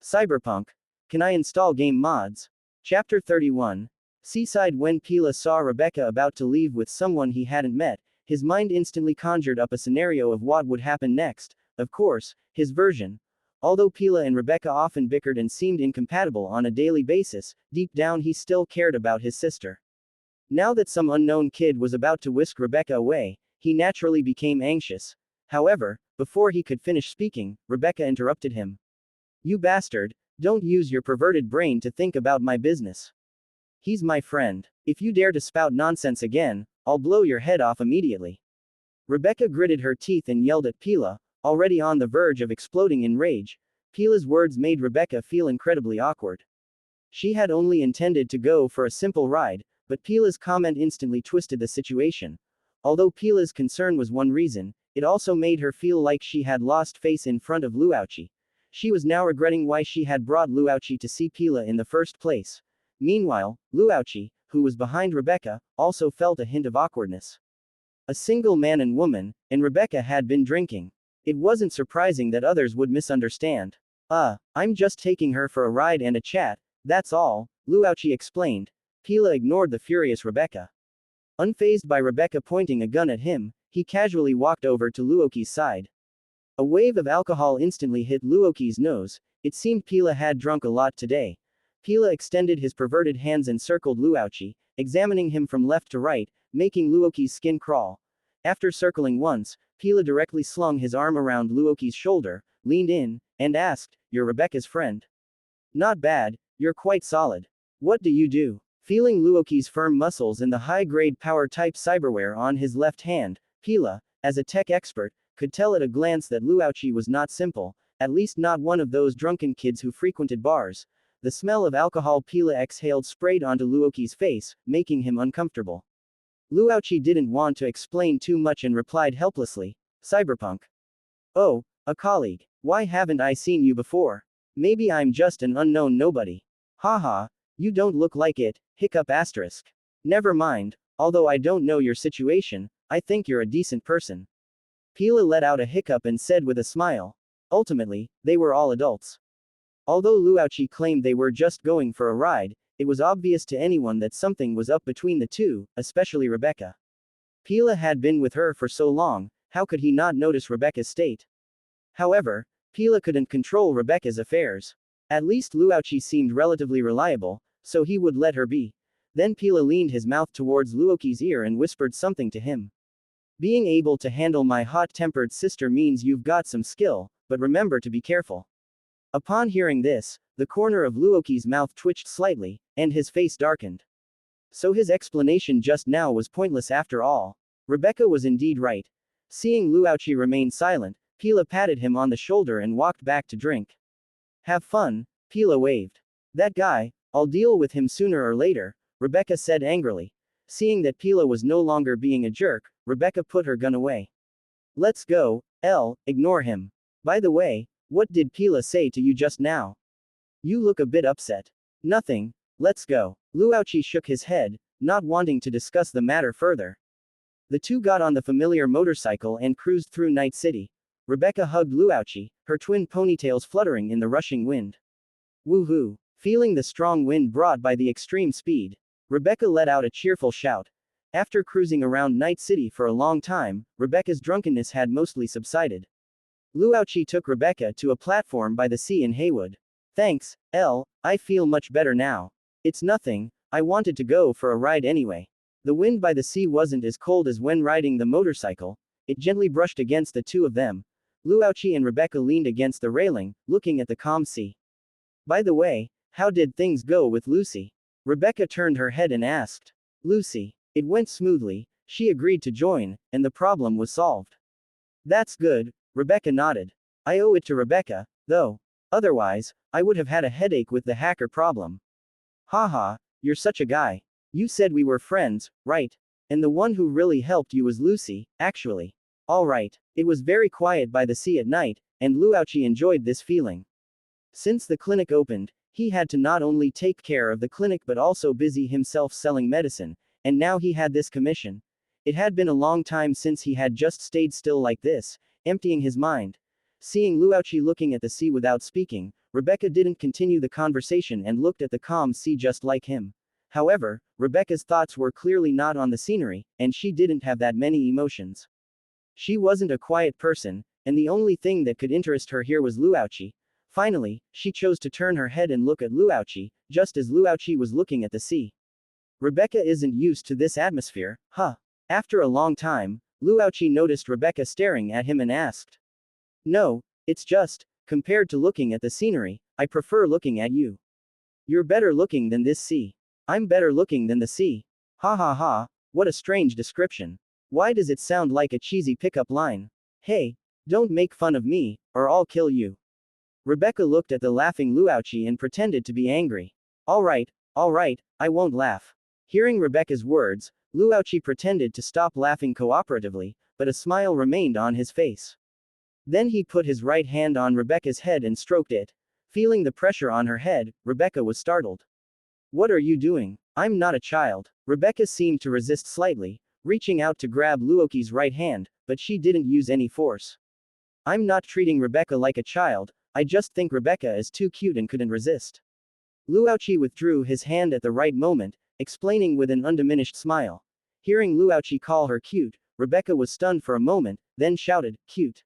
Cyberpunk. Can I install game mods? Chapter 31. Seaside. When Pila saw Rebecca about to leave with someone he hadn't met, his mind instantly conjured up a scenario of what would happen next. Of course, his version. Although Pila and Rebecca often bickered and seemed incompatible on a daily basis, deep down he still cared about his sister. Now that some unknown kid was about to whisk Rebecca away, he naturally became anxious. However, before he could finish speaking, Rebecca interrupted him. "You bastard, don't use your perverted brain to think about my business. He's my friend. If you dare to spout nonsense again, I'll blow your head off immediately." Rebecca gritted her teeth and yelled at Pila, already on the verge of exploding in rage. Pila's words made Rebecca feel incredibly awkward. She had only intended to go for a simple ride, but Pila's comment instantly twisted the situation. Although Pila's concern was one reason, it also made her feel like she had lost face in front of Luauchi. She was now regretting why she had brought Luauchi to see Pila in the first place. Meanwhile, Luauchi, who was behind Rebecca, also felt a hint of awkwardness. A single man and woman, and Rebecca had been drinking. It wasn't surprising that others would misunderstand. I'm just taking her for a ride and a chat, that's all," Luauchi explained. Pila ignored the furious Rebecca. Unfazed by Rebecca pointing a gun at him, he casually walked over to Luoki's side. A wave of alcohol instantly hit Luoki's nose. It seemed Pila had drunk a lot today. Pila extended his perverted hands and circled Luauchi, examining him from left to right, making Luoki's skin crawl. After circling once, Pila directly slung his arm around Luoki's shoulder, leaned in, and asked, "You're Rebecca's friend?" "Not bad, you're quite solid. What do you do?" Feeling Luoki's firm muscles and the high-grade power-type cyberware on his left hand, Pila, as a tech expert, could tell at a glance that Luauchi was not simple, at least not one of those drunken kids who frequented bars. The smell of alcohol Pila exhaled sprayed onto Luoki's face, making him uncomfortable. Luauchi didn't want to explain too much and replied helplessly, "Cyberpunk. Oh, a colleague. Why haven't I seen you before? Maybe I'm just an unknown nobody. Haha, you don't look like it, hiccup asterisk. Never mind, although I don't know your situation, I think you're a decent person." Pila let out a hiccup and said with a smile. Ultimately, they were all adults. Although Luauchi claimed they were just going for a ride, it was obvious to anyone that something was up between the two, especially Rebecca. Pila had been with her for so long, how could he not notice Rebecca's state? However, Pila couldn't control Rebecca's affairs. At least Luauchi seemed relatively reliable, so he would let her be. Then Pila leaned his mouth towards Luoki's ear and whispered something to him. "Being able to handle my hot-tempered sister means you've got some skill, but remember to be careful." Upon hearing this, the corner of Luoki's mouth twitched slightly, and his face darkened. So his explanation just now was pointless after all. Rebecca was indeed right. Seeing Luauchi remain silent, Pila patted him on the shoulder and walked back to drink. "Have fun," Pila waved. "That guy, I'll deal with him sooner or later," Rebecca said angrily. Seeing that Pila was no longer being a jerk, Rebecca put her gun away. "Let's go, ignore him. By the way, what did Pila say to you just now? You look a bit upset." "Nothing, let's go." Luauchi shook his head, not wanting to discuss the matter further. The two got on the familiar motorcycle and cruised through Night City. Rebecca hugged Luauchi, her twin ponytails fluttering in the rushing wind. Woohoo! Feeling the strong wind brought by the extreme speed, Rebecca let out a cheerful shout. After cruising around Night City for a long time, Rebecca's drunkenness had mostly subsided. Luauchi took Rebecca to a platform by the sea in Haywood. "Thanks, I feel much better now. It's nothing, I wanted to go for a ride anyway." The wind by the sea wasn't as cold as when riding the motorcycle. It gently brushed against the two of them. Luauchi and Rebecca leaned against the railing, looking at the calm sea. "By the way, how did things go with Lucy?" Rebecca turned her head and asked. "Lucy. It went smoothly, she agreed to join, and the problem was solved." "That's good," Rebecca nodded. "I owe it to Rebecca, though. Otherwise, I would have had a headache with the hacker problem." "Haha, you're such a guy. You said we were friends, right? And the one who really helped you was Lucy, actually." "Alright." It was very quiet by the sea at night, and Luauchi enjoyed this feeling. Since the clinic opened, he had to not only take care of the clinic but also busy himself selling medicine, and now he had this commission. It had been a long time since he had just stayed still like this, emptying his mind. Seeing Luauchi looking at the sea without speaking, Rebecca didn't continue the conversation and looked at the calm sea just like him. However, Rebecca's thoughts were clearly not on the scenery, and she didn't have that many emotions. She wasn't a quiet person, and the only thing that could interest her here was Luauchi. Finally, she chose to turn her head and look at Luauchi, just as Luauchi was looking at the sea. Rebecca isn't used to this atmosphere, huh? After a long time, Luauchi noticed Rebecca staring at him and asked. No, it's just, compared to looking at the scenery, I prefer looking at you. You're better looking than this sea. I'm better looking than the sea. Ha ha ha, what a strange description. Why does it sound like a cheesy pickup line? Hey, don't make fun of me, or I'll kill you. Rebecca looked at the laughing Luauchi and pretended to be angry. Alright, I won't laugh. Hearing Rebecca's words, Luauchi pretended to stop laughing cooperatively, but a smile remained on his face. Then he put his right hand on Rebecca's head and stroked it. Feeling the pressure on her head, Rebecca was startled. What are you doing? I'm not a child. Rebecca seemed to resist slightly, reaching out to grab Luauchi's right hand, but she didn't use any force. I'm not treating Rebecca like a child, I just think Rebecca is too cute and couldn't resist. Luauchi withdrew his hand at the right moment, explaining with an undiminished smile. Hearing Luauchi call her cute, Rebecca was stunned for a moment, then shouted, cute.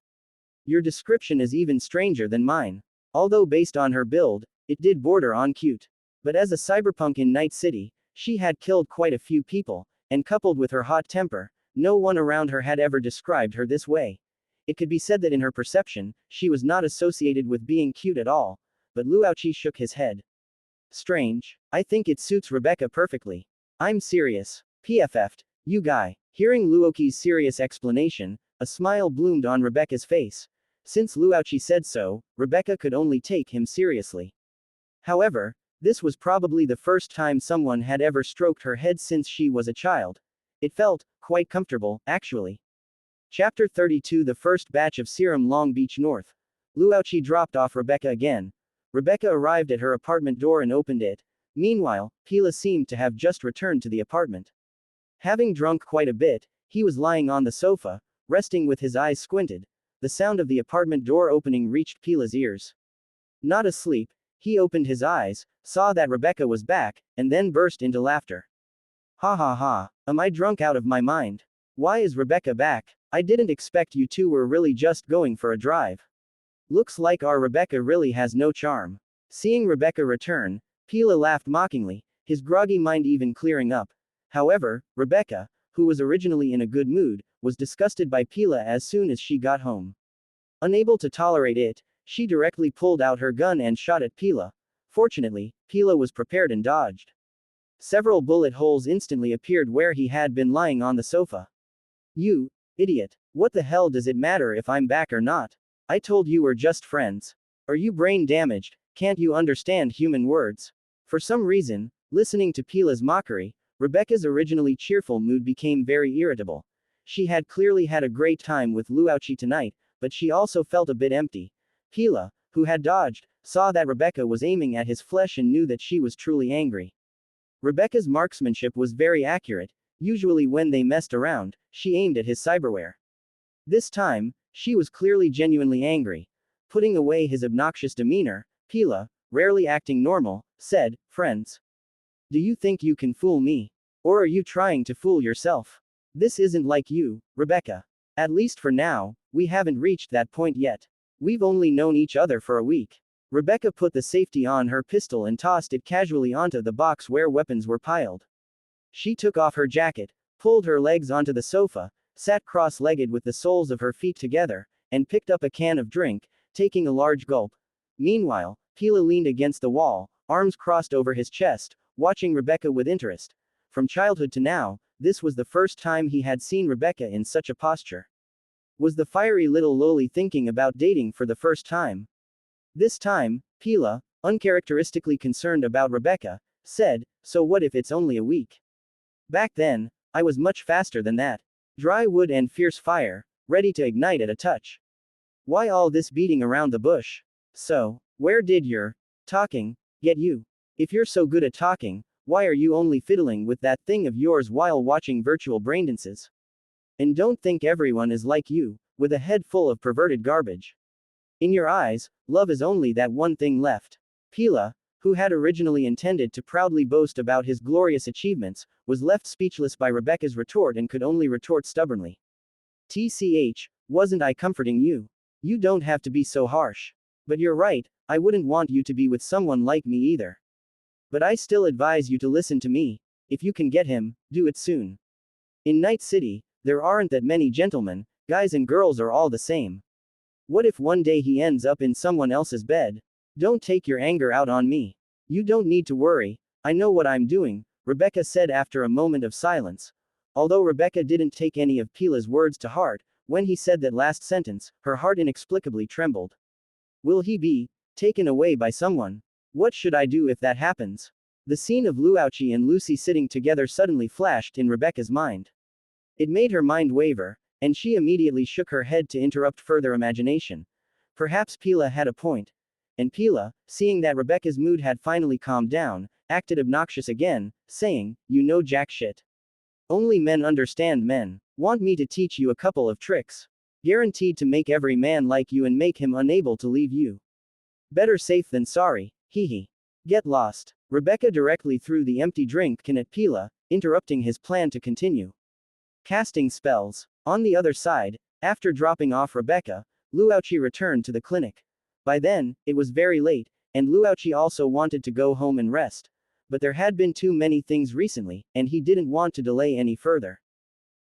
Your description is even stranger than mine. Although based on her build, it did border on cute. But as a cyberpunk in Night City, she had killed quite a few people, and coupled with her hot temper, no one around her had ever described her this way. It could be said that in her perception, she was not associated with being cute at all, but Luauchi shook his head. Strange. I think it suits Rebecca perfectly. I'm serious. PFF'd. You guy. Hearing Luauchi's serious explanation, a smile bloomed on Rebecca's face. Since Luauchi said so, Rebecca could only take him seriously. However, this was probably the first time someone had ever stroked her head since she was a child. It felt quite comfortable, actually. Chapter 32 The first batch of serum Long Beach North. Luauchi dropped off Rebecca again. Rebecca arrived at her apartment door and opened it. Meanwhile, Pila seemed to have just returned to the apartment. Having drunk quite a bit, he was lying on the sofa, resting with his eyes squinted. The sound of the apartment door opening reached Pila's ears. Not asleep, he opened his eyes, saw that Rebecca was back, and then burst into laughter. Ha ha ha, am I drunk out of my mind? Why is Rebecca back? I didn't expect you two were really just going for a drive. Looks like our Rebecca really has no charm. Seeing Rebecca return, Pila laughed mockingly, his groggy mind even clearing up. However, Rebecca, who was originally in a good mood, was disgusted by Pila as soon as she got home. Unable to tolerate it, she directly pulled out her gun and shot at Pila. Fortunately, Pila was prepared and dodged. Several bullet holes instantly appeared where he had been lying on the sofa. You idiot. What the hell does it matter if I'm back or not? I told you we're just friends. Are you brain damaged? Can't you understand human words? For some reason, listening to Pila's mockery, Rebecca's originally cheerful mood became very irritable. She had clearly had a great time with Luauchi tonight, but she also felt a bit empty. Pila, who had dodged, saw that Rebecca was aiming at his flesh and knew that she was truly angry. Rebecca's marksmanship was very accurate. Usually when they messed around, she aimed at his cyberware. This time, she was clearly genuinely angry. Putting away his obnoxious demeanor, Pila, rarely acting normal, said, friends. Do you think you can fool me? Or are you trying to fool yourself? This isn't like you, Rebecca. At least for now, we haven't reached that point yet. We've only known each other for a week. Rebecca put the safety on her pistol and tossed it casually onto the box where weapons were piled. She took off her jacket, pulled her legs onto the sofa, sat cross-legged with the soles of her feet together, and picked up a can of drink, taking a large gulp. Meanwhile, Pila leaned against the wall, arms crossed over his chest, watching Rebecca with interest. From childhood to now, this was the first time he had seen Rebecca in such a posture. Was the fiery little loli thinking about dating for the first time? This time, Pila, uncharacteristically concerned about Rebecca, said, so what if it's only a week? Back then, I was much faster than that. Dry wood and fierce fire, ready to ignite at a touch. Why all this beating around the bush? So, where did your talking get you? If you're so good at talking, why are you only fiddling with that thing of yours while watching virtual braindances? And don't think everyone is like you, with a head full of perverted garbage. In your eyes, love is only that one thing left. Pila, who had originally intended to proudly boast about his glorious achievements, was left speechless by Rebecca's retort and could only retort stubbornly. TCH, wasn't I comforting you? You don't have to be so harsh. But you're right, I wouldn't want you to be with someone like me either. But I still advise you to listen to me. If you can get him, do it soon. In Night City, there aren't that many gentlemen, guys and girls are all the same. What if one day he ends up in someone else's bed? Don't take your anger out on me. You don't need to worry, I know what I'm doing, Rebecca said after a moment of silence. Although Rebecca didn't take any of Pila's words to heart, when he said that last sentence, her heart inexplicably trembled. Will he be taken away by someone? What should I do if that happens? The scene of Luauchi and Lucy sitting together suddenly flashed in Rebecca's mind. It made her mind waver, and she immediately shook her head to interrupt further imagination. Perhaps Pila had a point. And Pila, seeing that Rebecca's mood had finally calmed down, acted obnoxious again, saying, "You know jack shit. Only men understand men. Want me to teach you a couple of tricks? Guaranteed to make every man like you and make him unable to leave you. Better safe than sorry, hee hee. Get lost." Rebecca directly threw the empty drink can at Pila, interrupting his plan to continue. Casting spells. On the other side, after dropping off Rebecca, Luauchi returned to the clinic. By then, it was very late, and Luauchi also wanted to go home and rest. But there had been too many things recently, and he didn't want to delay any further.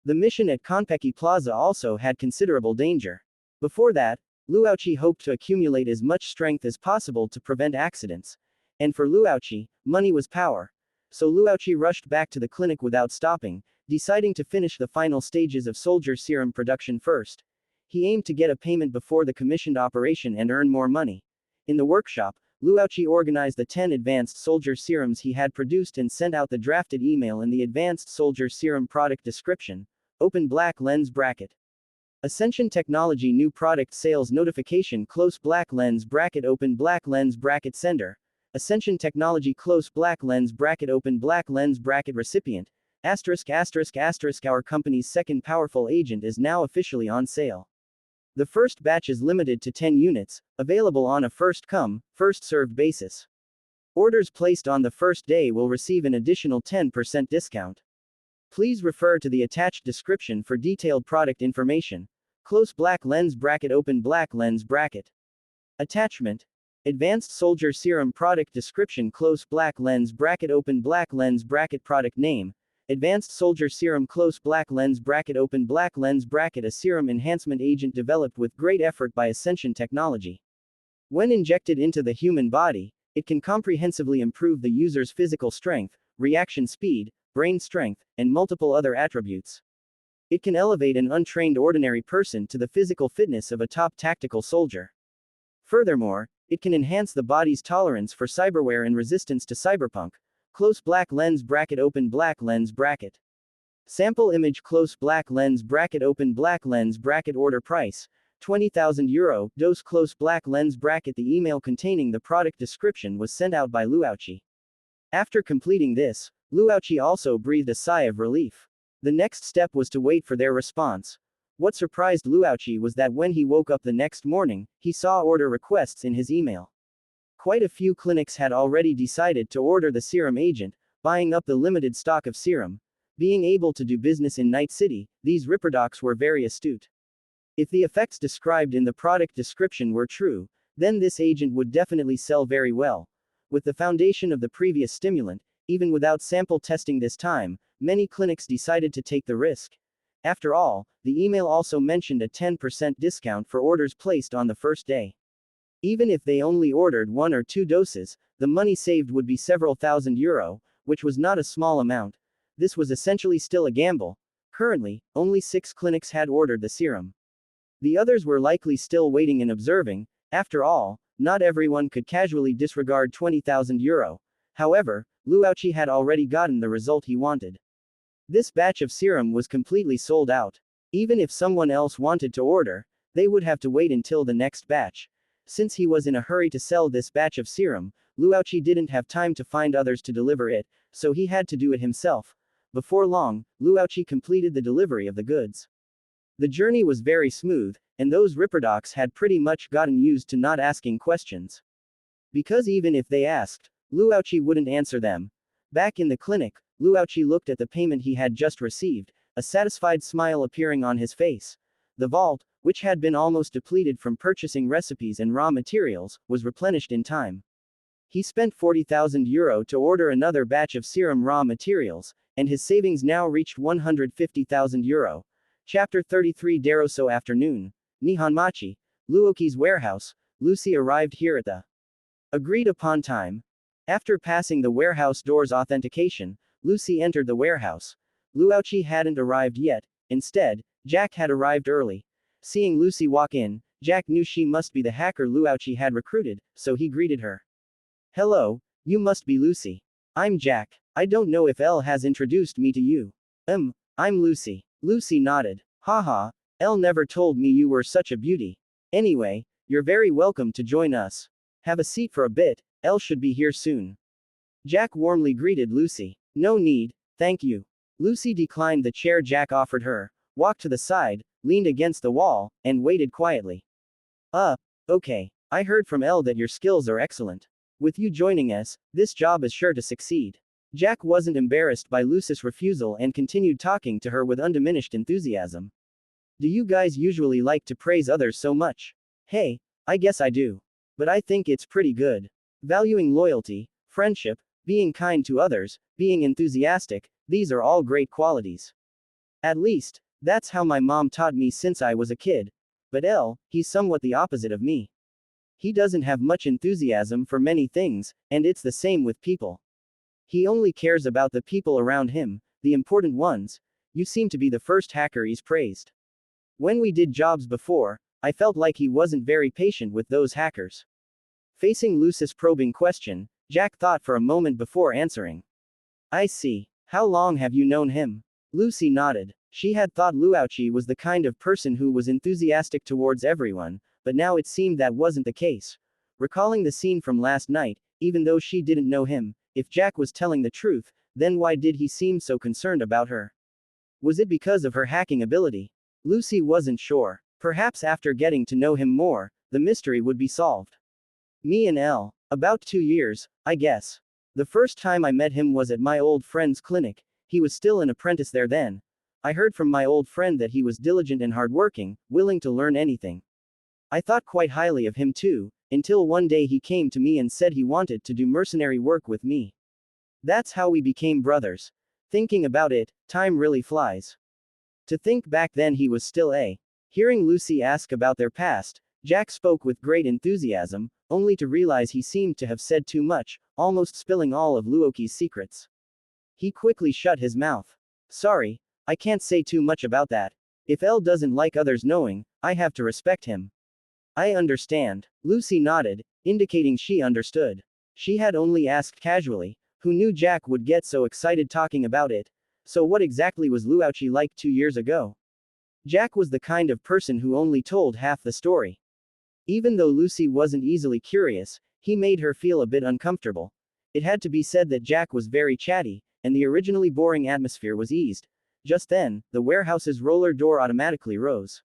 The mission at Konpeki Plaza also had considerable danger. Before that, Luauchi hoped to accumulate as much strength as possible to prevent accidents. And for Luauchi, money was power. So Luauchi rushed back to the clinic without stopping, deciding to finish the final stages of soldier serum production first. He aimed to get a payment before the commissioned operation and earn more money. In the workshop, Luauchi organized the 10 advanced soldier serums he had produced and sent out the drafted email in the advanced soldier serum product description. Open black lens bracket. Ascension Technology new product sales notification close black lens bracket open black lens bracket sender. Ascension Technology close black lens bracket open black lens bracket recipient. Our company's second powerful agent is now officially on sale. The first batch is limited to 10 units, available on a first-come, first-served basis. Orders placed on the first day will receive an additional 10% discount. Please refer to the attached description for detailed product information. Close black lens bracket open black lens bracket. Attachment. Advanced Soldier Serum Product Description close black lens bracket open black lens bracket product name. Advanced Soldier Serum close black lens bracket open black lens bracket a serum enhancement agent developed with great effort by Ascension Technology. When injected into the human body, it can comprehensively improve the user's physical strength, reaction speed, brain strength, and multiple other attributes. It can elevate an untrained ordinary person to the physical fitness of a top tactical soldier. Furthermore, it can enhance the body's tolerance for cyberware and resistance to cyberpunk. Close black lens bracket open black lens bracket. Sample image close black lens bracket open black lens bracket order price, €20,000, dose close black lens bracket the email containing the product description was sent out by Luauchi. After completing this, Luauchi also breathed a sigh of relief. The next step was to wait for their response. What surprised Luauchi was that when he woke up the next morning, he saw order requests in his email. Quite a few clinics had already decided to order the serum agent, buying up the limited stock of serum. Being able to do business in Night City, these ripperdocs were very astute. If the effects described in the product description were true, then this agent would definitely sell very well. With the foundation of the previous stimulant, even without sample testing this time, many clinics decided to take the risk. After all, the email also mentioned a 10% discount for orders placed on the first day. Even if they only ordered 1 or 2 doses, the money saved would be several €1,000, which was not a small amount. This was essentially still a gamble. Currently, only 6 clinics had ordered the serum. The others were likely still waiting and observing. After all, not everyone could casually disregard €20,000. However, Luauchi had already gotten the result he wanted. This batch of serum was completely sold out. Even if someone else wanted to order, they would have to wait until the next batch. Since he was in a hurry to sell this batch of serum, Luauchi didn't have time to find others to deliver it, so he had to do it himself. Before long, Luauchi completed the delivery of the goods. The journey was very smooth, and those Ripperdocs had pretty much gotten used to not asking questions. Because even if they asked, Luauchi wouldn't answer them. Back in the clinic, Luauchi looked at the payment he had just received, a satisfied smile appearing on his face. The vault, which had been almost depleted from purchasing recipes and raw materials, was replenished in time. He spent €40,000 to order another batch of serum raw materials, and his savings now reached €150,000. Chapter 33 Deroso Afternoon. Nihonmachi, Luoki's warehouse. Lucy arrived here at the agreed upon time. After passing the warehouse door's authentication, Lucy entered the warehouse. Luauchi hadn't arrived yet. Instead, Jack had arrived early. Seeing Lucy walk in, Jack knew she must be the hacker Luauchi had recruited, so he greeted her. Hello, you must be Lucy. I'm Jack. I don't know if Elle has introduced me to you. I'm Lucy. Lucy nodded. Haha, Elle never told me you were such a beauty. Anyway, you're very welcome to join us. Have a seat for a bit, Elle should be here soon. Jack warmly greeted Lucy. No need, thank you. Lucy declined the chair Jack offered her, walked to the side, leaned against the wall, and waited quietly. Okay. I heard from Elle that your skills are excellent. With you joining us, this job is sure to succeed. Jack wasn't embarrassed by Lucy's refusal and continued talking to her with undiminished enthusiasm. Do you guys usually like to praise others so much? Hey, I guess I do. But I think it's pretty good. Valuing loyalty, friendship, being kind to others, being enthusiastic, these are all great qualities. At least, that's how my mom taught me since I was a kid. But Elle, he's somewhat the opposite of me. He doesn't have much enthusiasm for many things, and it's the same with people. He only cares about the people around him, the important ones. You seem to be the first hacker he's praised. When we did jobs before, I felt like he wasn't very patient with those hackers. Facing Lucy's probing question, Jack thought for a moment before answering. I see. How long have you known him? Lucy nodded. She had thought Luauchi was the kind of person who was enthusiastic towards everyone, but now it seemed that wasn't the case. Recalling the scene from last night, even though she didn't know him, if Jack was telling the truth, then why did he seem so concerned about her? Was it because of her hacking ability? Lucy wasn't sure. Perhaps after getting to know him more, the mystery would be solved. Me and Elle. About 2 years, I guess. The first time I met him was at my old friend's clinic. He was still an apprentice there then. I heard from my old friend that he was diligent and hardworking, willing to learn anything. I thought quite highly of him too, until one day he came to me and said he wanted to do mercenary work with me. That's how we became brothers. Thinking about it, time really flies. To think back then he was still a. Hearing Lucy ask about their past, Jack spoke with great enthusiasm, only to realize he seemed to have said too much, almost spilling all of Luoki's secrets. He quickly shut his mouth. Sorry, I can't say too much about that. If Elle doesn't like others knowing, I have to respect him. I understand. Lucy nodded, indicating she understood. She had only asked casually, who knew Jack would get so excited talking about it. So what exactly was Luauchi like 2 years ago? Jack was the kind of person who only told half the story. Even though Lucy wasn't easily curious, he made her feel a bit uncomfortable. It had to be said that Jack was very chatty, and the originally boring atmosphere was eased. Just then, the warehouse's roller door automatically rose.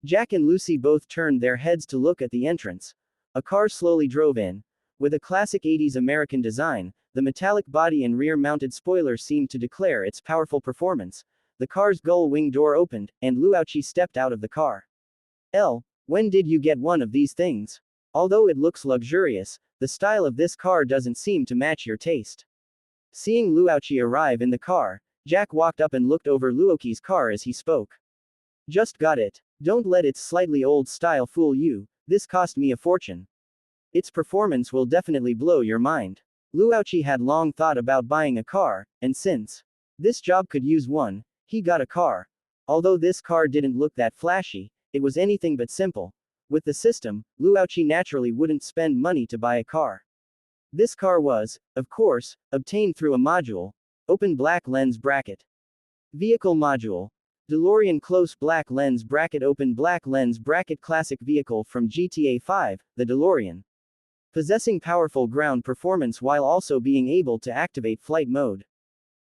Jack and Lucy both turned their heads to look at the entrance. A car slowly drove in. With a classic 80s American design, the metallic body and rear-mounted spoiler seemed to declare its powerful performance. The car's gull-wing door opened, and Luauchi stepped out of the car. Elle, when did you get one of these things? Although it looks luxurious, the style of this car doesn't seem to match your taste. Seeing Luauchi arrive in the car, Jack walked up and looked over Luoki's car as he spoke. Just got it. Don't let its slightly old style fool you, this cost me a fortune. Its performance will definitely blow your mind. Luauchi had long thought about buying a car, and since this job could use one, he got a car. Although this car didn't look that flashy, it was anything but simple. With the system, Luauchi naturally wouldn't spend money to buy a car. This car was, of course, obtained through a module. Open black lens bracket. Vehicle module. DeLorean close black lens bracket. Open black lens bracket. Classic vehicle from GTA 5, the DeLorean. Possessing powerful ground performance while also being able to activate flight mode.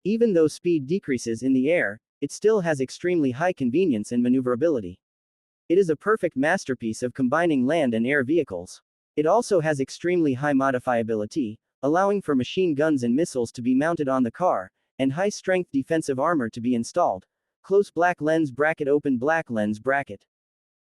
Even though speed decreases in the air, it still has extremely high convenience and maneuverability. It is a perfect masterpiece of combining land and air vehicles. It also has extremely high modifiability, allowing for machine guns and missiles to be mounted on the car, and high-strength defensive armor to be installed. Close black lens bracket, open black lens bracket.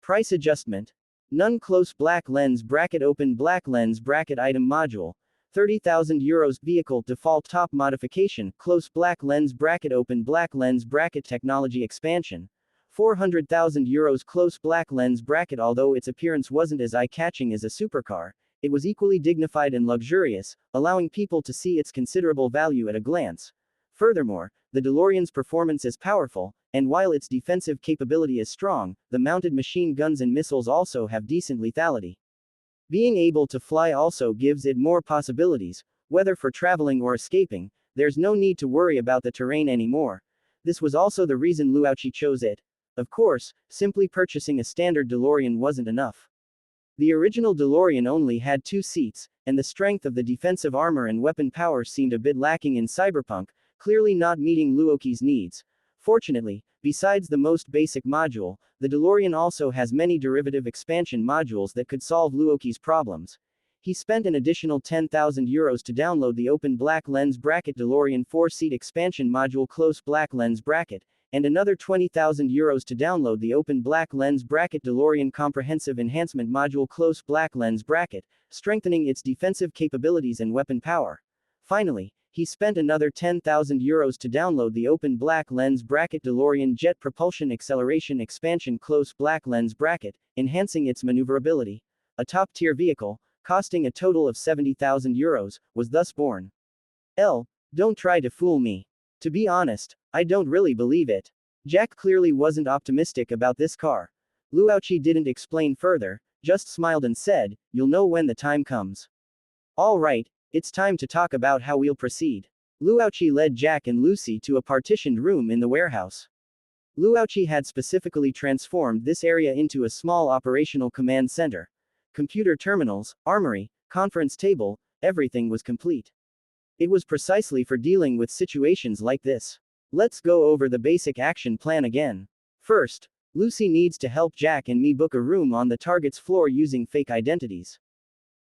Price adjustment. None. Close black lens bracket, open black lens bracket. Item module. 30,000 euros. Vehicle default top modification. Close black lens bracket, open black lens bracket. Technology expansion. 400,000 euros. Close black lens bracket. Although its appearance wasn't as eye-catching as a supercar, it was equally dignified and luxurious, allowing people to see its considerable value at a glance. Furthermore, the DeLorean's performance is powerful, and while its defensive capability is strong, the mounted machine guns and missiles also have decent lethality. Being able to fly also gives it more possibilities, whether for traveling or escaping. There's no need to worry about the terrain anymore. This was also the reason Luauchi chose it. Of course, simply purchasing a standard DeLorean wasn't enough. The original DeLorean only had 2 seats, and the strength of the defensive armor and weapon power seemed a bit lacking in Cyberpunk, clearly not meeting Luauchi's needs. Fortunately, besides the most basic module, the DeLorean also has many derivative expansion modules that could solve Luauchi's problems. He spent an additional 10,000 euros to download the open black lens bracket DeLorean 4-seat expansion module close black lens bracket, and another 20,000 euros to download the open black lens bracket DeLorean comprehensive enhancement module close black lens bracket, strengthening its defensive capabilities and weapon power. Finally, he spent another 10,000 euros to download the open black lens bracket DeLorean jet propulsion acceleration expansion close black lens bracket, enhancing its maneuverability. A top-tier vehicle, costing a total of 70,000 euros, was thus born. Don't try to fool me. To be honest, I don't really believe it. Jack clearly wasn't optimistic about this car. Luauchi didn't explain further, just smiled and said, "You'll know when the time comes." All right, it's time to talk about how we'll proceed. Luauchi led Jack and Lucy to a partitioned room in the warehouse. Luauchi had specifically transformed this area into a small operational command center. Computer terminals, armory, conference table, everything was complete. It was precisely for dealing with situations like this. Let's go over the basic action plan again. First, Lucy needs to help Jack and me book a room on the target's floor using fake identities.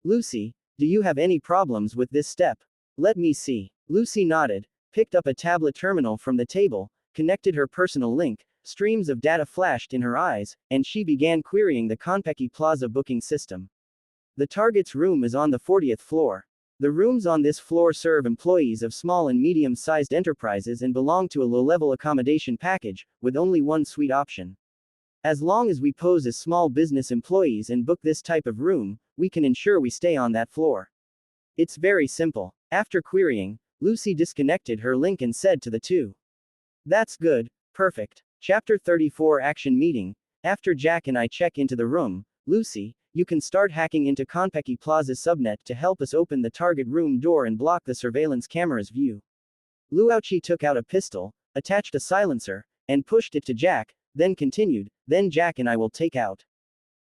Lucy, do you have any problems with this step? Let me see. Lucy nodded, picked up a tablet terminal from the table, connected her personal link, streams of data flashed in her eyes, and she began querying the Konpeki Plaza booking system. The target's room is on the 40th floor. The rooms on this floor serve employees of small and medium-sized enterprises and belong to a low-level accommodation package, with only one suite option. As long as we pose as small business employees and book this type of room, we can ensure we stay on that floor. It's very simple. After querying, Lucy disconnected her link and said to the two. That's good, perfect. Chapter 34 Action Meeting. After Jack and I check into the room, Lucy, you can start hacking into Konpeki Plaza's subnet to help us open the target room door and block the surveillance camera's view. Luauchi took out a pistol, attached a silencer, and pushed it to Jack, then continued, then Jack and I will take out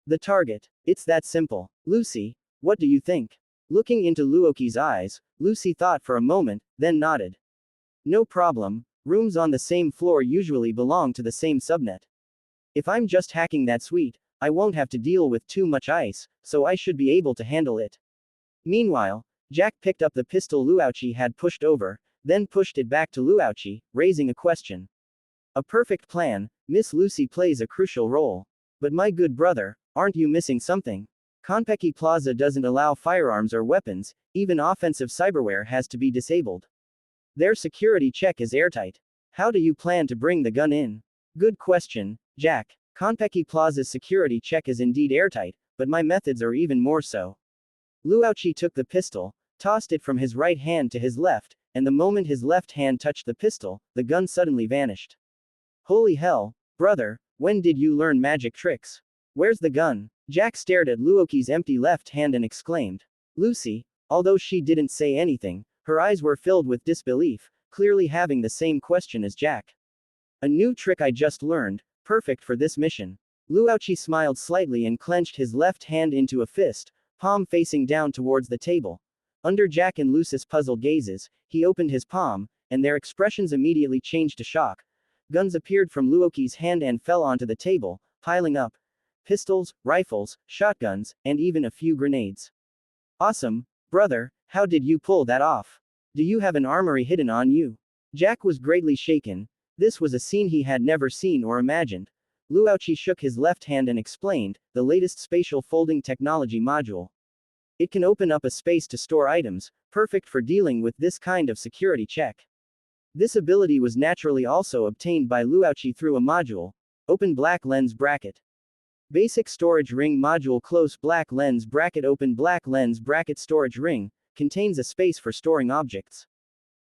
the target. It's that simple. Lucy, what do you think? Looking into Luauchi's eyes, Lucy thought for a moment, then nodded. No problem, rooms on the same floor usually belong to the same subnet. If I'm just hacking that suite, I won't have to deal with too much ice, so I should be able to handle it. Meanwhile, Jack picked up the pistol Luauchi had pushed over, then pushed it back to Luauchi, raising a question. A perfect plan. Miss Lucy plays a crucial role. But my good brother, aren't you missing something? Konpeki Plaza doesn't allow firearms or weapons, even offensive cyberware has to be disabled. Their security check is airtight. How do you plan to bring the gun in? Good question, Jack. Konpeki Plaza's security check is indeed airtight, but my methods are even more so. Luauchi took the pistol, tossed it from his right hand to his left, and the moment his left hand touched the pistol, the gun suddenly vanished. Holy hell, brother, when did you learn magic tricks? Where's the gun? Jack stared at Luauchi's empty left hand and exclaimed. Lucy, although she didn't say anything, her eyes were filled with disbelief, clearly having the same question as Jack. A new trick I just learned, perfect for this mission. Luauchi smiled slightly and clenched his left hand into a fist, palm facing down towards the table. Under Jack and Lucy's puzzled gazes, he opened his palm, and their expressions immediately changed to shock. Guns appeared from Luauchi's hand and fell onto the table, piling up. pistols, rifles, shotguns, and even a few grenades. Awesome, brother, how did you pull that off? Do you have an armory hidden on you? Jack was greatly shaken. This was a scene he had never seen or imagined. Luochi shook his left hand and explained, the latest spatial folding technology module. It can open up a space to store items, perfect for dealing with this kind of security check. This ability was naturally also obtained by Luochi through a module. Open black lens bracket. Basic storage ring module close black lens bracket open black lens bracket storage ring, contains a space for storing objects.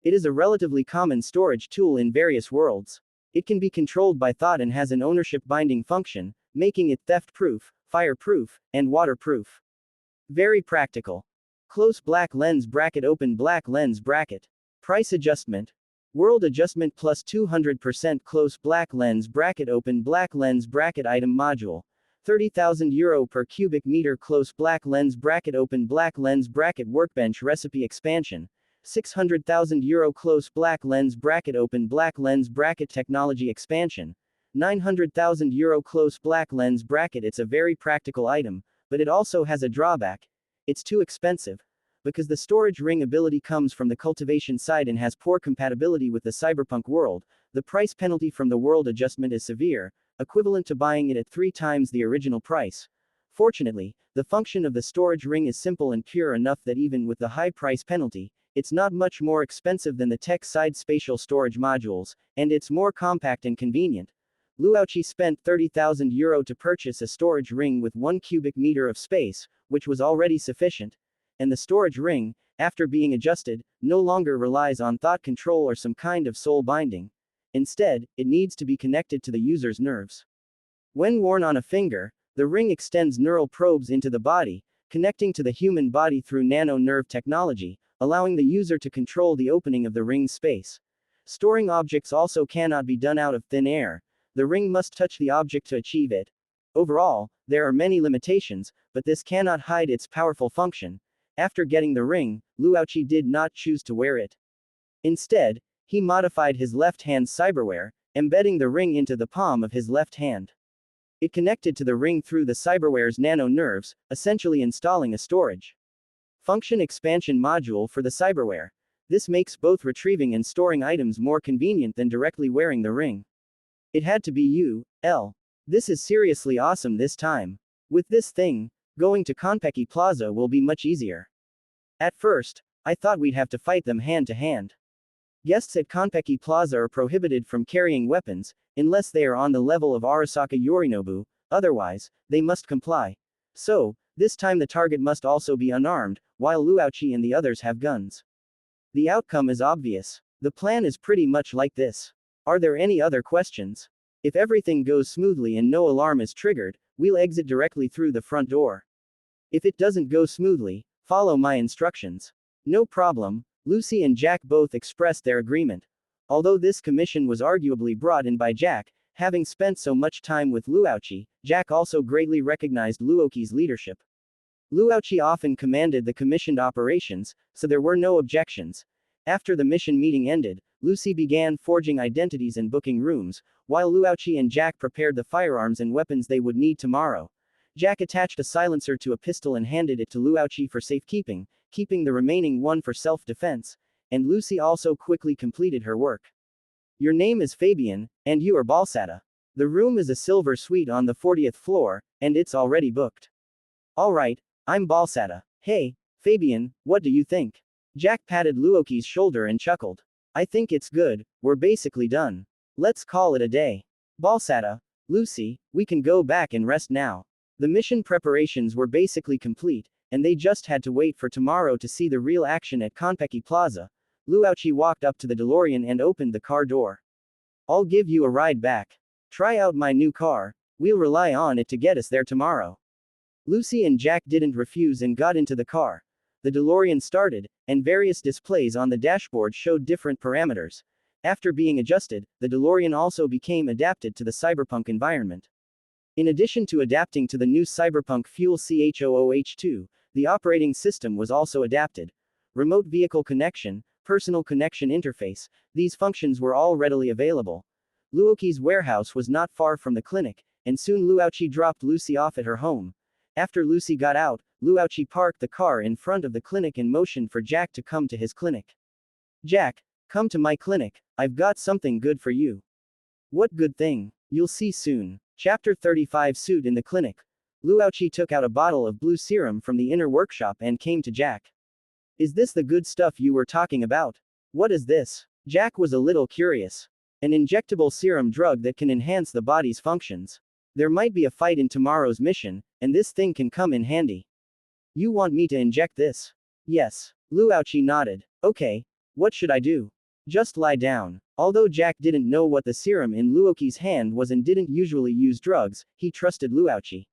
It is a relatively common storage tool in various worlds. It can be controlled by thought and has an ownership binding function, making it theft-proof, fire-proof, and waterproof. Very practical. Close black lens bracket open black lens bracket. Price adjustment. World adjustment plus 200% close black lens bracket open black lens bracket item module. 30,000 euro per cubic meter close black lens bracket open black lens bracket workbench recipe expansion. 600,000 euro close black lens bracket open black lens bracket technology expansion. 900,000 euro close black lens bracket. It's a very practical item, but it also has a drawback. It's too expensive. Because the storage ring ability comes from the cultivation side and has poor compatibility with the cyberpunk world, the price penalty from the world adjustment is severe, equivalent to buying it at 3 times the original price. Fortunately, the function of the storage ring is simple and pure enough that even with the high price penalty, it's not much more expensive than the tech side spatial storage modules, and it's more compact and convenient. Luochi spent 30,000 euro to purchase a storage ring with 1 cubic meter of space, which was already sufficient. And the storage ring, after being adjusted, no longer relies on thought control or some kind of soul binding. Instead, it needs to be connected to the user's nerves. When worn on a finger, the ring extends neural probes into the body, connecting to the human body through nano nerve technology, allowing the user to control the opening of the ring's space. Storing objects also cannot be done out of thin air. The ring must touch the object to achieve it. Overall, there are many limitations, but this cannot hide its powerful function. After getting the ring, Luochi did not choose to wear it. Instead, he modified his left hand's cyberware, embedding the ring into the palm of his left hand. It connected to the ring through the cyberware's nano nerves, essentially installing a storage function expansion module for the cyberware. This makes both retrieving and storing items more convenient than directly wearing the ring. It had to be U.L. This is seriously awesome this time. With this thing, going to Konpeki Plaza will be much easier. At first, I thought we'd have to fight them hand to hand. Guests at Konpeki Plaza are prohibited from carrying weapons, unless they are on the level of Arasaka Yorinobu, otherwise, they must comply. So, this time the target must also be unarmed, while Luochi and the others have guns. The outcome is obvious. The plan is pretty much like this. Are there any other questions? If everything goes smoothly and no alarm is triggered, we'll exit directly through the front door. If it doesn't go smoothly, follow my instructions. No problem, Lucy and Jack both expressed their agreement. Although this commission was arguably brought in by Jack, having spent so much time with Luochi, Jack also greatly recognized Luochi's leadership. Luochi often commanded the commissioned operations, so there were no objections. After the mission meeting ended, Lucy began forging identities and booking rooms, while Luochi and Jack prepared the firearms and weapons they would need tomorrow. Jack attached a silencer to a pistol and handed it to Luochi for safekeeping, keeping the remaining one for self-defense, and Lucy also quickly completed her work. Your name is Fabian, and you are Balsata. The room is a silver suite on the 40th floor, and it's already booked. Alright, I'm Balsata. Hey, Fabian, what do you think? Jack patted Luochi's shoulder and chuckled. I think it's good, we're basically done. Let's call it a day. Balsata, Lucy, we can go back and rest now. The mission preparations were basically complete, and they just had to wait for tomorrow to see the real action at Konpeki Plaza. Luochi walked up to the DeLorean and opened the car door. I'll give you a ride back. Try out my new car, we'll rely on it to get us there tomorrow. Lucy and Jack didn't refuse and got into the car. The DeLorean started, and various displays on the dashboard showed different parameters. After being adjusted, the DeLorean also became adapted to the cyberpunk environment. In addition to adapting to the new cyberpunk fuel CH00H2, the operating system was also adapted. Remote vehicle connection, personal connection interface, these functions were all readily available. Luochi's warehouse was not far from the clinic, and soon Luochi dropped Lucy off at her home. After Lucy got out, Luochi parked the car in front of the clinic and motioned for Jack to come to his clinic. Jack, come to my clinic, I've got something good for you. What good thing? You'll see soon. Chapter 35 Suit in the clinic. Luochi took out a bottle of blue serum from the inner workshop and came to Jack. Is this the good stuff you were talking about? What is this? Jack was a little curious. An injectable serum drug that can enhance the body's functions. There might be a fight in tomorrow's mission, and this thing can come in handy. You want me to inject this? Yes. Luochi nodded. Okay. What should I do? Just lie down. Although Jack didn't know what the serum in Luochi's hand was and didn't usually use drugs, he trusted Luochi.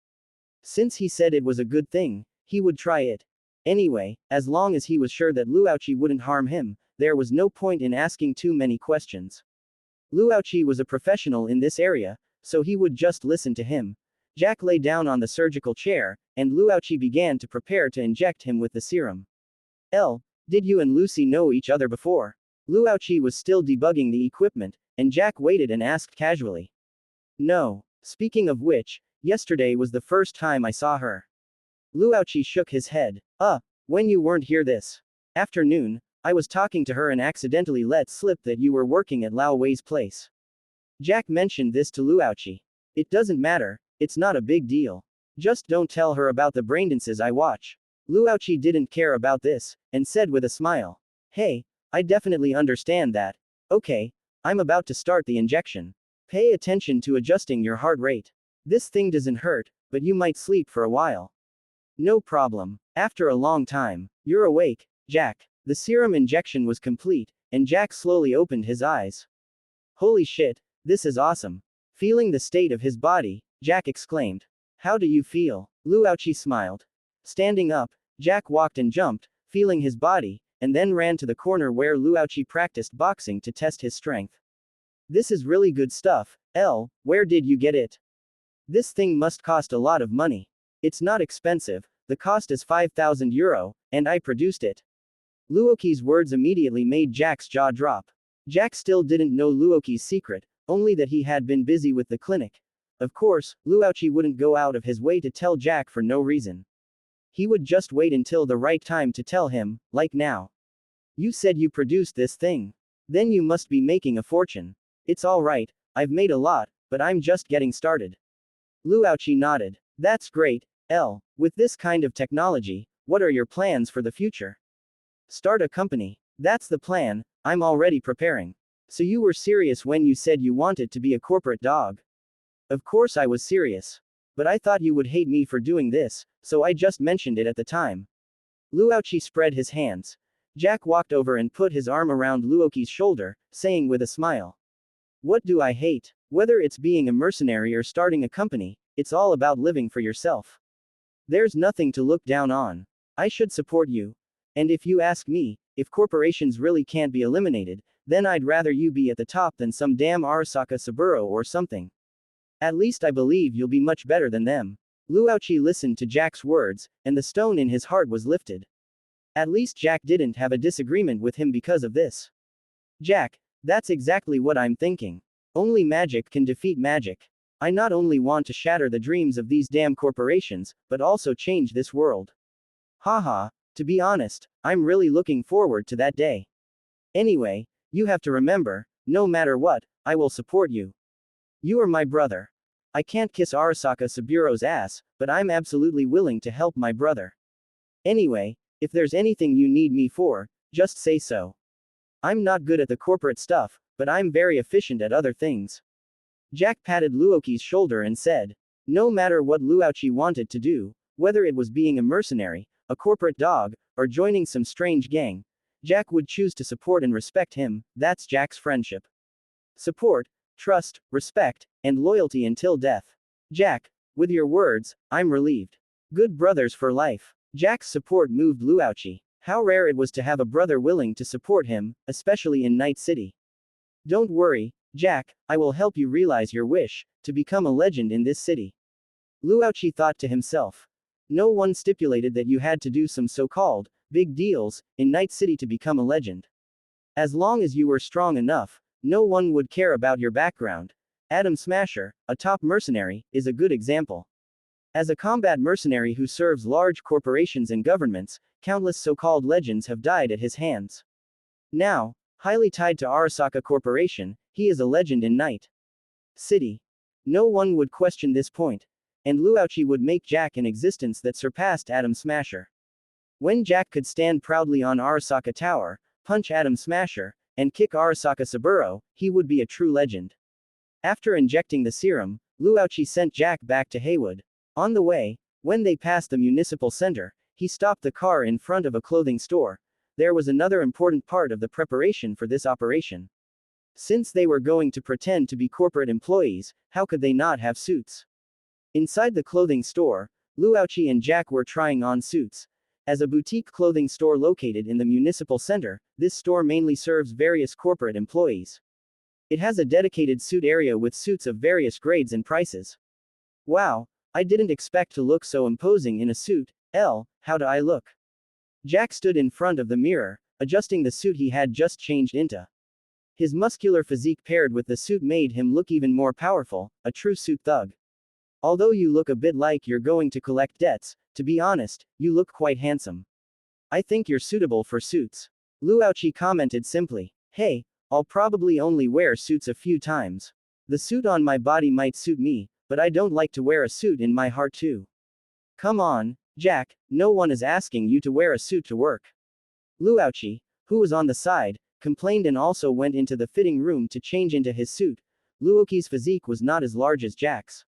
Since he said it was a good thing, he would try it. Anyway, as long as he was sure that Luochi wouldn't harm him, there was no point in asking too many questions. Luochi was a professional in this area, so he would just listen to him. Jack lay down on the surgical chair, and Luochi began to prepare to inject him with the serum. Did you and Lucy know each other before? Luochi was still debugging the equipment, and Jack waited and asked casually. No. Speaking of which, yesterday was the first time I saw her. Luochi shook his head. When you weren't here this afternoon, I was talking to her and accidentally let slip that you were working at Lao Wei's place. Jack mentioned this to Luochi. It doesn't matter, it's not a big deal. Just don't tell her about the braindances I watch. Luochi didn't care about this, and said with a smile. Hey, I definitely understand that. Okay, I'm about to start the injection. Pay attention to adjusting your heart rate. This thing doesn't hurt, but you might sleep for a while. No problem. After a long time, you're awake, Jack. The serum injection was complete, and Jack slowly opened his eyes. Holy shit, this is awesome. Feeling the state of his body, Jack exclaimed. How do you feel? Luochi smiled. Standing up, Jack walked and jumped, feeling his body, and then ran to the corner where Luochi practiced boxing to test his strength. This is really good stuff. Where did you get it? This thing must cost a lot of money. It's not expensive, the cost is 5,000 euro, and I produced it. Luochi's words immediately made Jack's jaw drop. Jack still didn't know Luochi's secret, only that he had been busy with the clinic. Of course, Luochi wouldn't go out of his way to tell Jack for no reason. He would just wait until the right time to tell him, like now. You said you produced this thing. Then you must be making a fortune. It's alright, I've made a lot, but I'm just getting started. Luochi nodded. That's great, with this kind of technology, what are your plans for the future? Start a company. That's the plan, I'm already preparing. So you were serious when you said you wanted to be a corporate dog? Of course I was serious. But I thought you would hate me for doing this, so I just mentioned it at the time. Luochi spread his hands. Jack walked over and put his arm around Luochi's shoulder, saying with a smile. What do I hate? Whether it's being a mercenary or starting a company, it's all about living for yourself. There's nothing to look down on. I should support you. And if you ask me, if corporations really can't be eliminated, then I'd rather you be at the top than some damn Arasaka Saburo or something. At least I believe you'll be much better than them. Luochi listened to Jack's words, and the stone in his heart was lifted. At least Jack didn't have a disagreement with him because of this. Jack, that's exactly what I'm thinking. Only magic can defeat magic. I not only want to shatter the dreams of these damn corporations, but also change this world. Haha, to be honest, I'm really looking forward to that day. Anyway, you have to remember, no matter what, I will support you. You are my brother. I can't kiss Arasaka Saburo's ass, but I'm absolutely willing to help my brother. Anyway, if there's anything you need me for, just say so. I'm not good at the corporate stuff, but I'm very efficient at other things. Jack patted Luochi's shoulder and said, no matter what Luochi wanted to do, whether it was being a mercenary, a corporate dog, or joining some strange gang, Jack would choose to support and respect him. That's Jack's friendship. Support, trust, respect, and loyalty until death. Jack, with your words, I'm relieved. Good brothers for life. Jack's support moved Luochi. How rare it was to have a brother willing to support him, especially in Night City. Don't worry, Jack, I will help you realize your wish, to become a legend in this city. Luochi thought to himself. No one stipulated that you had to do some so-called big deals in Night City to become a legend. As long as you were strong enough, no one would care about your background. Adam Smasher, a top mercenary, is a good example. As a combat mercenary who serves large corporations and governments, countless so-called legends have died at his hands. Now, highly tied to Arasaka Corporation, he is a legend in Night City. No one would question this point, and Luauchi would make Jack an existence that surpassed Adam Smasher. When Jack could stand proudly on Arasaka Tower, punch Adam Smasher, and kick Arasaka Saburo, he would be a true legend. After injecting the serum, Luauchi sent Jack back to Haywood. On the way, when they passed the municipal center, he stopped the car in front of a clothing store. There was another important part of the preparation for this operation. Since they were going to pretend to be corporate employees, how could they not have suits? Inside the clothing store, Luauchi and Jack were trying on suits. As a boutique clothing store located in the municipal center, this store mainly serves various corporate employees. It has a dedicated suit area with suits of various grades and prices. Wow, I didn't expect to look so imposing in a suit. How do I look? Jack stood in front of the mirror, adjusting the suit he had just changed into. His muscular physique paired with the suit made him look even more powerful, a true suit thug. Although you look a bit like you're going to collect debts, to be honest, you look quite handsome. I think you're suitable for suits. Luauchi commented simply. Hey, I'll probably only wear suits a few times. The suit on my body might suit me, but I don't like to wear a suit in my heart too. Come on, Jack, no one is asking you to wear a suit to work. Luauchi, who was on the side, complained and also went into the fitting room to change into his suit. Luauchi's physique was not as large as Jack's.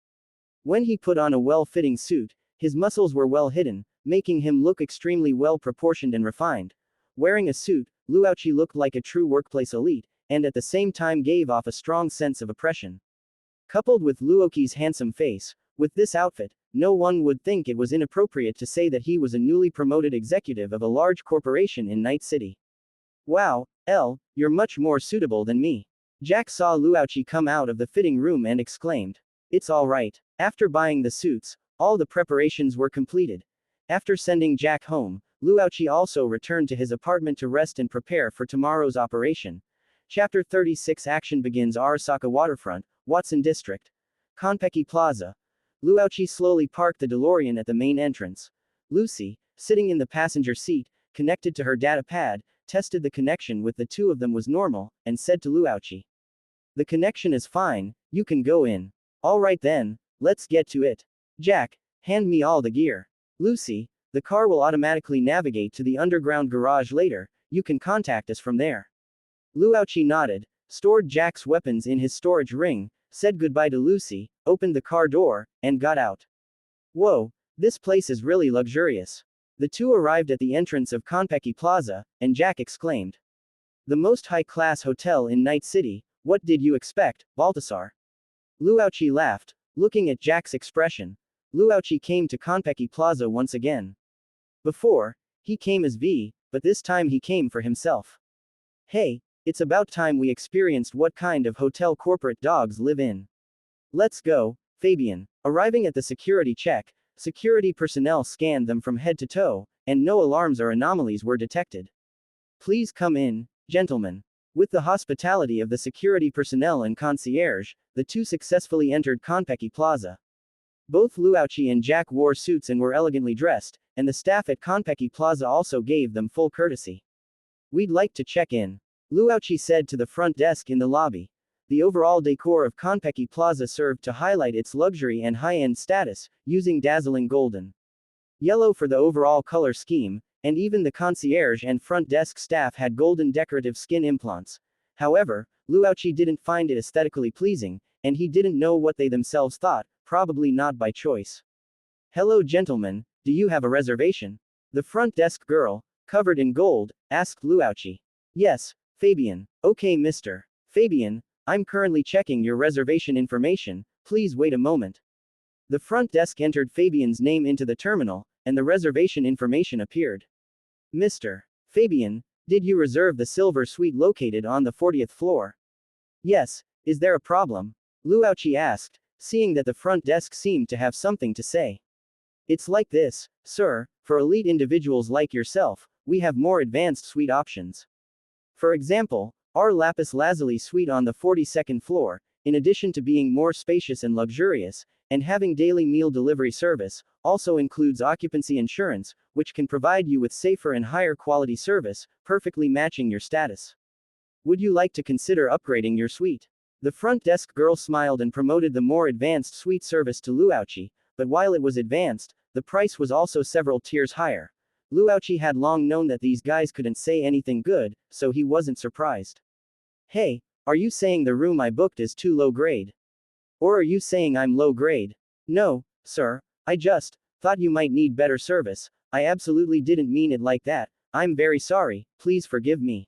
When he put on a well-fitting suit, his muscles were well hidden, making him look extremely well-proportioned and refined. Wearing a suit, Luauchi looked like a true workplace elite, and at the same time gave off a strong sense of oppression. Coupled with Luauchi's handsome face, with this outfit, no one would think it was inappropriate to say that he was a newly promoted executive of a large corporation in Night City. Wow, you're much more suitable than me. Jack saw Luauchi come out of the fitting room and exclaimed. It's all right. After buying the suits, all the preparations were completed. After sending Jack home, Luauchi also returned to his apartment to rest and prepare for tomorrow's operation. Chapter 36 Action begins. Arasaka Waterfront, Watson District. Konpeki Plaza. Luauchi slowly parked the DeLorean at the main entrance. Lucy, sitting in the passenger seat, connected to her data pad, tested the connection with the two of them was normal, and said to Luauchi. The connection is fine, you can go in. Alright then, let's get to it. Jack, hand me all the gear. Lucy, the car will automatically navigate to the underground garage later, you can contact us from there. Luauchi nodded, stored Jack's weapons in his storage ring, said goodbye to Lucy, opened the car door, and got out. Whoa, this place is really luxurious. The two arrived at the entrance of Konpeki Plaza, and Jack exclaimed. The most high-class hotel in Night City, what did you expect, Baltasar? Luauchi laughed, looking at Jack's expression. Luauchi came to Konpeki Plaza once again. Before, he came as V, but this time he came for himself. Hey, it's about time we experienced what kind of hotel corporate dogs live in. Let's go, Fabian. Arriving at the security check, security personnel scanned them from head to toe, and no alarms or anomalies were detected. Please come in, gentlemen. With the hospitality of the security personnel and concierge, the two successfully entered Konpeki Plaza. Both Luauchi and Jack wore suits and were elegantly dressed, and the staff at Konpeki Plaza also gave them full courtesy. We'd like to check in. Luauchi said to the front desk in the lobby. The overall decor of Konpeki Plaza served to highlight its luxury and high-end status, using dazzling golden yellow for the overall color scheme, and even the concierge and front desk staff had golden decorative skin implants. However, Luauchi didn't find it aesthetically pleasing, and he didn't know what they themselves thought, probably not by choice. Hello gentlemen, do you have a reservation? The front desk girl, covered in gold, asked Luauchi. Yes, Fabian. Okay Mr. Fabian, I'm currently checking your reservation information, please wait a moment. The front desk entered Fabian's name into the terminal, and the reservation information appeared. Mr. Fabian, did you reserve the silver suite located on the 40th floor? Yes, is there a problem? Luauchi asked, seeing that the front desk seemed to have something to say. It's like this, sir, for elite individuals like yourself, we have more advanced suite options. For example, our Lapis Lazuli suite on the 42nd floor in addition to being more spacious and luxurious, and having daily meal delivery service, also includes occupancy insurance, which can provide you with safer and higher quality service, perfectly matching your status. Would you like to consider upgrading your suite? The front desk girl smiled and promoted the more advanced suite service to Luochi, but while it was advanced, the price was also several tiers higher. Luochi had long known that these guys couldn't say anything good, so he wasn't surprised. Hey, are you saying the room I booked is too low grade? Or are you saying I'm low grade? No, sir, I just thought you might need better service. I absolutely didn't mean it like that. I'm very sorry, please forgive me.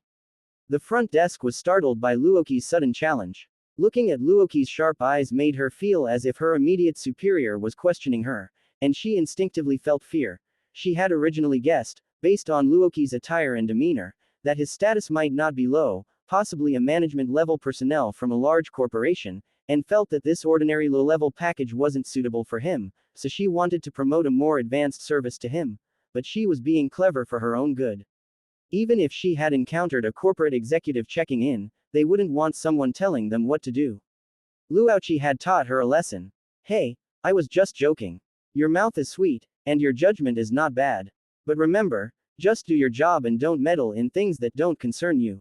The front desk was startled by Luoki's sudden challenge. Looking at Luoki's sharp eyes made her feel as if her immediate superior was questioning her, and she instinctively felt fear. She had originally guessed, based on Luoki's attire and demeanor, that his status might not be low, possibly a management-level personnel from a large corporation, and felt that this ordinary low-level package wasn't suitable for him, so she wanted to promote a more advanced service to him. But she was being clever for her own good. Even if she had encountered a corporate executive checking in, they wouldn't want someone telling them what to do. Luochi had taught her a lesson. Hey, I was just joking. Your mouth is sweet, and your judgment is not bad. But remember, just do your job and don't meddle in things that don't concern you.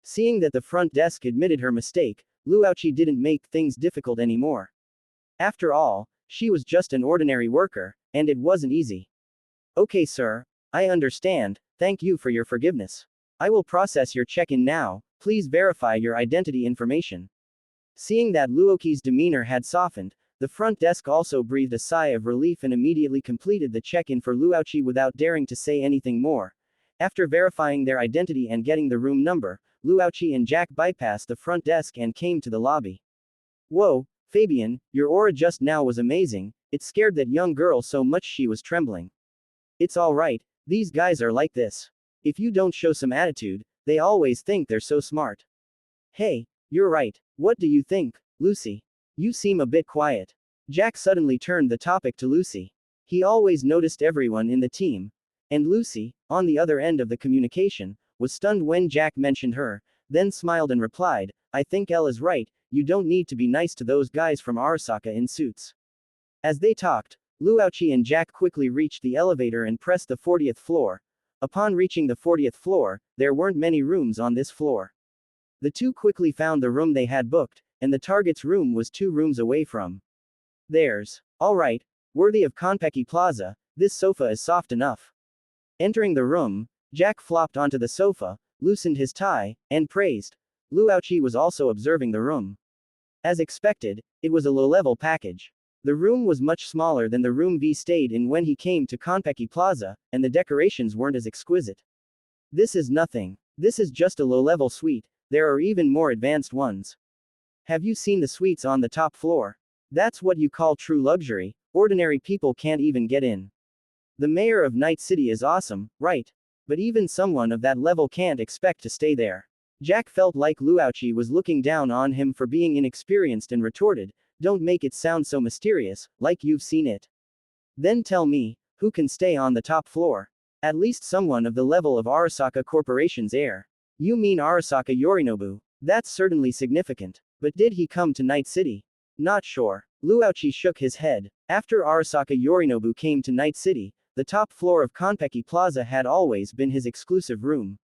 Seeing that the front desk admitted her mistake, Luochi didn't make things difficult anymore. After all, she was just an ordinary worker, and it wasn't easy. Okay, sir, I understand, thank you for your forgiveness. I will process your check-in now, please verify your identity information. Seeing that Luoki's demeanor had softened, the front desk also breathed a sigh of relief and immediately completed the check-in for Luochi without daring to say anything more. After verifying their identity and getting the room number, Luochi and Jack bypassed the front desk and came to the lobby. Whoa, Fabian, your aura just now was amazing, it scared that young girl so much she was trembling. It's alright, these guys are like this. If you don't show some attitude, they always think they're so smart. Hey, you're right, what do you think, Lucy? You seem a bit quiet. Jack suddenly turned the topic to Lucy. He always noticed everyone in the team. And Lucy, on the other end of the communication, was stunned when Jack mentioned her, then smiled and replied, I think Elle is right, you don't need to be nice to those guys from Arasaka in suits. As they talked, Luochi and Jack quickly reached the elevator and pressed the 40th floor. Upon reaching the 40th floor, there weren't many rooms on this floor. The two quickly found the room they had booked, and the target's room was 2 rooms away from theirs. Alright, worthy of Konpeki Plaza, this sofa is soft enough. Entering the room, Jack flopped onto the sofa, loosened his tie, and praised. Luochi was also observing the room. As expected, it was a low-level package. The room was much smaller than the room V stayed in when he came to Konpeki Plaza, and the decorations weren't as exquisite. This is nothing. This is just a low-level suite, there are even more advanced ones. Have you seen the suites on the top floor? That's what you call true luxury, ordinary people can't even get in. The mayor of Night City is awesome, right? But even someone of that level can't expect to stay there. Jack felt like Luochi was looking down on him for being inexperienced and retorted, don't make it sound so mysterious, like you've seen it. Then tell me, who can stay on the top floor? At least someone of the level of Arasaka Corporation's heir. You mean Arasaka Yorinobu? That's certainly significant. But did he come to Night City? Not sure. Luochi shook his head. After Arasaka Yorinobu came to Night City, the top floor of Konpeki Plaza had always been his exclusive room.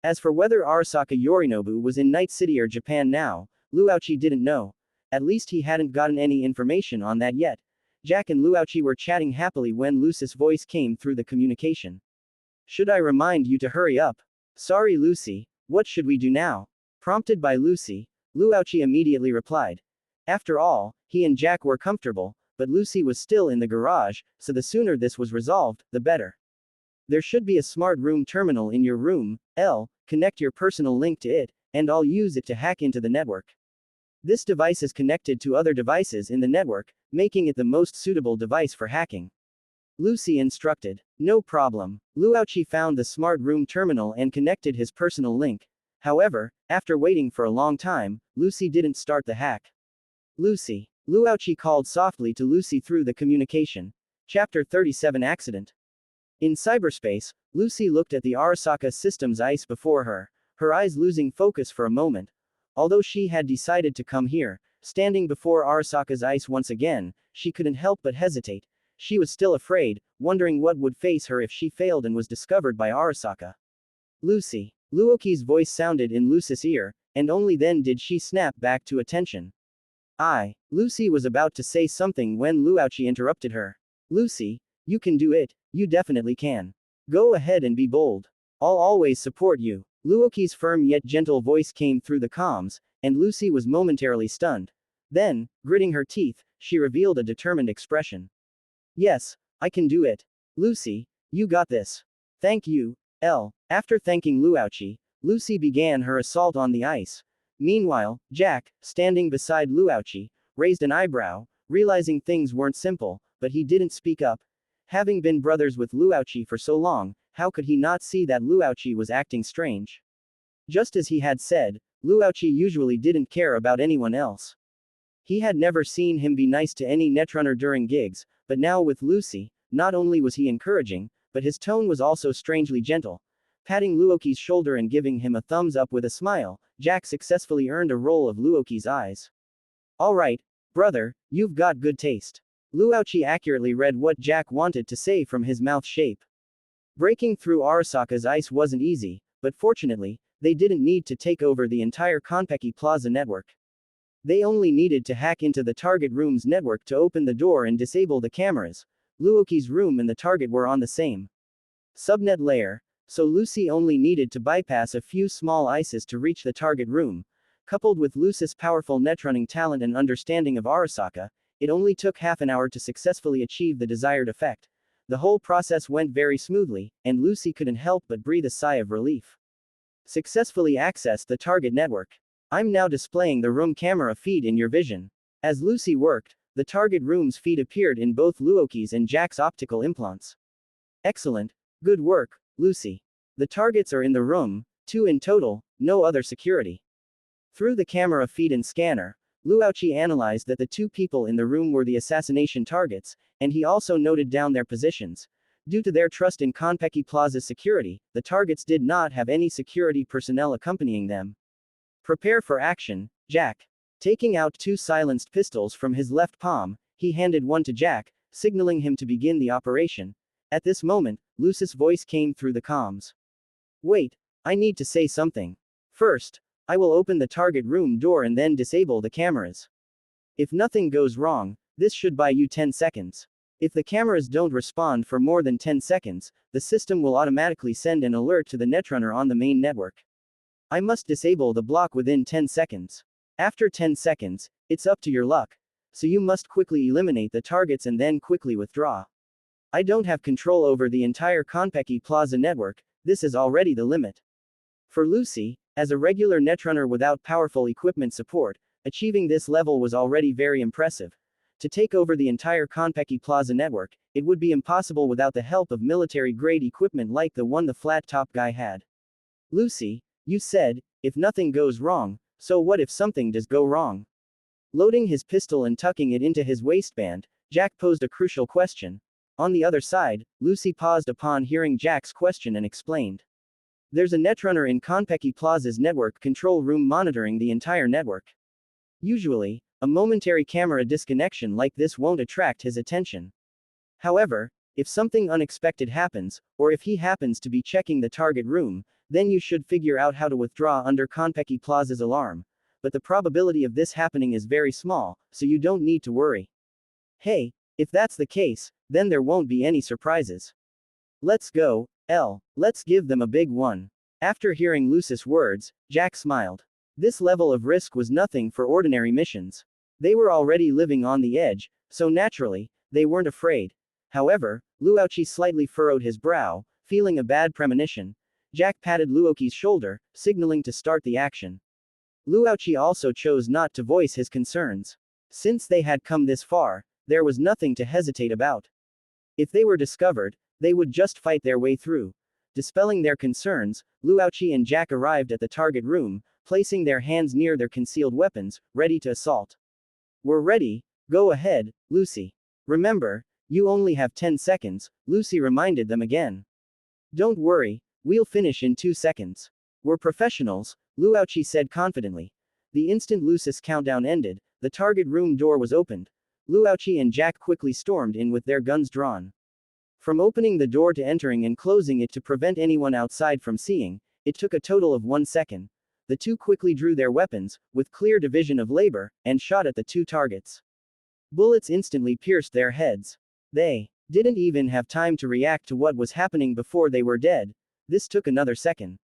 As for whether Arasaka Yorinobu was in Night City or Japan now, Luochi didn't know. At least he hadn't gotten any information on that yet. Jack and Luochi were chatting happily when Lucy's voice came through the communication. Should I remind you to hurry up? Sorry Lucy, what should we do now? Prompted by Lucy, Luochi immediately replied. After all, he and Jack were comfortable, but Lucy was still in the garage, so the sooner this was resolved, the better. There should be a smart room terminal in your room, Elle, connect your personal link to it, and I'll use it to hack into the network. This device is connected to other devices in the network, making it the most suitable device for hacking. Lucy instructed. No problem. Luochi found the smart room terminal and connected his personal link. However, after waiting for a long time, Lucy didn't start the hack. Lucy. Luochi called softly to Lucy through the communication. Chapter 37 Accident. In cyberspace, Lucy looked at the Arasaka Systems ice before her, her eyes losing focus for a moment. Although she had decided to come here, standing before Arasaka's ice once again, she couldn't help but hesitate. She was still afraid, wondering what would face her if she failed and was discovered by Arasaka. Lucy. Luoki's voice sounded in Lucy's ear, and only then did she snap back to attention. Lucy was about to say something when Luochi interrupted her. Lucy, you can do it, you definitely can. Go ahead and be bold. I'll always support you. Luoki's firm yet gentle voice came through the comms, and Lucy was momentarily stunned. Then, gritting her teeth, she revealed a determined expression. Yes, I can do it. Lucy, you got this. Thank you, L. After thanking Luochi, Lucy began her assault on the ice. Meanwhile, Jack, standing beside Luochi, raised an eyebrow, realizing things weren't simple, but he didn't speak up. Having been brothers with Luochi for so long, how could he not see that Luochi was acting strange? Just as he had said, Luochi usually didn't care about anyone else. He had never seen him be nice to any netrunner during gigs, but now with Lucy, not only was he encouraging, but his tone was also strangely gentle. Patting Luoki's shoulder and giving him a thumbs up with a smile, Jack successfully earned a roll of Luoki's eyes. Alright, brother, you've got good taste. Luochi accurately read what Jack wanted to say from his mouth shape. Breaking through Arasaka's ice wasn't easy, but fortunately, they didn't need to take over the entire Konpeki Plaza network. They only needed to hack into the target room's network to open the door and disable the cameras. Luoki's room and the target were on the same subnet layer, so Lucy only needed to bypass a few small ices to reach the target room. Coupled with Lucy's powerful netrunning talent and understanding of Arasaka, it only took half an hour to successfully achieve the desired effect. The whole process went very smoothly, and Lucy couldn't help but breathe a sigh of relief. Successfully accessed the target network. I'm now displaying the room camera feed in your vision. As Lucy worked, the target room's feed appeared in both Luoki's and Jack's optical implants. Excellent. Good work, Lucy. The targets are in the room, 2 in total, no other security. Through the camera feed and scanner, Luochi analyzed that the 2 people in the room were the assassination targets, and he also noted down their positions. Due to their trust in Konpeki Plaza's security, the targets did not have any security personnel accompanying them. Prepare for action, Jack. Taking out 2 silenced pistols from his left palm, he handed one to Jack, signaling him to begin the operation. At this moment, Lucy's voice came through the comms. Wait, I need to say something. First, I will open the target room door and then disable the cameras. If nothing goes wrong, this should buy you 10 seconds. If the cameras don't respond for more than 10 seconds, the system will automatically send an alert to the netrunner on the main network. I must disable the block within 10 seconds. After 10 seconds, it's up to your luck. So you must quickly eliminate the targets and then quickly withdraw. I don't have control over the entire Konpeki Plaza network, this is already the limit. For Lucy, as a regular netrunner without powerful equipment support, achieving this level was already very impressive. To take over the entire Konpeki Plaza network, it would be impossible without the help of military-grade equipment like the one the flat-top guy had. Lucy, you said, if nothing goes wrong, so what if something does go wrong? Loading his pistol and tucking it into his waistband, Jack posed a crucial question. On the other side, Lucy paused upon hearing Jack's question and explained. There's a netrunner in Konpeki Plaza's network control room monitoring the entire network. Usually, a momentary camera disconnection like this won't attract his attention. However, if something unexpected happens, or if he happens to be checking the target room, then you should figure out how to withdraw under Konpeki Plaza's alarm. But the probability of this happening is very small, so you don't need to worry. Hey, if that's the case, then there won't be any surprises. Let's go, L. Let's give them a big one. After hearing Lucy's words, Jack smiled. This level of risk was nothing for ordinary missions. They were already living on the edge, so naturally, they weren't afraid. However, Luochi slightly furrowed his brow, feeling a bad premonition. Jack patted Luoki's shoulder, signaling to start the action. Luochi also chose not to voice his concerns. Since they had come this far, there was nothing to hesitate about. If they were discovered, they would just fight their way through. Dispelling their concerns, Luochi and Jack arrived at the target room, placing their hands near their concealed weapons, ready to assault. We're ready, go ahead, Lucy. Remember, you only have 10 seconds, Lucy reminded them again. Don't worry, we'll finish in 2 seconds. We're professionals, Luochi said confidently. The instant Lucy's countdown ended, the target room door was opened. Luoqi and Jack quickly stormed in with their guns drawn. From opening the door to entering and closing it to prevent anyone outside from seeing, it took a total of 1 second. The two quickly drew their weapons, with clear division of labor, and shot at the two targets. Bullets instantly pierced their heads. They didn't even have time to react to what was happening before they were dead. This took another second.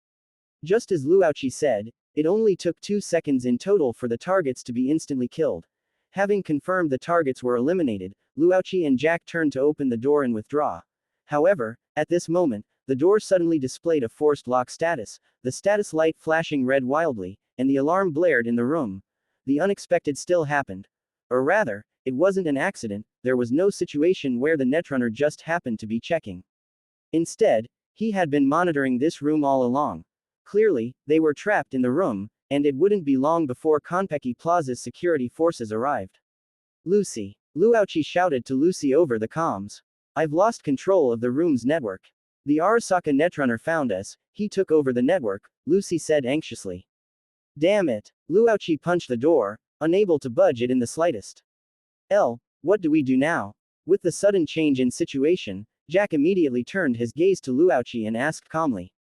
Just as Luoqi said, it only took 2 seconds in total for the targets to be instantly killed. Having confirmed the targets were eliminated, Luoqi and Jack turned to open the door and withdraw. However, at this moment, the door suddenly displayed a forced lock status, the status light flashing red wildly, and the alarm blared in the room. The unexpected still happened. Or rather, it wasn't an accident, there was no situation where the Netrunner just happened to be checking. Instead, he had been monitoring this room all along. Clearly, they were trapped in the room, and it wouldn't be long before Konpeki Plaza's security forces arrived. Lucy. Luoqi shouted to Lucy over the comms. I've lost control of the room's network. The Arasaka Netrunner found us, he took over the network, Lucy said anxiously. Damn it. Luoqi punched the door, unable to budge it in the slightest. What do we do now? With the sudden change in situation, Jack immediately turned his gaze to Luoqi and asked calmly.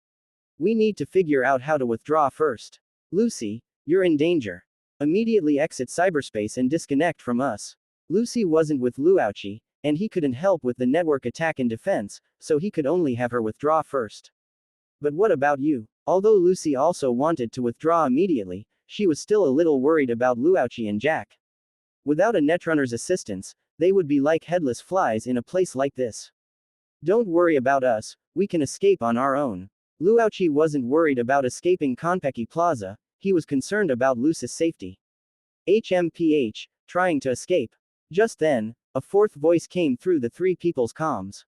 We need to figure out how to withdraw first. Lucy, you're in danger. Immediately exit cyberspace and disconnect from us. Lucy wasn't with Luoqi, and he couldn't help with the network attack and defense, so he could only have her withdraw first. But what about you? Although Lucy also wanted to withdraw immediately, she was still a little worried about Luoqi and Jack. Without a Netrunner's assistance, they would be like headless flies in a place like this. Don't worry about us, we can escape on our own. Luoqi wasn't worried about escaping Konpeki Plaza, he was concerned about Lucy's safety. HMPH, trying to escape. Just then, a fourth voice came through the three people's comms.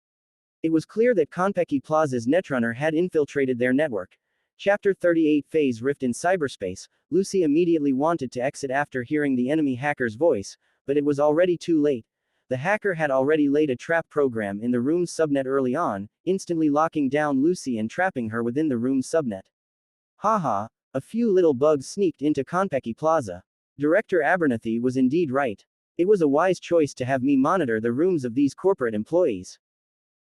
It was clear that Konpeki Plaza's Netrunner had infiltrated their network. Chapter 38 Phase Rift in Cyberspace. Lucy immediately wanted to exit after hearing the enemy hacker's voice, but it was already too late. The hacker had already laid a trap program in the room's subnet early on, instantly locking down Lucy and trapping her within the room's subnet. Haha, a few little bugs sneaked into Konpeki Plaza. Director Abernathy was indeed right. It was a wise choice to have me monitor the rooms of these corporate employees.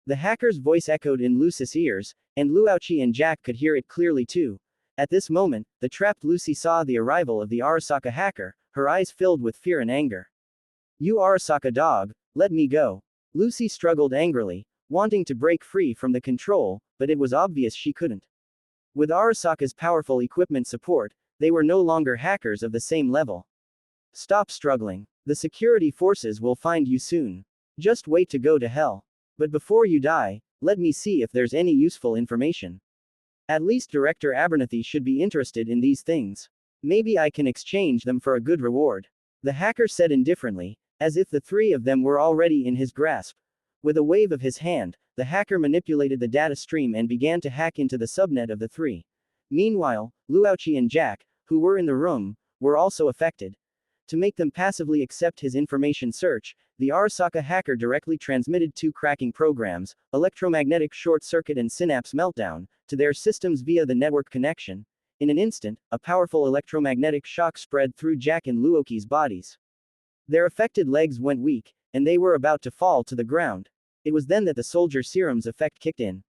The hacker's voice echoed in Lucy's ears, and Luoqi and Jack could hear it clearly too. At this moment, the trapped Lucy saw the arrival of the Arasaka hacker, her eyes filled with fear and anger. You Arasaka dog, let me go. Lucy struggled angrily, wanting to break free from the control, but it was obvious she couldn't. With Arasaka's powerful equipment support, they were no longer hackers of the same level. Stop struggling. The security forces will find you soon. Just wait to go to hell. But before you die, let me see if there's any useful information. At least Director Abernathy should be interested in these things. Maybe I can exchange them for a good reward. The hacker said indifferently, as if the three of them were already in his grasp. With a wave of his hand, the hacker manipulated the data stream and began to hack into the subnet of the three. Meanwhile, Luoqi and Jack, who were in the room, were also affected. To make them passively accept his information search, the Arasaka hacker directly transmitted two cracking programs, electromagnetic short circuit and synapse meltdown, to their systems via the network connection. In an instant, a powerful electromagnetic shock spread through Jack and Luoqi's bodies. Their affected legs went weak, and they were about to fall to the ground. It was then that the soldier serum's effect kicked in.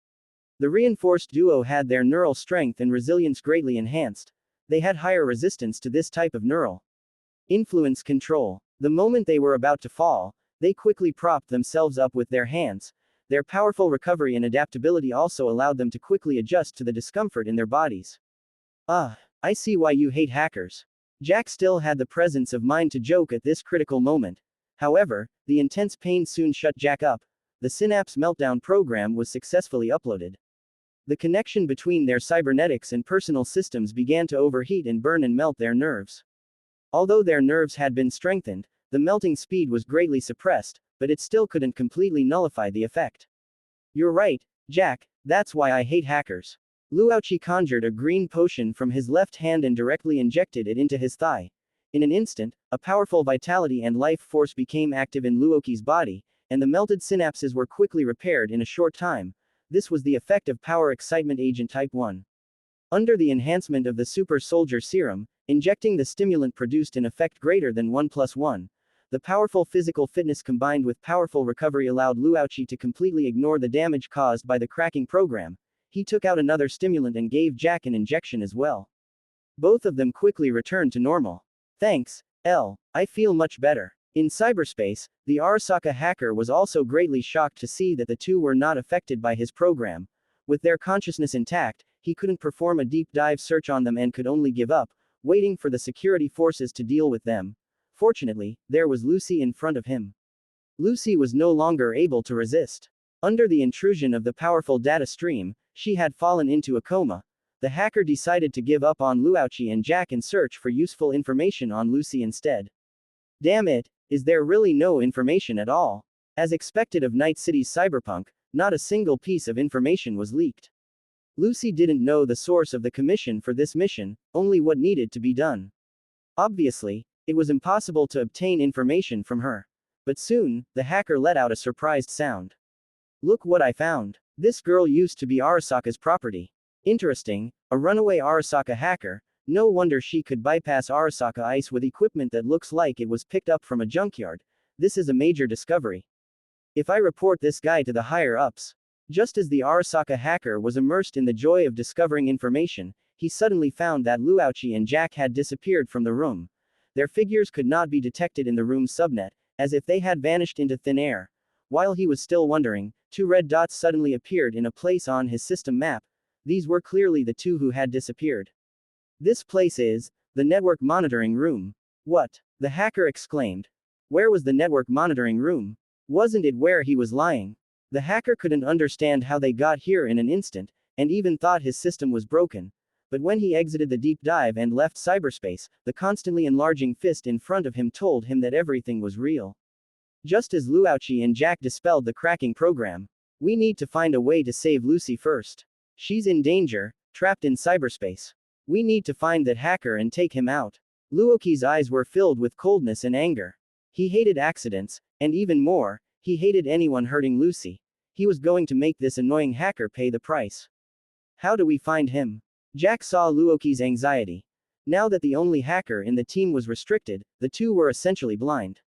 The reinforced duo had their neural strength and resilience greatly enhanced. They had higher resistance to this type of neural influence control. The moment they were about to fall, they quickly propped themselves up with their hands. Their powerful recovery and adaptability also allowed them to quickly adjust to the discomfort in their bodies. I see why you hate hackers. Jack still had the presence of mind to joke at this critical moment. However, the intense pain soon shut Jack up. The synapse meltdown program was successfully uploaded. The connection between their cybernetics and personal systems began to overheat and burn and melt their nerves. Although their nerves had been strengthened, the melting speed was greatly suppressed, but it still couldn't completely nullify the effect. You're right, Jack, that's why I hate hackers. Luoqi conjured a green potion from his left hand and directly injected it into his thigh. In an instant, a powerful vitality and life force became active in Luoqi's body, and the melted synapses were quickly repaired in a short time. This was the effect of Power Excitement Agent Type 1. Under the enhancement of the Super Soldier Serum, Injecting the stimulant produced an effect greater than 1+1. The powerful physical fitness combined with powerful recovery allowed Luochi to completely ignore the damage caused by the cracking program. He took out another stimulant and gave Jack an injection as well. Both of them quickly returned to normal. Thanks, L. I feel much better. In cyberspace, the Arasaka hacker was also greatly shocked to see that the two were not affected by his program. With their consciousness intact, he couldn't perform a deep dive search on them and could only give up, waiting for the security forces to deal with them. Fortunately, there was Lucy in front of him. Lucy was no longer able to resist. Under the intrusion of the powerful data stream, she had fallen into a coma. The hacker decided to give up on Luochi and Jack and search for useful information on Lucy instead. Damn it, is there really no information at all? As expected of Night City's Cyberpunk, not a single piece of information was leaked. Lucy didn't know the source of the commission for this mission, only what needed to be done. Obviously, it was impossible to obtain information from her. But soon, the hacker let out a surprised sound. Look what I found. This girl used to be Arasaka's property. Interesting, a runaway Arasaka hacker. No wonder she could bypass Arasaka ice with equipment that looks like it was picked up from a junkyard. This is a major discovery. If I report this guy to the higher-ups. Just as the Arasaka hacker was immersed in the joy of discovering information, he suddenly found that Luochi and Jack had disappeared from the room. Their figures could not be detected in the room's subnet, as if they had vanished into thin air. While he was still wondering, two red dots suddenly appeared in a place on his system map. These were clearly the two who had disappeared. This place is the network monitoring room. What? The hacker exclaimed. Where was the network monitoring room? Wasn't it where he was lying? The hacker couldn't understand how they got here in an instant, and even thought his system was broken. But when he exited the deep dive and left cyberspace, the constantly enlarging fist in front of him told him that everything was real. Just as Luochi and Jack dispelled the cracking program. We need to find a way to save Lucy first. She's in danger, trapped in cyberspace. We need to find that hacker and take him out. Luochi's eyes were filled with coldness and anger. He hated accidents, and even more, he hated anyone hurting Lucy. He was going to make this annoying hacker pay the price. How do we find him? Jack saw Luochi's anxiety. Now that the only hacker in the team was restricted, the two were essentially blind.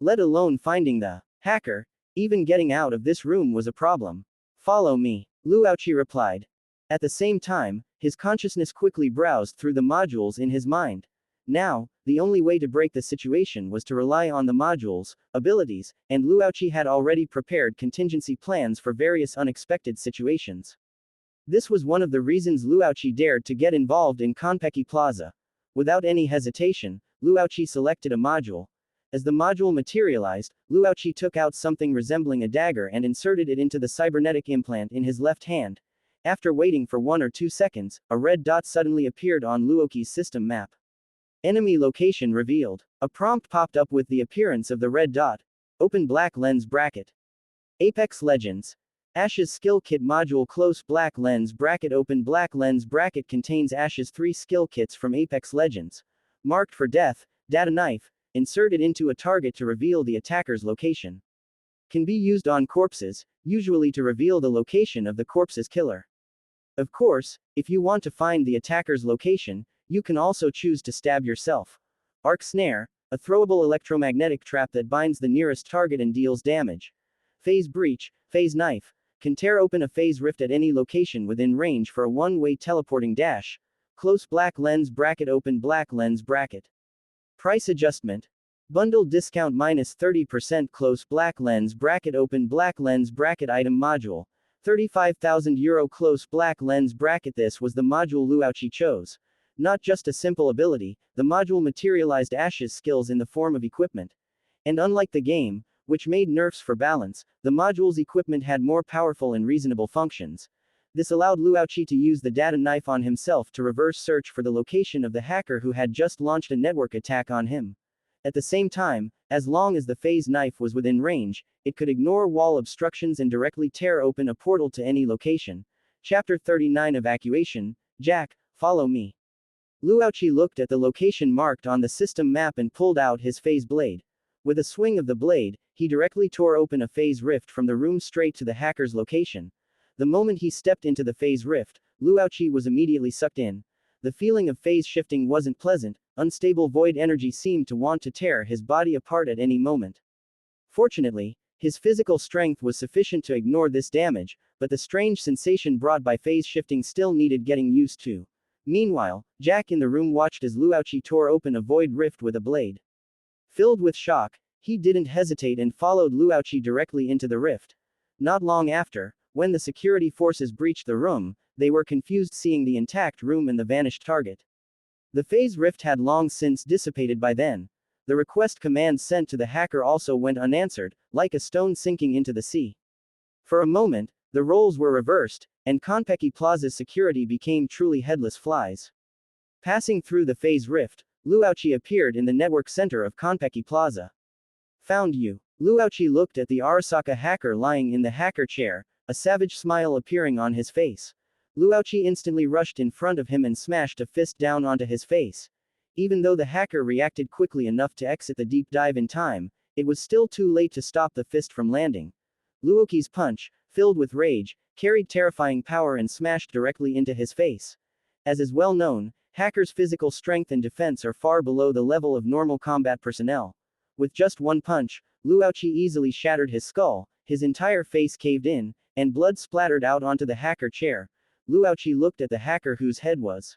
Let alone finding the hacker, even getting out of this room was a problem. Follow me, Luochi replied. At the same time, his consciousness quickly browsed through the modules in his mind. Now, the only way to break the situation was to rely on the modules, abilities, and Luochi had already prepared contingency plans for various unexpected situations. This was one of the reasons Luochi dared to get involved in Konpeki Plaza. Without any hesitation, Luochi selected a module. As the module materialized, Luochi took out something resembling a dagger and inserted it into the cybernetic implant in his left hand. After waiting for 1 or 2 seconds, a red dot suddenly appeared on Luochi's system map. Enemy location revealed. A prompt popped up with the appearance of the red dot. Open black lens bracket. Apex Legends. Ash's skill kit module close black lens bracket open black lens bracket contains Ash's 3 skill kits from Apex Legends. Marked for death, data knife, insert it into a target to reveal the attacker's location. Can be used on corpses, usually to reveal the location of the corpse's killer. Of course, if you want to find the attacker's location, you can also choose to stab yourself. Arc Snare, a throwable electromagnetic trap that binds the nearest target and deals damage. Phase Breach, Phase Knife, can tear open a phase rift at any location within range for a one-way teleporting dash. Close black lens bracket open black lens bracket. Price adjustment. Bundle discount minus 30% close black lens bracket open black lens bracket item module. €35,000 close black lens bracket. This was the module Luochi chose. Not just a simple ability, the module materialized Ash's skills in the form of equipment. And unlike the game, which made nerfs for balance, the module's equipment had more powerful and reasonable functions. This allowed Luochi to use the data knife on himself to reverse search for the location of the hacker who had just launched a network attack on him. At the same time, as long as the phase knife was within range, it could ignore wall obstructions and directly tear open a portal to any location. Chapter 39 Evacuation. Jack, follow me. Luochi looked at the location marked on the system map and pulled out his phase blade. With a swing of the blade, he directly tore open a phase rift from the room straight to the hacker's location. The moment he stepped into the phase rift, Luochi was immediately sucked in. The feeling of phase shifting wasn't pleasant, unstable void energy seemed to want to tear his body apart at any moment. Fortunately, his physical strength was sufficient to ignore this damage, but the strange sensation brought by phase shifting still needed getting used to. Meanwhile, Jack in the room watched as Luochi tore open a void rift with a blade. Filled with shock, he didn't hesitate and followed Luochi directly into the rift. Not long after, when the security forces breached the room, they were confused seeing the intact room and the vanished target. The phase rift had long since dissipated by then. The request command sent to the hacker also went unanswered, like a stone sinking into the sea. For a moment, the roles were reversed, and Konpeki Plaza's security became truly headless flies. Passing through the phase rift, Luochi appeared in the network center of Konpeki Plaza. Found you. Luochi looked at the Arasaka hacker lying in the hacker chair, a savage smile appearing on his face. Luochi instantly rushed in front of him and smashed a fist down onto his face. Even though the hacker reacted quickly enough to exit the deep dive in time, it was still too late to stop the fist from landing. Luochi's punch, filled with rage, carried terrifying power and smashed directly into his face. As is well known, hackers' physical strength and defense are far below the level of normal combat personnel. With just one punch, Luochi easily shattered his skull, his entire face caved in, and blood splattered out onto the hacker chair. Luochi looked at the hacker whose head was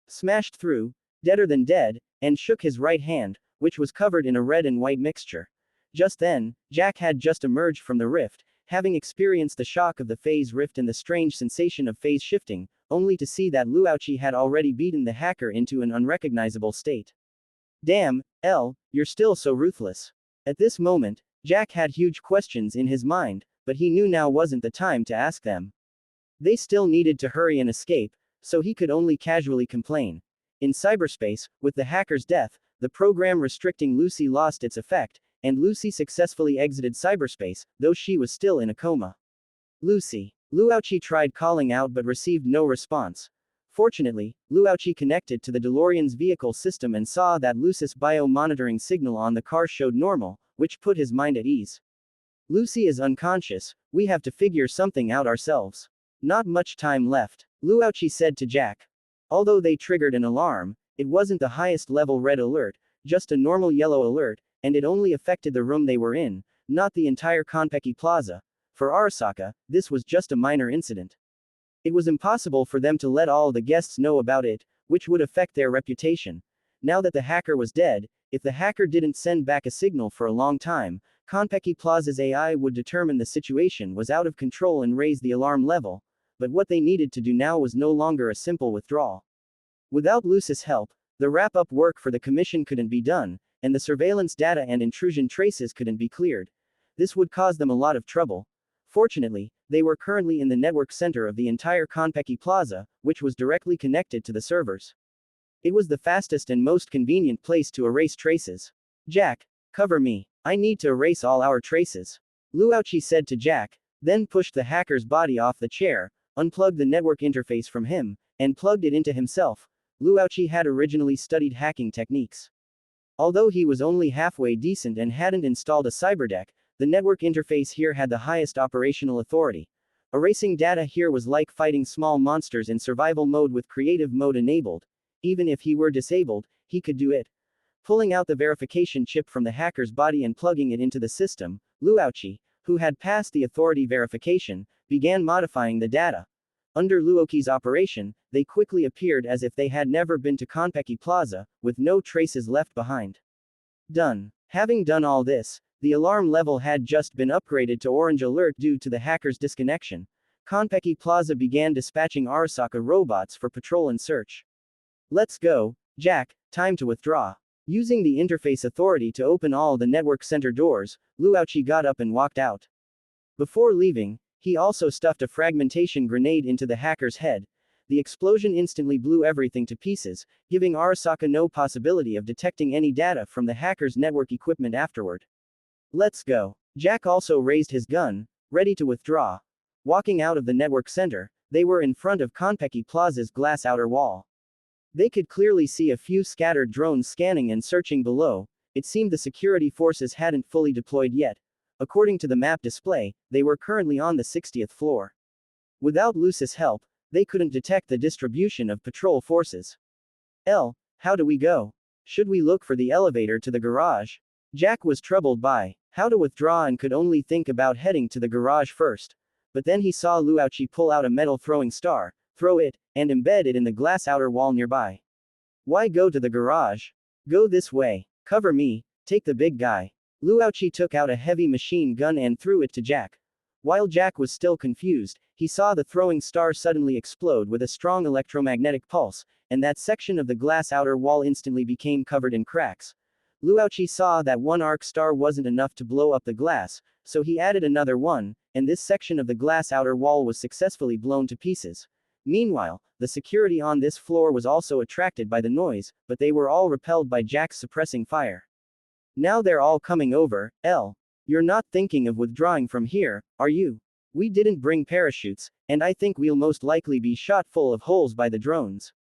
smashed through, deader than dead, and shook his right hand, which was covered in a red and white mixture. Just then, Jack had just emerged from the rift, having experienced the shock of the phase rift and the strange sensation of phase shifting, only to see that Luochi had already beaten the hacker into an unrecognizable state. Damn, you're still so ruthless. At this moment, Jack had huge questions in his mind, but he knew now wasn't the time to ask them. They still needed to hurry and escape, so he could only casually complain. In cyberspace, with the hacker's death, the program restricting Lucy lost its effect, and Lucy successfully exited cyberspace, though she was still in a coma. Lucy. Luochi tried calling out but received no response. Fortunately, Luochi connected to the DeLorean's vehicle system and saw that Lucy's bio-monitoring signal on the car showed normal, which put his mind at ease. Lucy is unconscious, we have to figure something out ourselves. Not much time left, Luochi said to Jack. Although they triggered an alarm, it wasn't the highest level red alert, just a normal yellow alert, and it only affected the room they were in, not the entire Konpeki Plaza. For Arasaka, this was just a minor incident. It was impossible for them to let all the guests know about it, which would affect their reputation. Now that the hacker was dead, if the hacker didn't send back a signal for a long time, Konpeki Plaza's AI would determine the situation was out of control and raise the alarm level. But what they needed to do now was no longer a simple withdrawal. Without Lucy's help, the wrap-up work for the commission couldn't be done, and the surveillance data and intrusion traces couldn't be cleared. This would cause them a lot of trouble. Fortunately, they were currently in the network center of the entire Konpeki Plaza, which was directly connected to the servers. It was the fastest and most convenient place to erase traces. Jack, cover me. I need to erase all our traces. Luochi said to Jack, then pushed the hacker's body off the chair, unplugged the network interface from him, and plugged it into himself. Luochi had originally studied hacking techniques. Although he was only halfway decent and hadn't installed a cyberdeck, the network interface here had the highest operational authority. Erasing data here was like fighting small monsters in survival mode with creative mode enabled. Even if he were disabled, he could do it. Pulling out the verification chip from the hacker's body and plugging it into the system, Luochi, who had passed the authority verification, began modifying the data. Under Luochi's operation, they quickly appeared as if they had never been to Konpeki Plaza, with no traces left behind. Done. Having done all this, the alarm level had just been upgraded to orange alert due to the hacker's disconnection. Konpeki Plaza began dispatching Arasaka robots for patrol and search. Let's go, Jack, time to withdraw. Using the interface authority to open all the network center doors, Luochi got up and walked out. Before leaving, he also stuffed a fragmentation grenade into the hacker's head. The explosion instantly blew everything to pieces, giving Arasaka no possibility of detecting any data from the hacker's network equipment afterward. Let's go. Jack also raised his gun, ready to withdraw. Walking out of the network center, they were in front of Konpeki Plaza's glass outer wall. They could clearly see a few scattered drones scanning and searching below. It seemed the security forces hadn't fully deployed yet. According to the map display, they were currently on the 60th floor. Without Lucy's help, They couldn't detect the distribution of patrol forces. How do we go? Should we look for the elevator to the garage? Jack was troubled by how to withdraw and could only think about heading to the garage first. But then he saw Luauchi pull out a metal throwing star, throw it, and embed it in the glass outer wall nearby. Why go to the garage? Go this way. Cover me, take the big guy. Luauchi took out a heavy machine gun and threw it to Jack. While Jack was still confused, he saw the throwing star suddenly explode with a strong electromagnetic pulse, and that section of the glass outer wall instantly became covered in cracks. Luauchi saw that one arc star wasn't enough to blow up the glass, so he added another one, and this section of the glass outer wall was successfully blown to pieces. Meanwhile, the security on this floor was also attracted by the noise, but they were all repelled by Jack's suppressing fire. Now they're all coming over. You're not thinking of withdrawing from here, are you? We didn't bring parachutes, and I think we'll most likely be shot full of holes by the drones.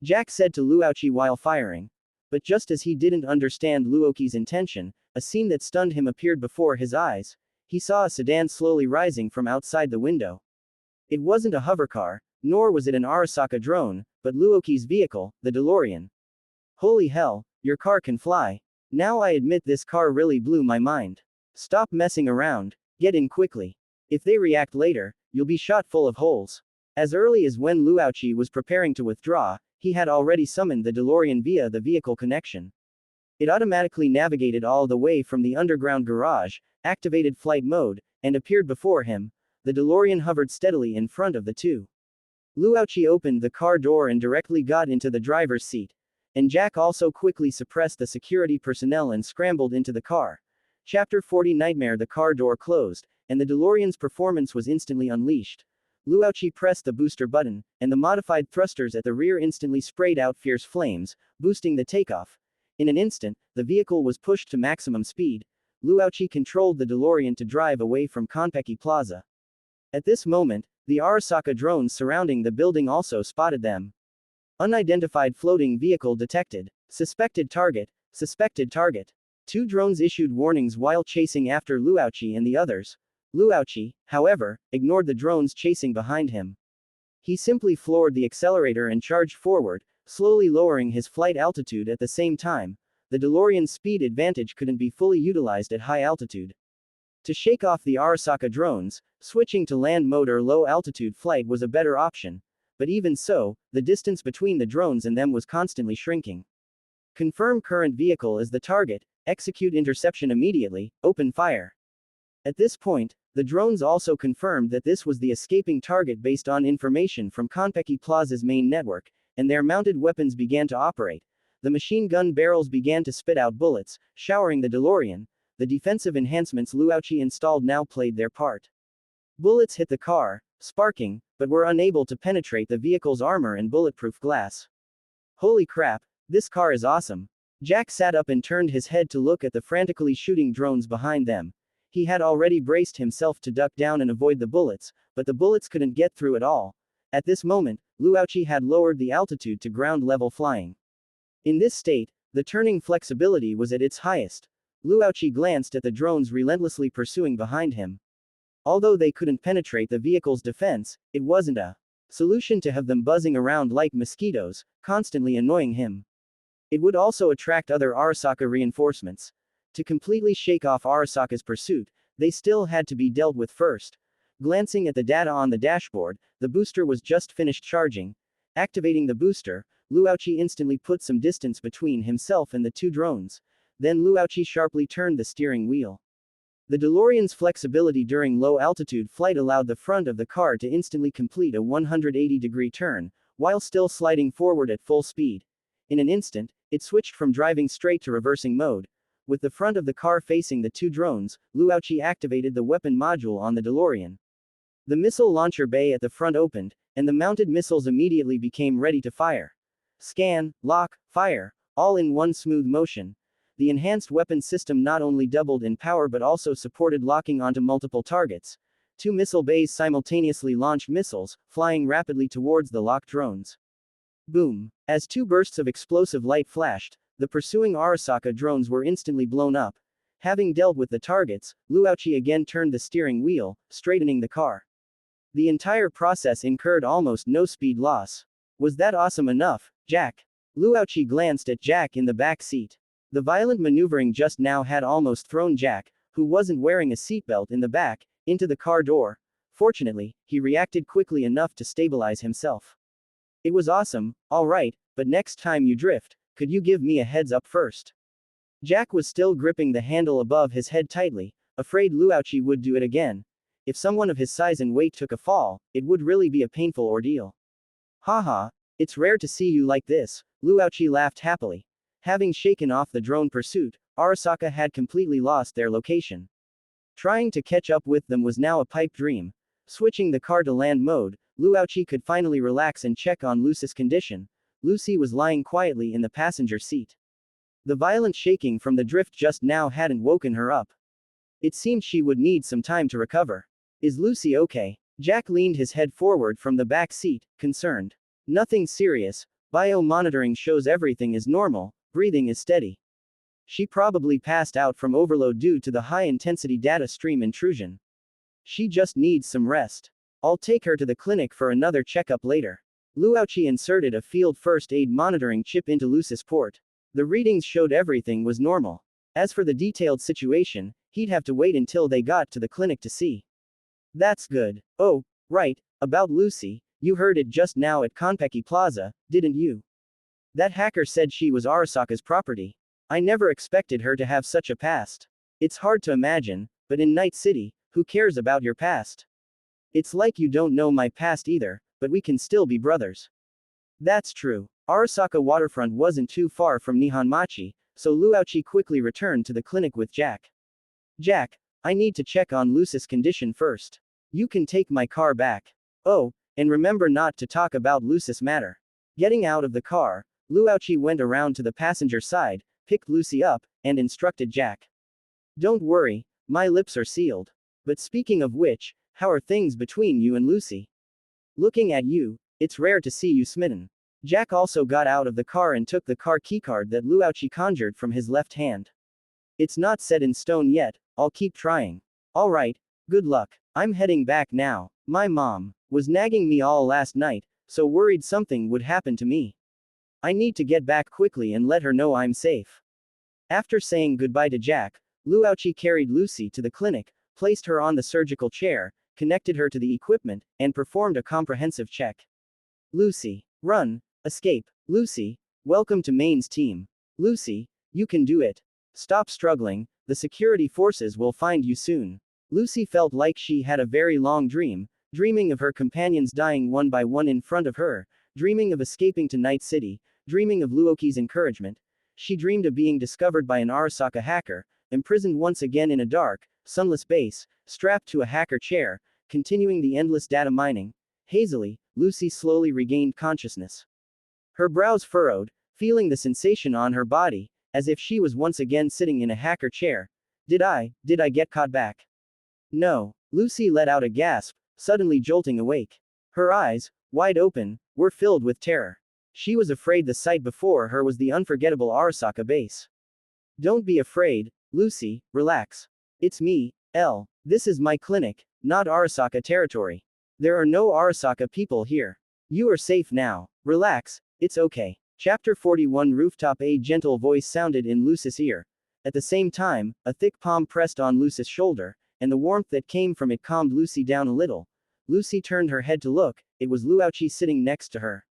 Jack said to Luauchi while firing. But just as he didn't understand Luauchi's intention, a scene that stunned him appeared before his eyes. He saw a sedan slowly rising from outside the window. It wasn't a hovercar, nor was it an Arasaka drone, but Luauchi's vehicle, the DeLorean. Holy hell, your car can fly. Now I admit this car really blew my mind. Stop messing around, get in quickly. If they react later, you'll be shot full of holes. As early as when Luauchi was preparing to withdraw, he had already summoned the DeLorean via the vehicle connection. It automatically navigated all the way from the underground garage, activated flight mode, and appeared before him. The DeLorean hovered steadily in front of the two. Luauchi opened the car door and directly got into the driver's seat. And Jack also quickly suppressed the security personnel and scrambled into the car. Chapter 40 Nightmare. The car door closed, and the DeLorean's performance was instantly unleashed. Luauchi pressed the booster button, and the modified thrusters at the rear instantly sprayed out fierce flames, boosting the takeoff. In an instant, the vehicle was pushed to maximum speed. Luauchi controlled the DeLorean to drive away from Konpeki Plaza. At this moment, the Arasaka drones surrounding the building also spotted them. Unidentified floating vehicle detected. Suspected target. Suspected target. Two drones issued warnings while chasing after Luauchi and the others. Luauchi, however, ignored the drones chasing behind him. He simply floored the accelerator and charged forward, slowly lowering his flight altitude at the same time. The DeLorean's speed advantage couldn't be fully utilized at high altitude. To shake off the Arasaka drones, switching to land mode or low altitude flight was a better option. But even so, the distance between the drones and them was constantly shrinking. Confirm current vehicle as the target, execute interception immediately, open fire. At this point, the drones also confirmed that this was the escaping target based on information from Konpeki Plaza's main network, and their mounted weapons began to operate. The machine gun barrels began to spit out bullets, showering the DeLorean. The defensive enhancements Luauchi installed now played their part. Bullets hit the car, sparking, but were unable to penetrate the vehicle's armor and bulletproof glass. Holy crap, this car is awesome. Jack sat up and turned his head to look at the frantically shooting drones behind them. He had already braced himself to duck down and avoid the bullets, but the bullets couldn't get through at all. At this moment, Luauchi had lowered the altitude to ground level flying. In this state, the turning flexibility was at its highest. Luauchi glanced at the drones relentlessly pursuing behind him. Although they couldn't penetrate the vehicle's defense, it wasn't a solution to have them buzzing around like mosquitoes, constantly annoying him. It would also attract other Arasaka reinforcements. To completely shake off Arasaka's pursuit, they still had to be dealt with first. Glancing at the data on the dashboard, the booster was just finished charging. Activating the booster, Luauchi instantly put some distance between himself and the two drones. Then Luauchi sharply turned the steering wheel. The DeLorean's flexibility during low-altitude flight allowed the front of the car to instantly complete a 180-degree turn, while still sliding forward at full speed. In an instant, it switched from driving straight to reversing mode. With the front of the car facing the two drones, Luauchi activated the weapon module on the DeLorean. The missile launcher bay at the front opened, and the mounted missiles immediately became ready to fire. Scan, lock, fire, all in one smooth motion. The enhanced weapon system not only doubled in power but also supported locking onto multiple targets. Two missile bays simultaneously launched missiles, flying rapidly towards the locked drones. Boom! As two bursts of explosive light flashed, the pursuing Arasaka drones were instantly blown up. Having dealt with the targets, Luauchi again turned the steering wheel, straightening the car. The entire process incurred almost no speed loss. Was that awesome enough, Jack? Luochi glanced at Jack in the back seat. The violent maneuvering just now had almost thrown Jack, who wasn't wearing a seatbelt in the back, into the car door. Fortunately, he reacted quickly enough to stabilize himself. It was awesome, alright, but next time you drift, could you give me a heads up first? Jack was still gripping the handle above his head tightly, afraid Luochi would do it again. If someone of his size and weight took a fall, it would really be a painful ordeal. Haha, it's rare to see you like this, Luochi laughed happily. Having shaken off the drone pursuit, Arasaka had completely lost their location. Trying to catch up with them was now a pipe dream. Switching the car to land mode, Luochi could finally relax and check on Lucy's condition. Lucy was lying quietly in the passenger seat. The violent shaking from the drift just now hadn't woken her up. It seemed she would need some time to recover. Is Lucy okay? Jack leaned his head forward from the back seat, concerned. Nothing serious, bio-monitoring shows everything is normal, breathing is steady. She probably passed out from overload due to the high-intensity data stream intrusion. She just needs some rest. I'll take her to the clinic for another checkup later. Luochi inserted a field first aid monitoring chip into Lucy's port. The readings showed everything was normal. As for the detailed situation, he'd have to wait until they got to the clinic to see. That's good. Oh, right, about Lucy, you heard it just now at Konpeki Plaza, didn't you? That hacker said she was Arasaka's property. I never expected her to have such a past. It's hard to imagine, but in Night City, who cares about your past? It's like you don't know my past either, but we can still be brothers. That's true. Arasaka waterfront wasn't too far from Nihonmachi, so Luochi quickly returned to the clinic with Jack. Jack, I need to check on Lucy's condition first. You can take my car back. Oh, and remember not to talk about Lucy's matter. Getting out of the car, Luochi went around to the passenger side, picked Lucy up, and instructed Jack. Don't worry, my lips are sealed. But speaking of which, how are things between you and Lucy? Looking at you, it's rare to see you smitten. Jack also got out of the car and took the car keycard that Luochi conjured from his left hand. It's not set in stone yet, I'll keep trying. Alright, good luck. I'm heading back now. My mom was nagging me all last night, so worried something would happen to me. I need to get back quickly and let her know I'm safe. After saying goodbye to Jack, Luochi carried Lucy to the clinic, placed her on the surgical chair, connected her to the equipment, and performed a comprehensive check. Lucy, run, escape. Lucy, welcome to Main's team. Lucy, you can do it. Stop struggling, the security forces will find you soon. Lucy felt like she had a very long dream, dreaming of her companions dying one by one in front of her, dreaming of escaping to Night City, dreaming of Luoki's encouragement. She dreamed of being discovered by an Arasaka hacker, imprisoned once again in a dark, sunless base, strapped to a hacker chair, continuing the endless data mining. Hazily, Lucy slowly regained consciousness. Her brows furrowed, feeling the sensation on her body, as if she was once again sitting in a hacker chair. Did I get caught back? No. Lucy let out a gasp, suddenly jolting awake. Her eyes, wide open, were filled with terror. She was afraid the sight before her was the unforgettable Arasaka base. Don't be afraid, Lucy, relax. It's me, L. This is my clinic, not Arasaka territory. There are no Arasaka people here. You are safe now. Relax, it's okay. Chapter 41 Rooftop. A gentle voice sounded in Lucy's ear. At the same time, a thick palm pressed on Lucy's shoulder, and the warmth that came from it calmed Lucy down a little. Lucy turned her head to look, it was Luochi sitting next to her.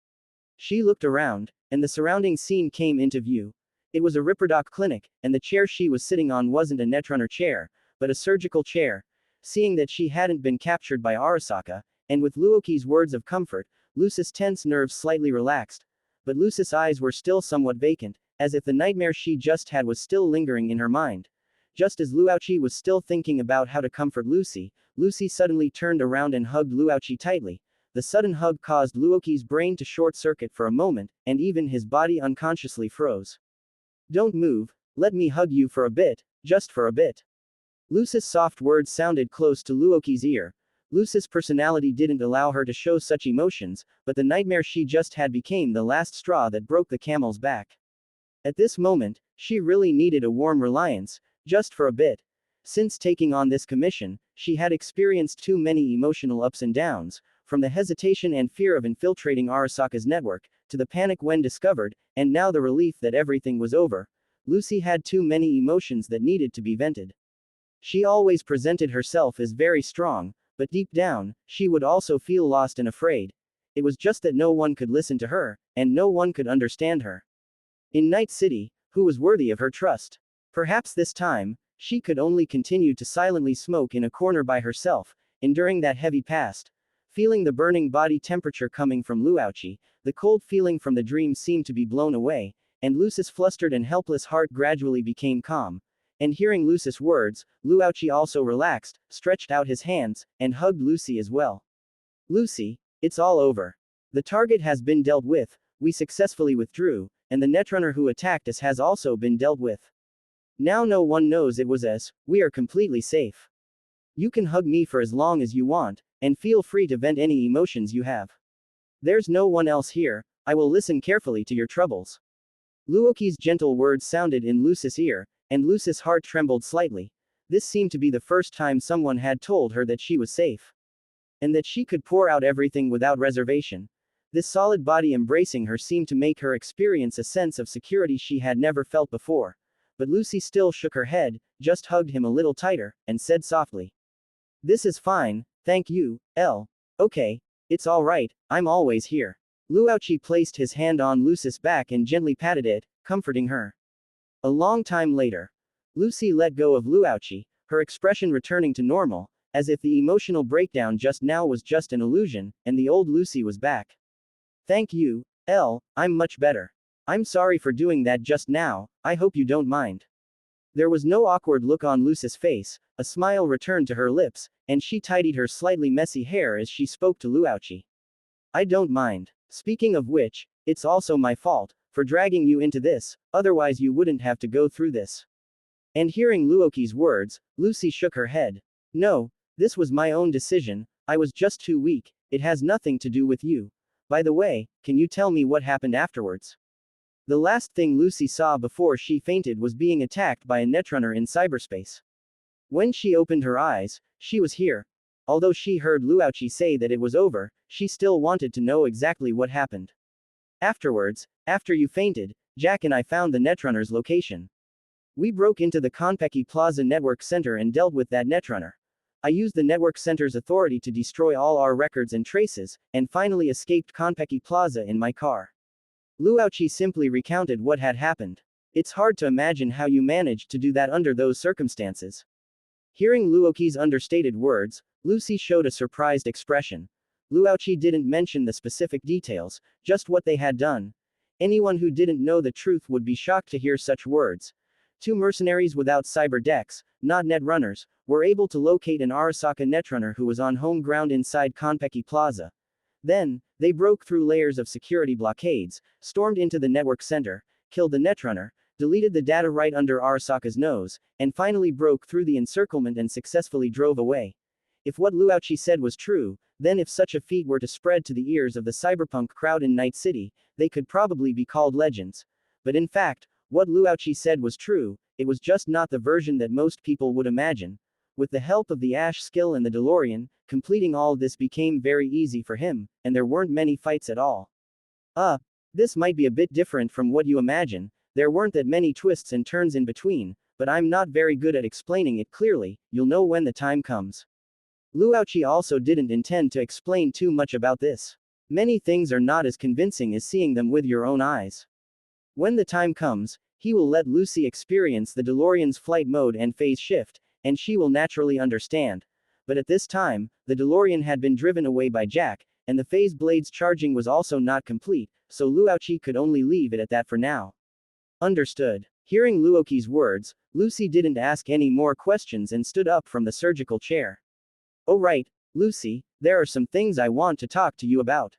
She looked around, and the surrounding scene came into view. It was a Ripperdoc clinic, and the chair she was sitting on wasn't a netrunner chair, but a surgical chair. Seeing that she hadn't been captured by Arasaka, and with Luoki's words of comfort, Lucy's tense nerves slightly relaxed. But Lucy's eyes were still somewhat vacant, as if the nightmare she just had was still lingering in her mind. Just as Luochi was still thinking about how to comfort Lucy, Lucy suddenly turned around and hugged Luochi tightly. The sudden hug caused Luoki's brain to short-circuit for a moment, and even his body unconsciously froze. Don't move, let me hug you for a bit, just for a bit. Lucy's soft words sounded close to Luoki's ear. Lucy's personality didn't allow her to show such emotions, but the nightmare she just had became the last straw that broke the camel's back. At this moment, she really needed a warm reliance, just for a bit. Since taking on this commission, she had experienced too many emotional ups and downs, from the hesitation and fear of infiltrating Arasaka's network, to the panic when discovered, and now the relief that everything was over. Lucy had too many emotions that needed to be vented. She always presented herself as very strong, but deep down, she would also feel lost and afraid. It was just that no one could listen to her, and no one could understand her. In Night City, who was worthy of her trust? Perhaps this time, she could only continue to silently smoke in a corner by herself, enduring that heavy past. Feeling the burning body temperature coming from Luochi, the cold feeling from the dream seemed to be blown away, and Lucy's flustered and helpless heart gradually became calm. And hearing Lucy's words, Luochi also relaxed, stretched out his hands, and hugged Lucy as well. Lucy, it's all over. The target has been dealt with, we successfully withdrew, and the netrunner who attacked us has also been dealt with. Now no one knows it was us, we are completely safe. You can hug me for as long as you want, and feel free to vent any emotions you have. There's no one else here, I will listen carefully to your troubles. Luoki's gentle words sounded in Lucy's ear, and Lucy's heart trembled slightly. This seemed to be the first time someone had told her that she was safe. And that she could pour out everything without reservation. This solid body embracing her seemed to make her experience a sense of security she had never felt before. But Lucy still shook her head, just hugged him a little tighter, and said softly. This is fine, thank you, Elle. Okay, it's alright, I'm always here. Luochi placed his hand on Lucy's back and gently patted it, comforting her. A long time later, Lucy let go of Luochi, her expression returning to normal, as if the emotional breakdown just now was just an illusion, and the old Lucy was back. Thank you, Elle, I'm much better. I'm sorry for doing that just now, I hope you don't mind. There was no awkward look on Lucy's face, a smile returned to her lips, and she tidied her slightly messy hair as she spoke to Luochi. I don't mind. Speaking of which, it's also my fault, for dragging you into this, otherwise you wouldn't have to go through this. And hearing Luoki's words, Lucy shook her head. No, this was my own decision, I was just too weak, it has nothing to do with you. By the way, can you tell me what happened afterwards? The last thing Lucy saw before she fainted was being attacked by a netrunner in cyberspace. When she opened her eyes, she was here. Although she heard Luochi say that it was over, she still wanted to know exactly what happened. Afterwards, after you fainted, Jack and I found the netrunner's location. We broke into the Konpeki Plaza Network Center and dealt with that netrunner. I used the network center's authority to destroy all our records and traces, and finally escaped Konpeki Plaza in my car. Luochi simply recounted what had happened. It's hard to imagine how you managed to do that under those circumstances. Hearing Luoki's understated words, Lucy showed a surprised expression. Luochi didn't mention the specific details, just what they had done. Anyone who didn't know the truth would be shocked to hear such words. Two mercenaries without cyber decks, not netrunners, were able to locate an Arasaka netrunner who was on home ground inside Konpeki Plaza. Then, they broke through layers of security blockades, stormed into the network center, killed the netrunner, deleted the data right under Arasaka's nose, and finally broke through the encirclement and successfully drove away. If what Luochi said was true, then if such a feat were to spread to the ears of the cyberpunk crowd in Night City, they could probably be called legends. But in fact, what Luochi said was true, it was just not the version that most people would imagine. With the help of the Ash skill and the DeLorean, completing all this became very easy for him, and there weren't many fights at all. This might be a bit different from what you imagine, there weren't that many twists and turns in between, but I'm not very good at explaining it clearly, you'll know when the time comes. Luochi also didn't intend to explain too much about this. Many things are not as convincing as seeing them with your own eyes. When the time comes, he will let Lucy experience the DeLorean's flight mode and phase shift, and she will naturally understand. But at this time, the DeLorean had been driven away by Jack, and the phase blade's charging was also not complete, so Luochi could only leave it at that for now. Understood. Hearing Luoki's words, Lucy didn't ask any more questions and stood up from the surgical chair. Oh right, Lucy, there are some things I want to talk to you about.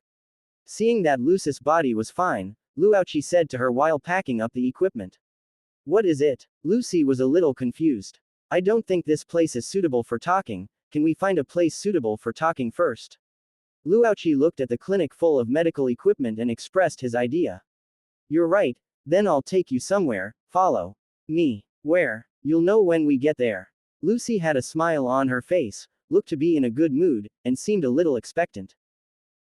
Seeing that Lucy's body was fine, Luochi said to her while packing up the equipment. What is it? Lucy was a little confused. I don't think this place is suitable for talking, can we find a place suitable for talking first? Luochi looked at the clinic full of medical equipment and expressed his idea. You're right, then I'll take you somewhere, follow me. Where? You'll know when we get there. Lucy had a smile on her face, looked to be in a good mood, and seemed a little expectant.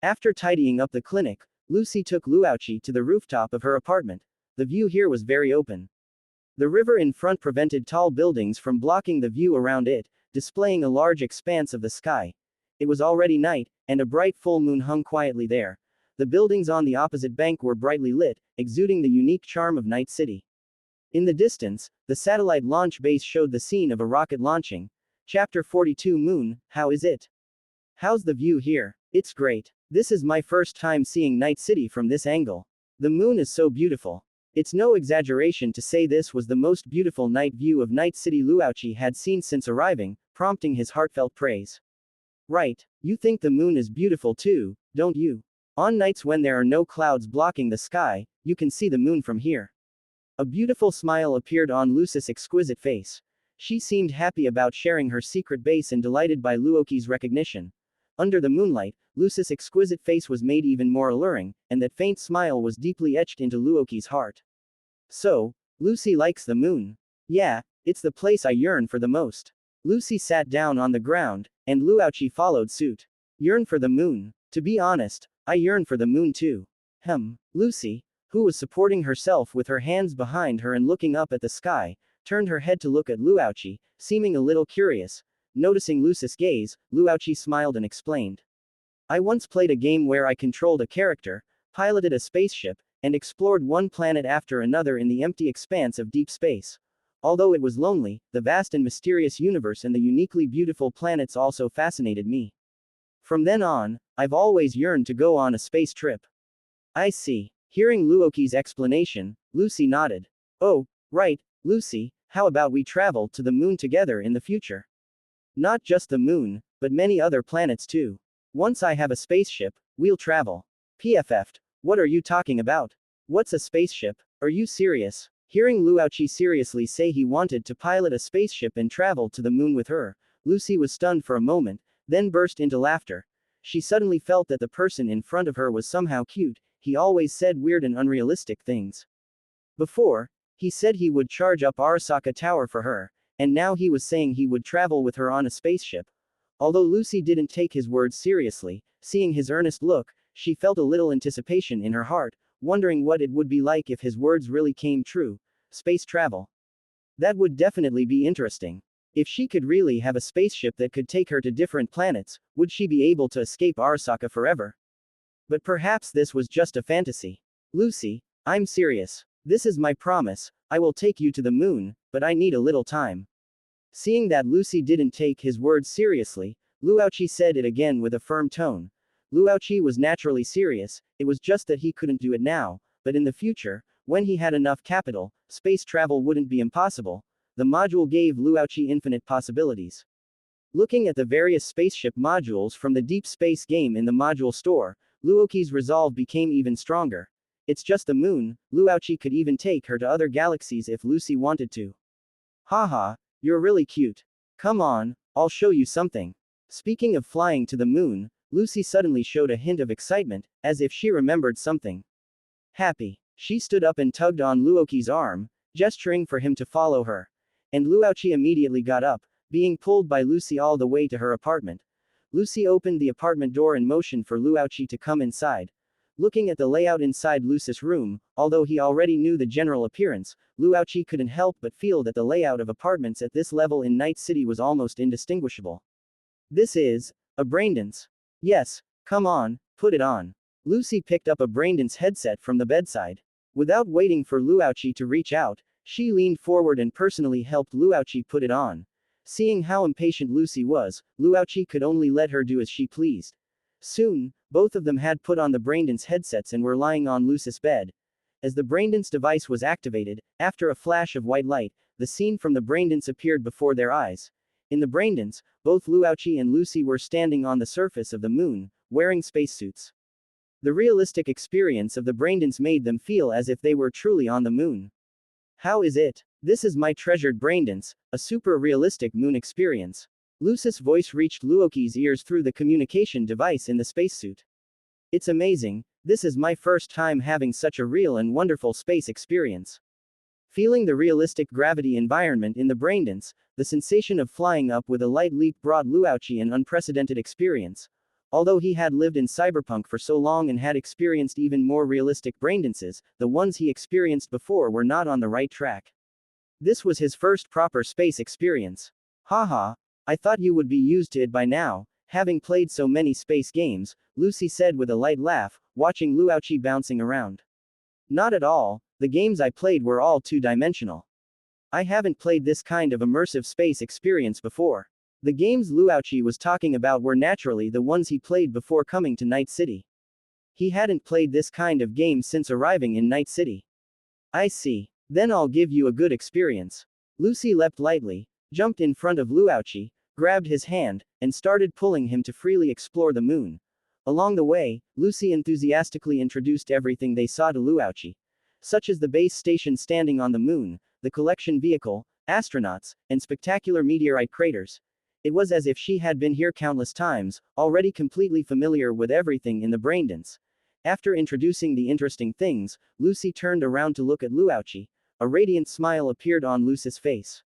After tidying up the clinic, Lucy took Luochi to the rooftop of her apartment. The view here was very open. The river in front prevented tall buildings from blocking the view around it, displaying a large expanse of the sky. It was already night, and a bright full moon hung quietly there. The buildings on the opposite bank were brightly lit, exuding the unique charm of Night City. In the distance, the satellite launch base showed the scene of a rocket launching. Chapter 42 Moon, how is it? How's the view here? It's great. This is my first time seeing Night City from this angle. The moon is so beautiful. It's no exaggeration to say this was the most beautiful night view of Night City Luochi had seen since arriving, prompting his heartfelt praise. Right, you think the moon is beautiful too, don't you? On nights when there are no clouds blocking the sky, you can see the moon from here. A beautiful smile appeared on Lucy's exquisite face. She seemed happy about sharing her secret base and delighted by Luoki's recognition. Under the moonlight, Lucy's exquisite face was made even more alluring, and that faint smile was deeply etched into Luoki's heart. So, Lucy likes the moon. Yeah, it's the place I yearn for the most. Lucy sat down on the ground, and Luochi followed suit. Yearn for the moon. To be honest, I yearn for the moon too. Lucy, who was supporting herself with her hands behind her and looking up at the sky, turned her head to look at Luochi, seeming a little curious. Noticing Lucy's gaze, Luochi smiled and explained. I once played a game where I controlled a character, piloted a spaceship, and explored one planet after another in the empty expanse of deep space. Although it was lonely, the vast and mysterious universe and the uniquely beautiful planets also fascinated me. From then on, I've always yearned to go on a space trip. I see. Hearing Luoki's explanation, Lucy nodded. Oh, right, Lucy, how about we travel to the moon together in the future? Not just the moon, but many other planets too. Once I have a spaceship, we'll travel. PFF'd. What are you talking about? What's a spaceship? Are you serious? Hearing Luochi seriously say he wanted to pilot a spaceship and travel to the moon with her, Lucy was stunned for a moment, then burst into laughter. She suddenly felt that the person in front of her was somehow cute. He always said weird and unrealistic things. Before, he said he would charge up Arasaka Tower for her, and now he was saying he would travel with her on a spaceship. Although Lucy didn't take his words seriously, seeing his earnest look, she felt a little anticipation in her heart, wondering what it would be like if his words really came true. Space travel. That would definitely be interesting. If she could really have a spaceship that could take her to different planets, would she be able to escape Arasaka forever? But perhaps this was just a fantasy. Lucy, I'm serious. This is my promise, I will take you to the moon, but I need a little time. Seeing that Lucy didn't take his words seriously, Luochi said it again with a firm tone. Luochi was naturally serious, it was just that he couldn't do it now, but in the future, when he had enough capital, space travel wouldn't be impossible. The module gave Luochi infinite possibilities. Looking at the various spaceship modules from the Deep Space game in the module store, Luoki's resolve became even stronger. It's just the moon, Luochi could even take her to other galaxies if Lucy wanted to. Haha, you're really cute. Come on, I'll show you something. Speaking of flying to the moon, Lucy suddenly showed a hint of excitement, as if she remembered something. Happy. She stood up and tugged on Luoki's arm, gesturing for him to follow her. And Luochi immediately got up, being pulled by Lucy all the way to her apartment. Lucy opened the apartment door and motioned for Luochi to come inside. Looking at the layout inside Lucy's room, although he already knew the general appearance, Luochi couldn't help but feel that the layout of apartments at this level in Night City was almost indistinguishable. This is a braindance. Yes, come on, put it on. Lucy picked up a braindance headset from the bedside. Without waiting for Luochi to reach out, she leaned forward and personally helped Luochi put it on. Seeing how impatient Lucy was, Luochi could only let her do as she pleased. Soon, both of them had put on the braindance headsets and were lying on Lucy's bed. As the braindance device was activated, after a flash of white light, the scene from the braindance appeared before their eyes. In the braindance, both Luochi and Lucy were standing on the surface of the moon, wearing spacesuits. The realistic experience of the braindance made them feel as if they were truly on the moon. How is it? This is my treasured braindance, a super realistic moon experience. Lucy's voice reached Luoki's ears through the communication device in the spacesuit. It's amazing, this is my first time having such a real and wonderful space experience. Feeling the realistic gravity environment in the braindance, the sensation of flying up with a light leap brought Luauchi an unprecedented experience. Although he had lived in Cyberpunk for so long and had experienced even more realistic braindances, the ones he experienced before were not on the right track. This was his first proper space experience. Haha, I thought you would be used to it by now, having played so many space games, Lucy said with a light laugh, watching Luauchi bouncing around. Not at all, the games I played were all two-dimensional. I haven't played this kind of immersive space experience before. The games Luauchi was talking about were naturally the ones he played before coming to Night City. He hadn't played this kind of game since arriving in Night City. I see. Then I'll give you a good experience. Lucy leapt lightly, jumped in front of Luauchi, grabbed his hand, and started pulling him to freely explore the moon. Along the way, Lucy enthusiastically introduced everything they saw to Luauchi, such as the base station standing on the moon, the collection vehicle, astronauts, and spectacular meteorite craters. It was as if she had been here countless times, already completely familiar with everything in the braindance. After introducing the interesting things, Lucy turned around to look at Luauchi. A radiant smile appeared on Lucy's face.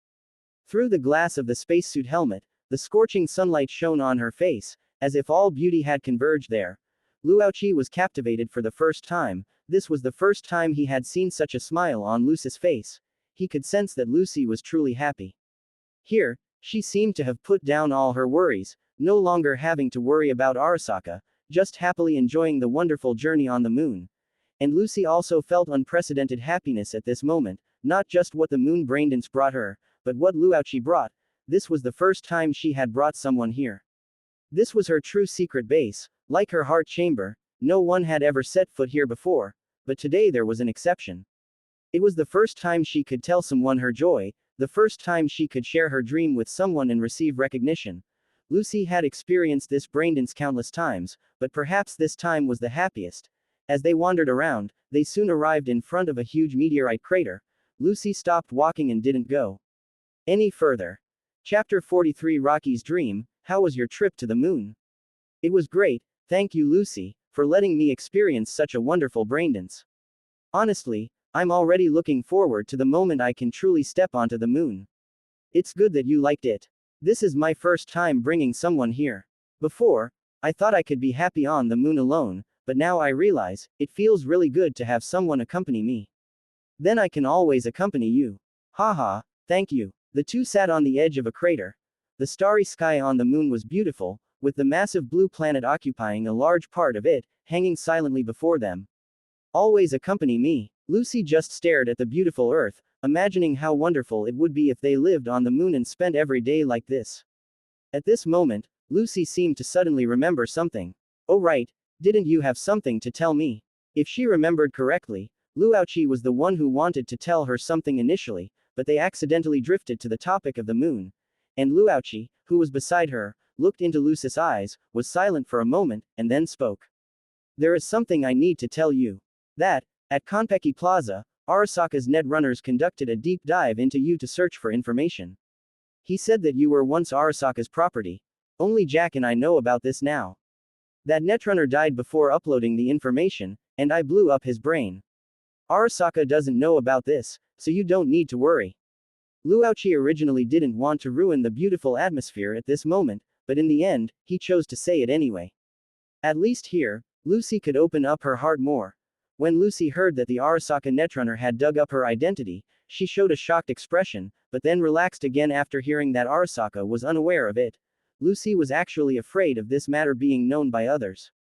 Through the glass of the spacesuit helmet, the scorching sunlight shone on her face, as if all beauty had converged there. Luauchi was captivated for the first time. This was the first time he had seen such a smile on Lucy's face. He could sense that Lucy was truly happy. Here, she seemed to have put down all her worries, no longer having to worry about Arasaka, just happily enjoying the wonderful journey on the moon. And Lucy also felt unprecedented happiness at this moment, not just what the moon braindance brought her, but what Luauchi brought. This was the first time she had brought someone here. This was her true secret base, like her heart chamber. No one had ever set foot here before, but today there was an exception. It was the first time she could tell someone her joy, the first time she could share her dream with someone and receive recognition. Lucy had experienced this braindance countless times, but perhaps this time was the happiest. As they wandered around, they soon arrived in front of a huge meteorite crater. Lucy stopped walking and didn't go any further. Chapter 43 Rocky's Dream. How was your trip to the moon? It was great, thank you Lucy, for letting me experience such a wonderful braindance. Honestly, I'm already looking forward to the moment I can truly step onto the moon. It's good that you liked it. This is my first time bringing someone here. Before, I thought I could be happy on the moon alone, but now I realize, it feels really good to have someone accompany me. Then I can always accompany you. Haha, thank you. The two sat on the edge of a crater. The starry sky on the moon was beautiful, with the massive blue planet occupying a large part of it, hanging silently before them. Always accompany me. Lucy just stared at the beautiful Earth, imagining how wonderful it would be if they lived on the moon and spent every day like this. At this moment, Lucy seemed to suddenly remember something. Oh right, didn't you have something to tell me? If she remembered correctly, Luauchi was the one who wanted to tell her something initially, but they accidentally drifted to the topic of the moon. And Luauchi, who was beside her, looked into Lucy's eyes, was silent for a moment, and then spoke. There is something I need to tell you. That, at Konpeki Plaza, Arasaka's netrunners conducted a deep dive into you to search for information. He said that you were once Arasaka's property. Only Jack and I know about this now. That netrunner died before uploading the information, and I blew up his brain. Arasaka doesn't know about this, so you don't need to worry. Luauchi originally didn't want to ruin the beautiful atmosphere at this moment, but in the end, he chose to say it anyway. At least here, Lucy could open up her heart more. When Lucy heard that the Arasaka netrunner had dug up her identity, she showed a shocked expression, but then relaxed again after hearing that Arasaka was unaware of it. Lucy was actually afraid of this matter being known by others.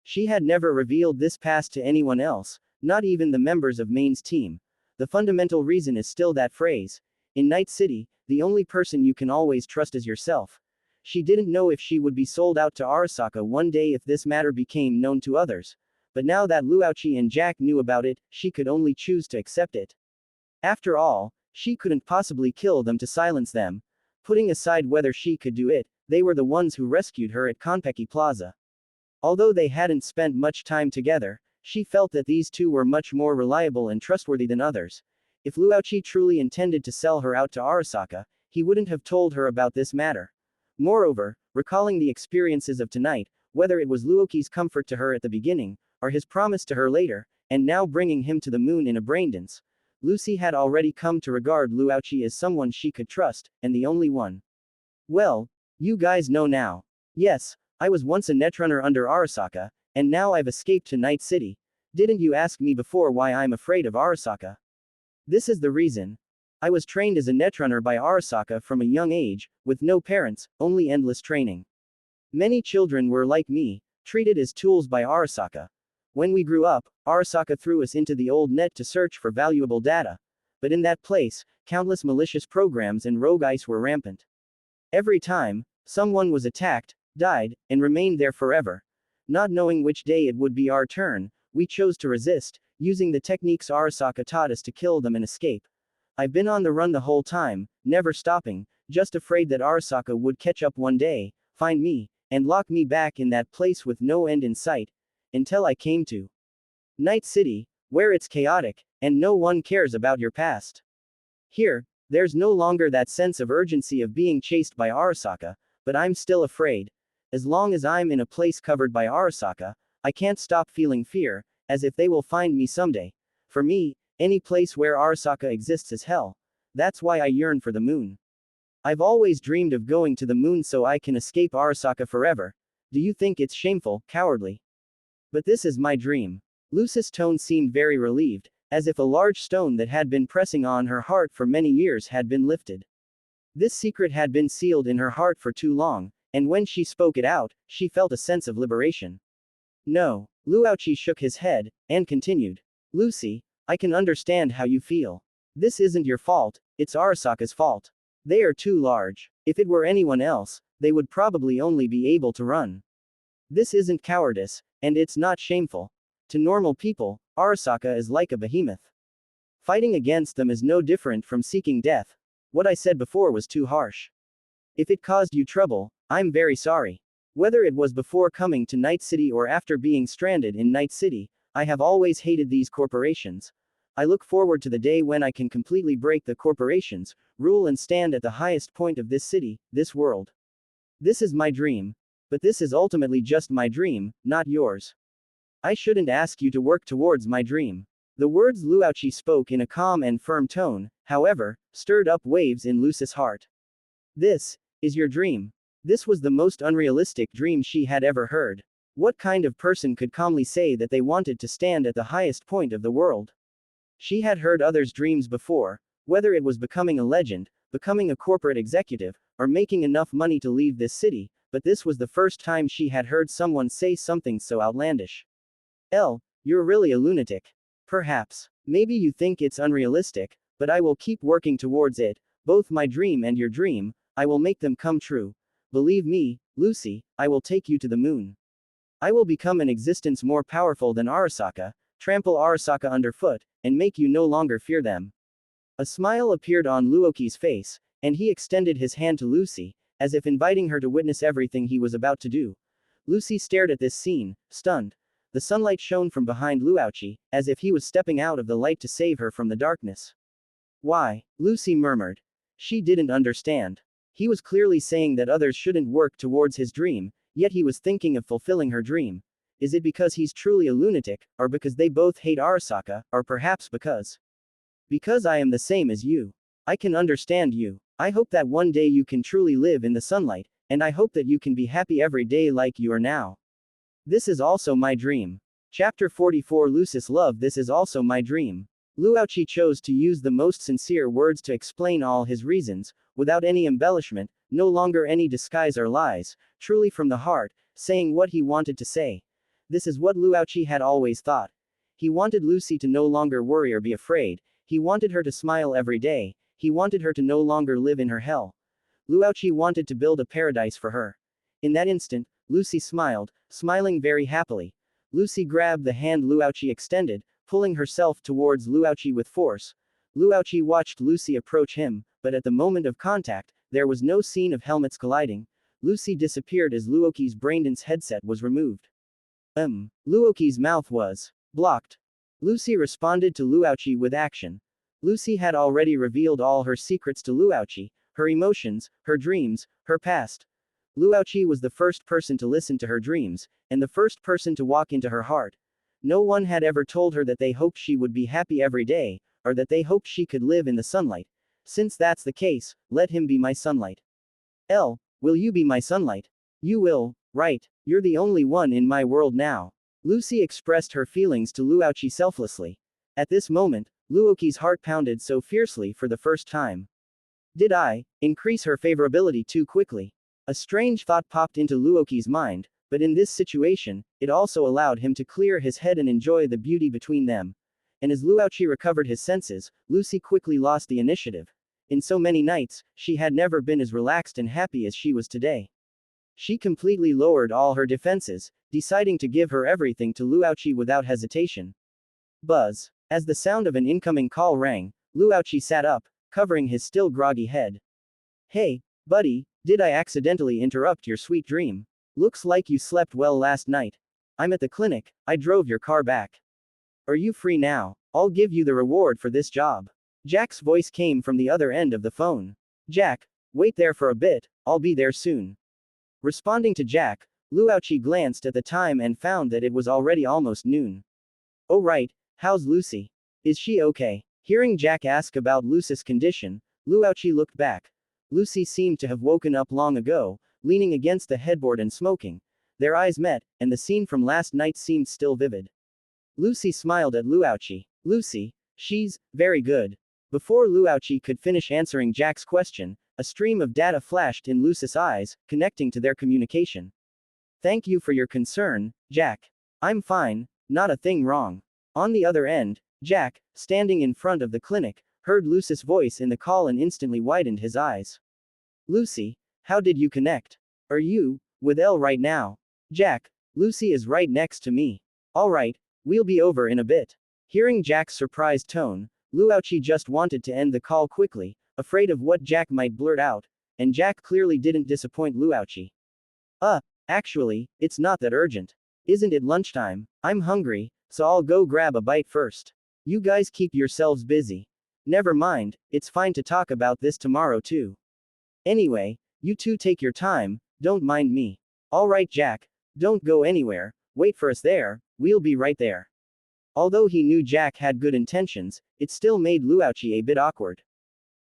She had never revealed this past to anyone else, not even the members of Main's team. The fundamental reason is still that phrase. In Night City, the only person you can always trust is yourself. She didn't know if she would be sold out to Arasaka one day if this matter became known to others. But now that Luauchi and Jack knew about it, she could only choose to accept it. After all, she couldn't possibly kill them to silence them. Putting aside whether she could do it, they were the ones who rescued her at Konpeki Plaza. Although they hadn't spent much time together, she felt that these two were much more reliable and trustworthy than others. If Luauchi truly intended to sell her out to Arasaka, he wouldn't have told her about this matter. Moreover, recalling the experiences of tonight, whether it was Luauchi's comfort to her at the beginning, or his promise to her later, and now bringing him to the moon in a braindance, Lucy had already come to regard Luoqi as someone she could trust, and the only one. Well, you guys know now. Yes, I was once a netrunner under Arasaka, and now I've escaped to Night City. Didn't you ask me before why I'm afraid of Arasaka? This is the reason. I was trained as a netrunner by Arasaka from a young age, with no parents, only endless training. Many children were like me, treated as tools by Arasaka. When we grew up, Arasaka threw us into the old net to search for valuable data. But in that place, countless malicious programs and rogue ice were rampant. Every time, someone was attacked, died, and remained there forever. Not knowing which day it would be our turn, we chose to resist, using the techniques Arasaka taught us to kill them and escape. I've been on the run the whole time, never stopping, just afraid that Arasaka would catch up one day, find me, and lock me back in that place with no end in sight, until I came to Night City, where it's chaotic, and no one cares about your past. Here, there's no longer that sense of urgency of being chased by Arasaka, but I'm still afraid. As long as I'm in a place covered by Arasaka, I can't stop feeling fear, as if they will find me someday. For me, any place where Arasaka exists is hell. That's why I yearn for the moon. I've always dreamed of going to the moon so I can escape Arasaka forever. Do you think it's shameful, cowardly? But this is my dream. Lucy's tone seemed very relieved, as if a large stone that had been pressing on her heart for many years had been lifted. This secret had been sealed in her heart for too long, and when she spoke it out, she felt a sense of liberation. No, Luoqi shook his head, and continued. Lucy, I can understand how you feel. This isn't your fault, it's Arasaka's fault. They are too large. If it were anyone else, they would probably only be able to run. This isn't cowardice, and it's not shameful. To normal people, Arasaka is like a behemoth. Fighting against them is no different from seeking death. What I said before was too harsh. If it caused you trouble, I'm very sorry. Whether it was before coming to Night City or after being stranded in Night City, I have always hated these corporations. I look forward to the day when I can completely break the corporations, rule and stand at the highest point of this city, this world. This is my dream. But this is ultimately just my dream, not yours. I shouldn't ask you to work towards my dream. The words Luoqi spoke in a calm and firm tone, however, stirred up waves in Lucy's heart. This is your dream. This was the most unrealistic dream she had ever heard. What kind of person could calmly say that they wanted to stand at the highest point of the world? She had heard others' dreams before, whether it was becoming a legend, becoming a corporate executive, or making enough money to leave this city, but this was the first time she had heard someone say something so outlandish. You're really a lunatic. Perhaps. Maybe you think it's unrealistic, but I will keep working towards it, both my dream and your dream, I will make them come true. Believe me, Lucy, I will take you to the moon. I will become an existence more powerful than Arasaka, trample Arasaka underfoot, and make you no longer fear them. A smile appeared on Luoqi's face, and he extended his hand to Lucy, as if inviting her to witness everything he was about to do. Lucy stared at this scene, stunned. The sunlight shone from behind Luoqi, as if he was stepping out of the light to save her from the darkness. Why? Lucy murmured. She didn't understand. He was clearly saying that others shouldn't work towards his dream, yet he was thinking of fulfilling her dream. Is it because he's truly a lunatic, or because they both hate Arasaka, or perhaps because I am the same as you. I can understand you. I hope that one day you can truly live in the sunlight, and I hope that you can be happy every day like you are now. This is also my dream. Chapter 44 Lucy's love. This is also my dream. Luoqi chose to use the most sincere words to explain all his reasons, without any embellishment, no longer any disguise or lies, truly from the heart, saying what he wanted to say. This is what Luoqi had always thought. He wanted Lucy to no longer worry or be afraid, he wanted her to smile every day, he wanted her to no longer live in her hell. Luoqi wanted to build a paradise for her. In that instant, Lucy smiled, smiling very happily. Lucy grabbed the hand Luoqi extended, pulling herself towards Luoqi with force. Luoqi watched Lucy approach him, but at the moment of contact, there was no scene of helmets colliding. Lucy disappeared as Luoqi's braindance headset was removed. Luoqi's mouth was blocked. Lucy responded to Luoqi with action. Lucy had already revealed all her secrets to Luoqi, her emotions, her dreams, her past. Luoqi was the first person to listen to her dreams, and the first person to walk into her heart. No one had ever told her that they hoped she would be happy every day, or that they hoped she could live in the sunlight. Since that's the case, let him be my sunlight. L, will you be my sunlight? You will, right? You're the only one in my world now. Lucy expressed her feelings to Luoqi selflessly. At this moment, Luoqi's heart pounded so fiercely for the first time. Did I increase her favorability too quickly? A strange thought popped into Luoqi's mind, but in this situation, it also allowed him to clear his head and enjoy the beauty between them. And as Luoqi recovered his senses, Lucy quickly lost the initiative. In so many nights, she had never been as relaxed and happy as she was today. She completely lowered all her defenses, deciding to give her everything to Luoqi without hesitation. Buzz. As the sound of an incoming call rang, Luoqi sat up, covering his still groggy head. Hey, buddy, did I accidentally interrupt your sweet dream? Looks like you slept well last night. I'm at the clinic, I drove your car back. Are you free now? I'll give you the reward for this job. Jack's voice came from the other end of the phone. Jack, wait there for a bit, I'll be there soon. Responding to Jack, Luoqi glanced at the time and found that it was already almost noon. Oh right, how's Lucy? Is she okay? Hearing Jack ask about Lucy's condition, Luoqi looked back. Lucy seemed to have woken up long ago, leaning against the headboard and smoking. Their eyes met, and the scene from last night seemed still vivid. Lucy smiled at Luoqi. Lucy, she's very good. Before Luoqi could finish answering Jack's question, a stream of data flashed in Lucy's eyes, connecting to their communication. Thank you for your concern, Jack. I'm fine, not a thing wrong. On the other end, Jack, standing in front of the clinic, heard Lucy's voice in the call and instantly widened his eyes. Lucy, how did you connect? Are you with Elle right now? Jack, Lucy is right next to me. Alright, we'll be over in a bit. Hearing Jack's surprised tone, Luoqi just wanted to end the call quickly, afraid of what Jack might blurt out, and Jack clearly didn't disappoint Luoqi. Actually, it's not that urgent. Isn't it lunchtime? I'm hungry, so I'll go grab a bite first. You guys keep yourselves busy. Never mind, it's fine to talk about this tomorrow too. Anyway, you two take your time, don't mind me. Alright Jack, don't go anywhere, wait for us there, we'll be right there. Although he knew Jack had good intentions, it still made Luoqi a bit awkward.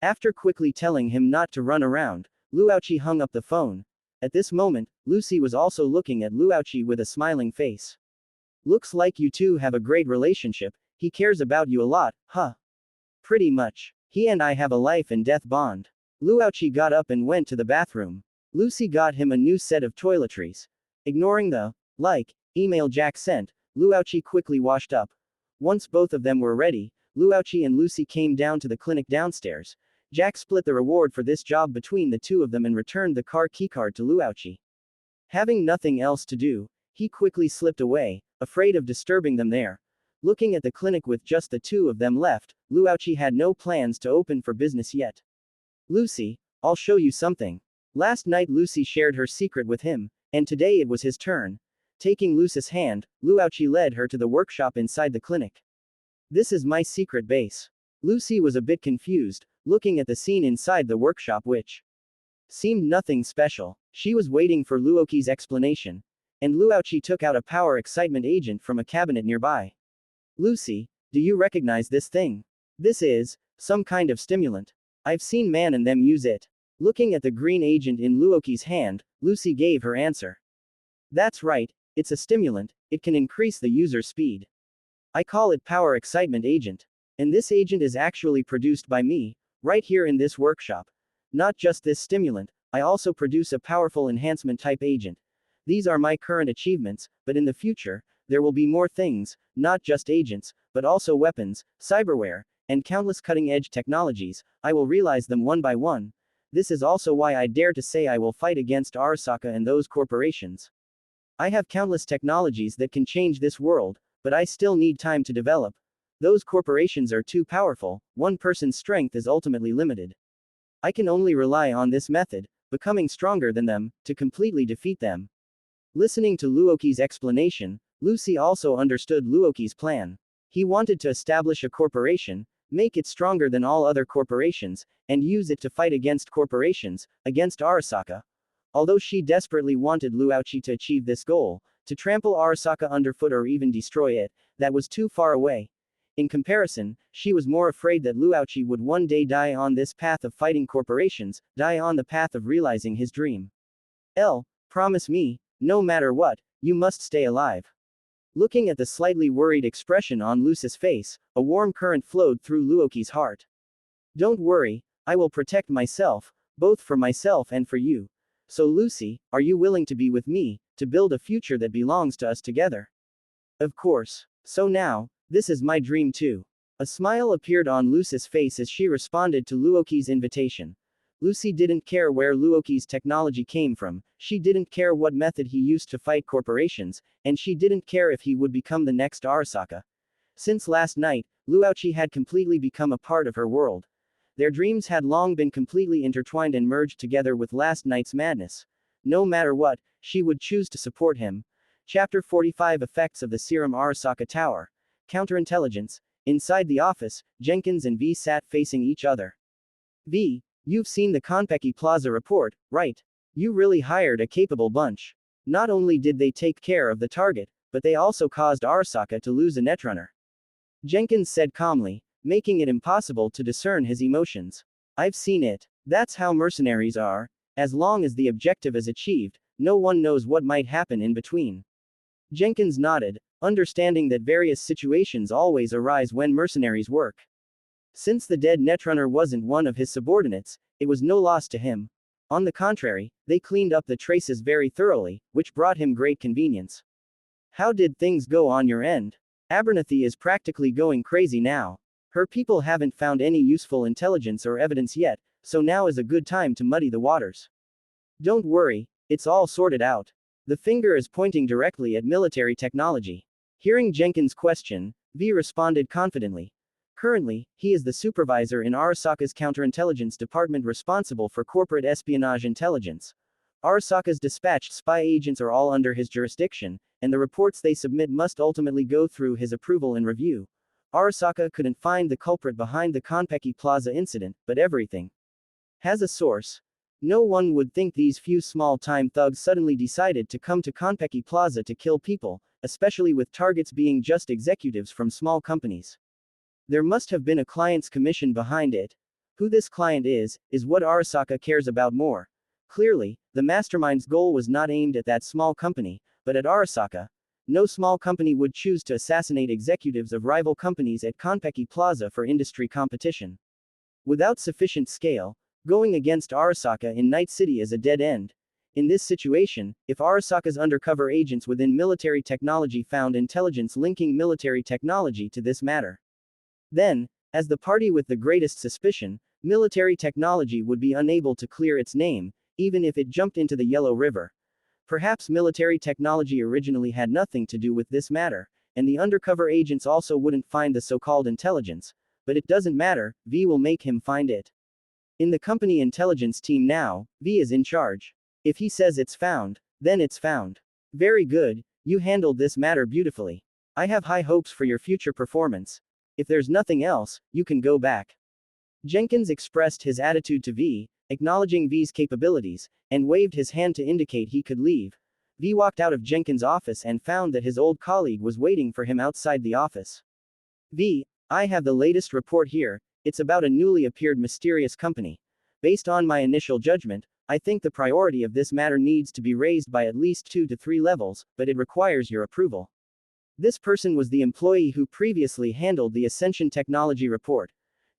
After quickly telling him not to run around, Luoqi hung up the phone. At this moment, Lucy was also looking at Luoqi with a smiling face. Looks like you two have a great relationship, he cares about you a lot, huh? Pretty much. He and I have a life and death bond. Luoqi got up and went to the bathroom. Lucy got him a new set of toiletries. Ignoring the email Jack sent, Luoqi quickly washed up. Once both of them were ready, Luoqi and Lucy came down to the clinic downstairs. Jack split the reward for this job between the two of them and returned the car keycard to Luoqi. Having nothing else to do, he quickly slipped away, afraid of disturbing them there. Looking at the clinic with just the two of them left, Luoqi had no plans to open for business yet. Lucy, I'll show you something. Last night Lucy shared her secret with him, and today it was his turn. Taking Lucy's hand, Luoqi led her to the workshop inside the clinic. This is my secret base. Lucy was a bit confused, looking at the scene inside the workshop which seemed nothing special. She was waiting for Luoqi's explanation. And Luoqi took out a power excitement agent from a cabinet nearby. Lucy, do you recognize this thing? This is some kind of stimulant. I've seen Man and them use it. Looking at the green agent in Luoqi's hand, Lucy gave her answer. That's right, it's a stimulant, it can increase the user's speed. I call it power excitement agent. And this agent is actually produced by me, right here in this workshop. Not just this stimulant, I also produce a powerful enhancement type agent. These are my current achievements, but in the future, there will be more things, not just agents, but also weapons, cyberware, and countless cutting-edge technologies. I will realize them one by one. This is also why I dare to say I will fight against Arasaka and those corporations. I have countless technologies that can change this world, but I still need time to develop. Those corporations are too powerful, one person's strength is ultimately limited. I can only rely on this method, becoming stronger than them, to completely defeat them. Listening to Luoqi's explanation, Lucy also understood Luoqi's plan. He wanted to establish a corporation, make it stronger than all other corporations, and use it to fight against corporations, against Arasaka. Although she desperately wanted Luoqi to achieve this goal, to trample Arasaka underfoot or even destroy it, that was too far away. In comparison, she was more afraid that Luoqi would one day die on this path of fighting corporations, die on the path of realizing his dream. Promise me, no matter what, you must stay alive. Looking at the slightly worried expression on Luce's face, a warm current flowed through Luoqi's heart. Don't worry, I will protect myself, both for myself and for you. So Lucy, are you willing to be with me, to build a future that belongs to us together? Of course. So now, this is my dream too. A smile appeared on Luce's face as she responded to Luoqi's invitation. Lucy didn't care where Luoqi's technology came from, she didn't care what method he used to fight corporations, and she didn't care if he would become the next Arasaka. Since last night, Luoqi had completely become a part of her world. Their dreams had long been completely intertwined and merged together with last night's madness. No matter what, she would choose to support him. Chapter 45 Effects of the Serum Arasaka Tower. Counterintelligence. Inside the office, Jenkins and V sat facing each other. V, you've seen the Konpeki Plaza report, right? You really hired a capable bunch. Not only did they take care of the target, but they also caused Arasaka to lose a netrunner. Jenkins said calmly, making it impossible to discern his emotions. I've seen it. That's how mercenaries are. As long as the objective is achieved, no one knows what might happen in between. Jenkins nodded, understanding that various situations always arise when mercenaries work. Since the dead netrunner wasn't one of his subordinates, it was no loss to him. On the contrary, they cleaned up the traces very thoroughly, which brought him great convenience. How did things go on your end? Abernathy is practically going crazy now. Her people haven't found any useful intelligence or evidence yet, so now is a good time to muddy the waters. Don't worry, it's all sorted out. The finger is pointing directly at military technology. Hearing Jenkins' question, V responded confidently. Currently, he is the supervisor in Arasaka's counterintelligence department responsible for corporate espionage intelligence. Arasaka's dispatched spy agents are all under his jurisdiction, and the reports they submit must ultimately go through his approval and review. Arasaka couldn't find the culprit behind the Konpeki Plaza incident, but everything has a source. No one would think these few small-time thugs suddenly decided to come to Konpeki Plaza to kill people, especially with targets being just executives from small companies. There must have been a client's commission behind it. Who this client is what Arasaka cares about more. Clearly, the mastermind's goal was not aimed at that small company, but at Arasaka. No small company would choose to assassinate executives of rival companies at Konpeki Plaza for industry competition. Without sufficient scale, going against Arasaka in Night City is a dead end. In this situation, if Arasaka's undercover agents within military technology found intelligence linking military technology to this matter, then, as the party with the greatest suspicion, military technology would be unable to clear its name, even if it jumped into the Yellow River. Perhaps military technology originally had nothing to do with this matter, and the undercover agents also wouldn't find the so-called intelligence, but it doesn't matter, V will make him find it. In the company intelligence team now, V is in charge. If he says it's found, then it's found. Very good, you handled this matter beautifully. I have high hopes for your future performance. If there's nothing else, you can go back. Jenkins expressed his attitude to V, acknowledging V's capabilities, and waved his hand to indicate he could leave. V walked out of Jenkins' office and found that his old colleague was waiting for him outside the office. V, I have the latest report here, it's about a newly appeared mysterious company. Based on my initial judgment, I think the priority of this matter needs to be raised by at least 2 to 3 levels, but it requires your approval. This person was the employee who previously handled the Ascension Technology report.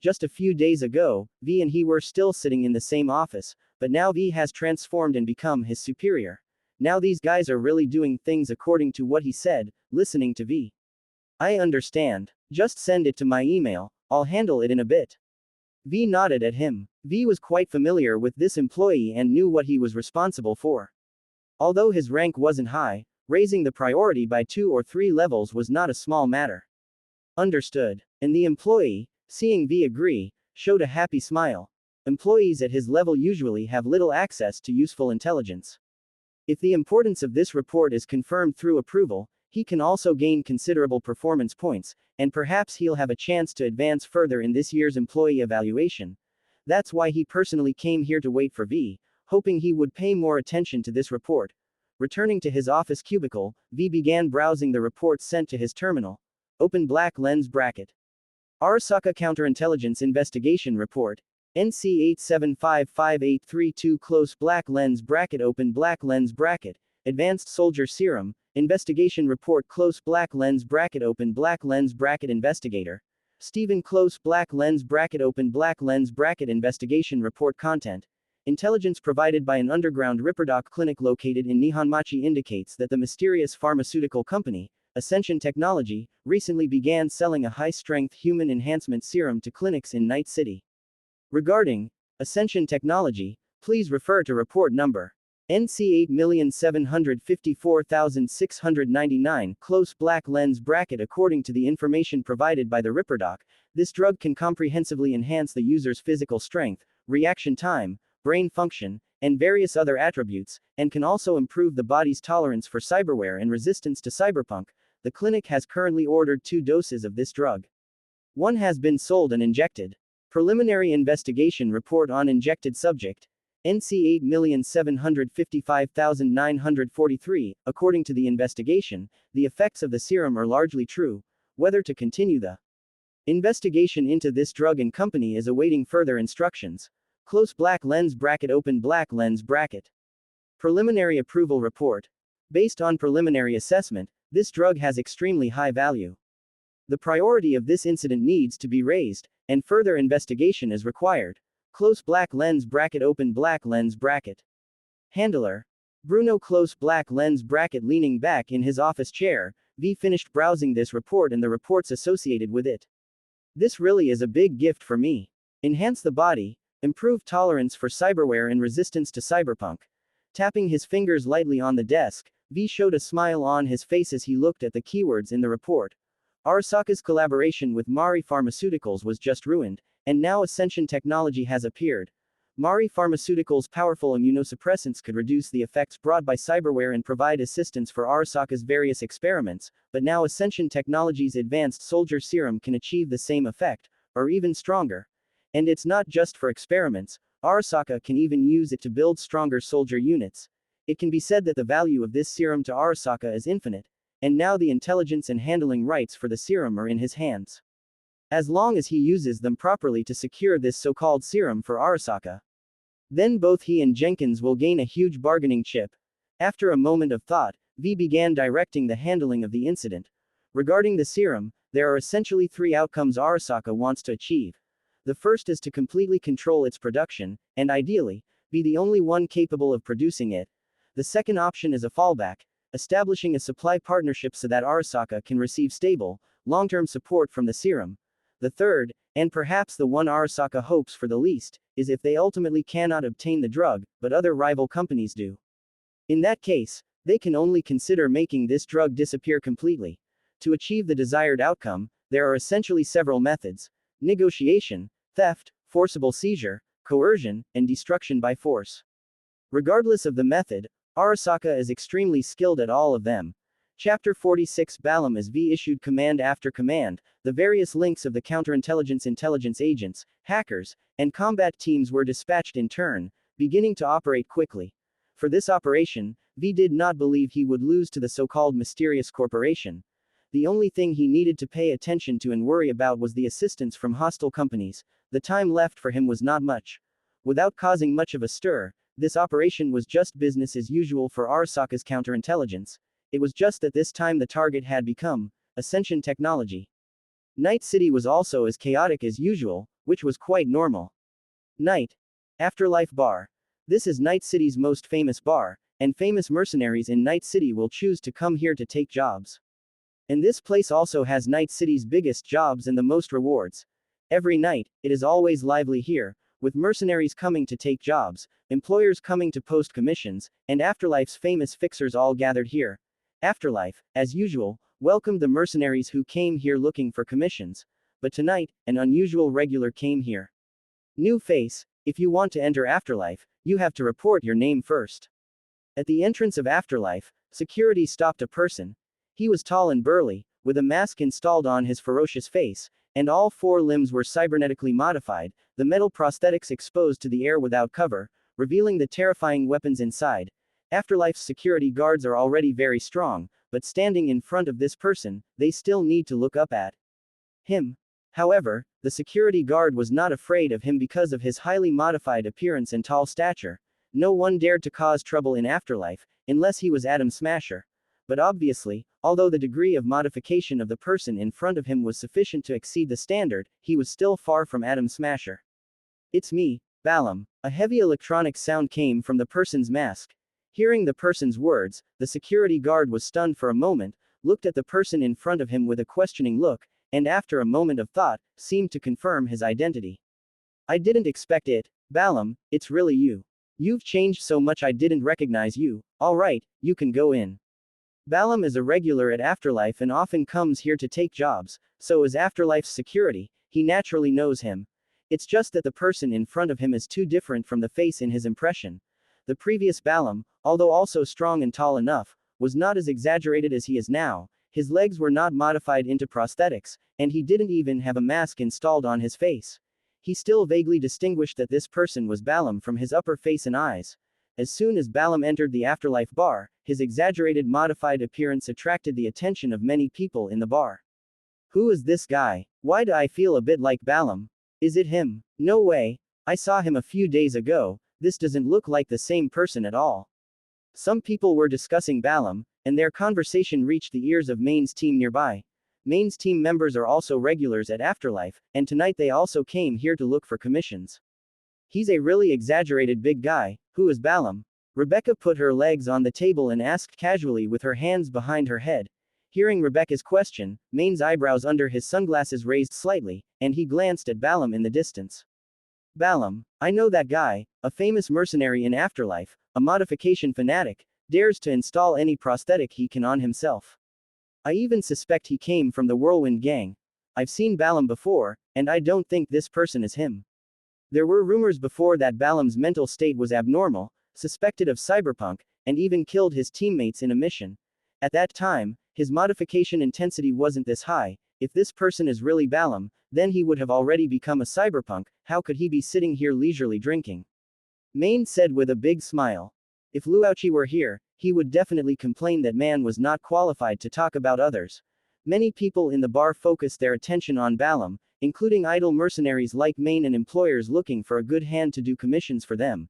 Just a few days ago, V and he were still sitting in the same office, but now V has transformed and become his superior. Now these guys are really doing things according to what he said, listening to V. I understand. Just send it to my email, I'll handle it in a bit. V nodded at him. V was quite familiar with this employee and knew what he was responsible for. Although his rank wasn't high, raising the priority by 2 or 3 levels was not a small matter. Understood. And the employee, seeing V agree, showed a happy smile. Employees at his level usually have little access to useful intelligence. If the importance of this report is confirmed through approval, he can also gain considerable performance points, and perhaps he'll have a chance to advance further in this year's employee evaluation. That's why he personally came here to wait for V, hoping he would pay more attention to this report. Returning to his office cubicle, V began browsing the reports sent to his terminal. Open black lens bracket. Arasaka Counterintelligence Investigation Report, NC875582 close black lens bracket open black lens bracket, Advanced Soldier Serum, Investigation Report close black lens bracket open black lens bracket investigator, Stephen close black lens bracket open black lens bracket investigation report content. Intelligence provided by an underground Ripperdoc clinic located in Nihonmachi indicates that the mysterious pharmaceutical company, Ascension Technology, recently began selling a high-strength human enhancement serum to clinics in Night City. Regarding Ascension Technology, please refer to report number NC8754699 close black lens bracket. According to the information provided by the Ripperdoc, this drug can comprehensively enhance the user's physical strength, reaction time, brain function, and various other attributes, and can also improve the body's tolerance for cyberware and resistance to cyberpunk. The clinic has currently ordered 2 doses of this drug. One has been sold and injected. Preliminary investigation report on injected subject, NC8755943. According to the investigation, the effects of the serum are largely true. Whether to continue the investigation into this drug and company is awaiting further instructions. Close black lens bracket open black lens bracket. Preliminary approval report. Based on preliminary assessment, this drug has extremely high value. The priority of this incident needs to be raised, and further investigation is required. Close black lens bracket open black lens bracket. Handler. Bruno close black lens bracket leaning back in his office chair, V finished browsing this report and the reports associated with it. This really is a big gift for me. Enhance the body, improve tolerance for cyberware and resistance to cyberpunk. Tapping his fingers lightly on the desk, V showed a smile on his face as he looked at the keywords in the report. Arasaka's collaboration with Mari Pharmaceuticals was just ruined, and now Ascension Technology has appeared. Mari Pharmaceuticals' powerful immunosuppressants could reduce the effects brought by cyberware and provide assistance for Arasaka's various experiments, but now Ascension Technology's advanced soldier serum can achieve the same effect, or even stronger. And it's not just for experiments, Arasaka can even use it to build stronger soldier units. It can be said that the value of this serum to Arasaka is infinite, and now the intelligence and handling rights for the serum are in his hands. As long as he uses them properly to secure this so-called serum for Arasaka, then both he and Jenkins will gain a huge bargaining chip. After a moment of thought, V began directing the handling of the incident. Regarding the serum, there are essentially 3 outcomes Arasaka wants to achieve. The first is to completely control its production, and ideally, be the only one capable of producing it. The second option is a fallback, establishing a supply partnership so that Arasaka can receive stable, long-term support from the serum. The third, and perhaps the one Arasaka hopes for the least, is if they ultimately cannot obtain the drug, but other rival companies do. In that case, they can only consider making this drug disappear completely. To achieve the desired outcome, there are essentially several methods: negotiation, theft, forcible seizure, coercion, and destruction by force. Regardless of the method, Arasaka is extremely skilled at all of them. Chapter 46 Balam as V issued command after command, the various links of the counterintelligence intelligence agents, hackers, and combat teams were dispatched in turn, beginning to operate quickly. For this operation, V did not believe he would lose to the so-called mysterious corporation. The only thing he needed to pay attention to and worry about was the assistance from hostile companies. The time left for him was not much. Without causing much of a stir, this operation was just business as usual for Arasaka's counterintelligence. It was just that this time the target had become Ascension Technology. Night City was also as chaotic as usual, which was quite normal. Night. Afterlife Bar. This is Night City's most famous bar, and famous mercenaries in Night City will choose to come here to take jobs. And this place also has Night City's biggest jobs and the most rewards. Every night, it is always lively here, with mercenaries coming to take jobs, employers coming to post commissions, and Afterlife's famous fixers all gathered here. Afterlife, as usual, welcomed the mercenaries who came here looking for commissions. But tonight, an unusual regular came here. New face: if you want to enter Afterlife, you have to report your name first. At the entrance of Afterlife, security stopped a person. He was tall and burly, with a mask installed on his ferocious face, and all 4 limbs were cybernetically modified, the metal prosthetics exposed to the air without cover, revealing the terrifying weapons inside. Afterlife's security guards are already very strong, but standing in front of this person, they still need to look up at him. However, the security guard was not afraid of him because of his highly modified appearance and tall stature. No one dared to cause trouble in afterlife, unless he was Adam Smasher. But obviously, although the degree of modification of the person in front of him was sufficient to exceed the standard, he was still far from Adam Smasher. It's me, Balam. A heavy electronic sound came from the person's mask. Hearing the person's words, the security guard was stunned for a moment, looked at the person in front of him with a questioning look, and after a moment of thought, seemed to confirm his identity. I didn't expect it, Balam, it's really you. You've changed so much I didn't recognize you. Alright, you can go in. Balam is a regular at Afterlife and often comes here to take jobs, so as Afterlife's security, he naturally knows him. It's just that the person in front of him is too different from the face in his impression. The previous Balam, although also strong and tall enough, was not as exaggerated as he is now. His legs were not modified into prosthetics, and he didn't even have a mask installed on his face. He still vaguely distinguished that this person was Balam from his upper face and eyes. As soon as Balam entered the Afterlife bar, his exaggerated modified appearance attracted the attention of many people in the bar. Who is this guy? Why do I feel a bit like Balam? Is it him? No way. I saw him a few days ago. This doesn't look like the same person at all. Some people were discussing Balam, and their conversation reached the ears of Main's team nearby. Main's team members are also regulars at Afterlife, and tonight they also came here to look for commissions. He's a really exaggerated big guy. Who is Balam? Rebecca put her legs on the table and asked casually with her hands behind her head. Hearing Rebecca's question, Main's eyebrows under his sunglasses raised slightly, and he glanced at Balam in the distance. Balam, I know that guy, a famous mercenary in Afterlife, a modification fanatic, dares to install any prosthetic he can on himself. I even suspect he came from the Whirlwind Gang. I've seen Balam before, and I don't think this person is him. There were rumors before that Balam's mental state was abnormal, suspected of cyberpunk, and even killed his teammates in a mission. At that time, his modification intensity wasn't this high. If this person is really Balam, then he would have already become a cyberpunk. How could he be sitting here leisurely drinking? Main said with a big smile. If Luauchi were here, he would definitely complain that man was not qualified to talk about others. Many people in the bar focused their attention on Balam, including idle mercenaries like Main and employers looking for a good hand to do commissions for them.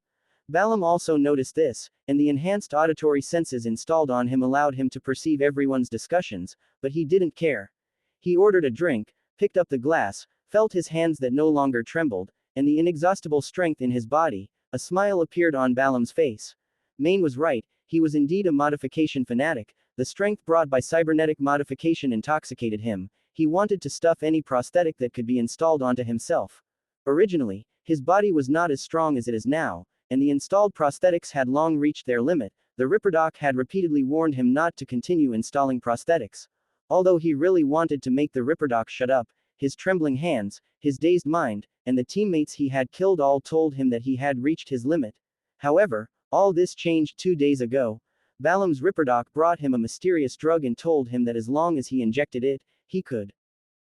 Balam also noticed this, and the enhanced auditory senses installed on him allowed him to perceive everyone's discussions, but he didn't care. He ordered a drink, picked up the glass, felt his hands that no longer trembled, and the inexhaustible strength in his body. A smile appeared on Balam's face. Main was right, he was indeed a modification fanatic. The strength brought by cybernetic modification intoxicated him. He wanted to stuff any prosthetic that could be installed onto himself. Originally, his body was not as strong as it is now, and the installed prosthetics had long reached their limit. The Ripperdoc had repeatedly warned him not to continue installing prosthetics. Although he really wanted to make the Ripperdoc shut up, his trembling hands, his dazed mind, and the teammates he had killed all told him that he had reached his limit. However, all this changed 2 days ago. Balam's Ripperdoc brought him a mysterious drug and told him that as long as he injected it, he could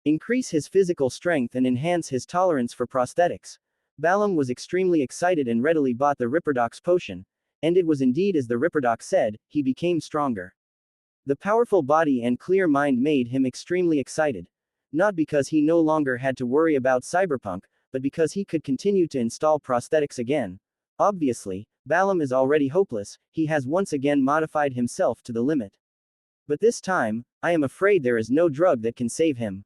increase his physical strength and enhance his tolerance for prosthetics. Balam was extremely excited and readily bought the Ripperdoc's potion. And it was indeed as the Ripperdoc said, he became stronger. The powerful body and clear mind made him extremely excited. Not because he no longer had to worry about cyberpunk, but because he could continue to install prosthetics again. Obviously, Balam is already hopeless, he has once again modified himself to the limit. But this time, I am afraid there is no drug that can save him.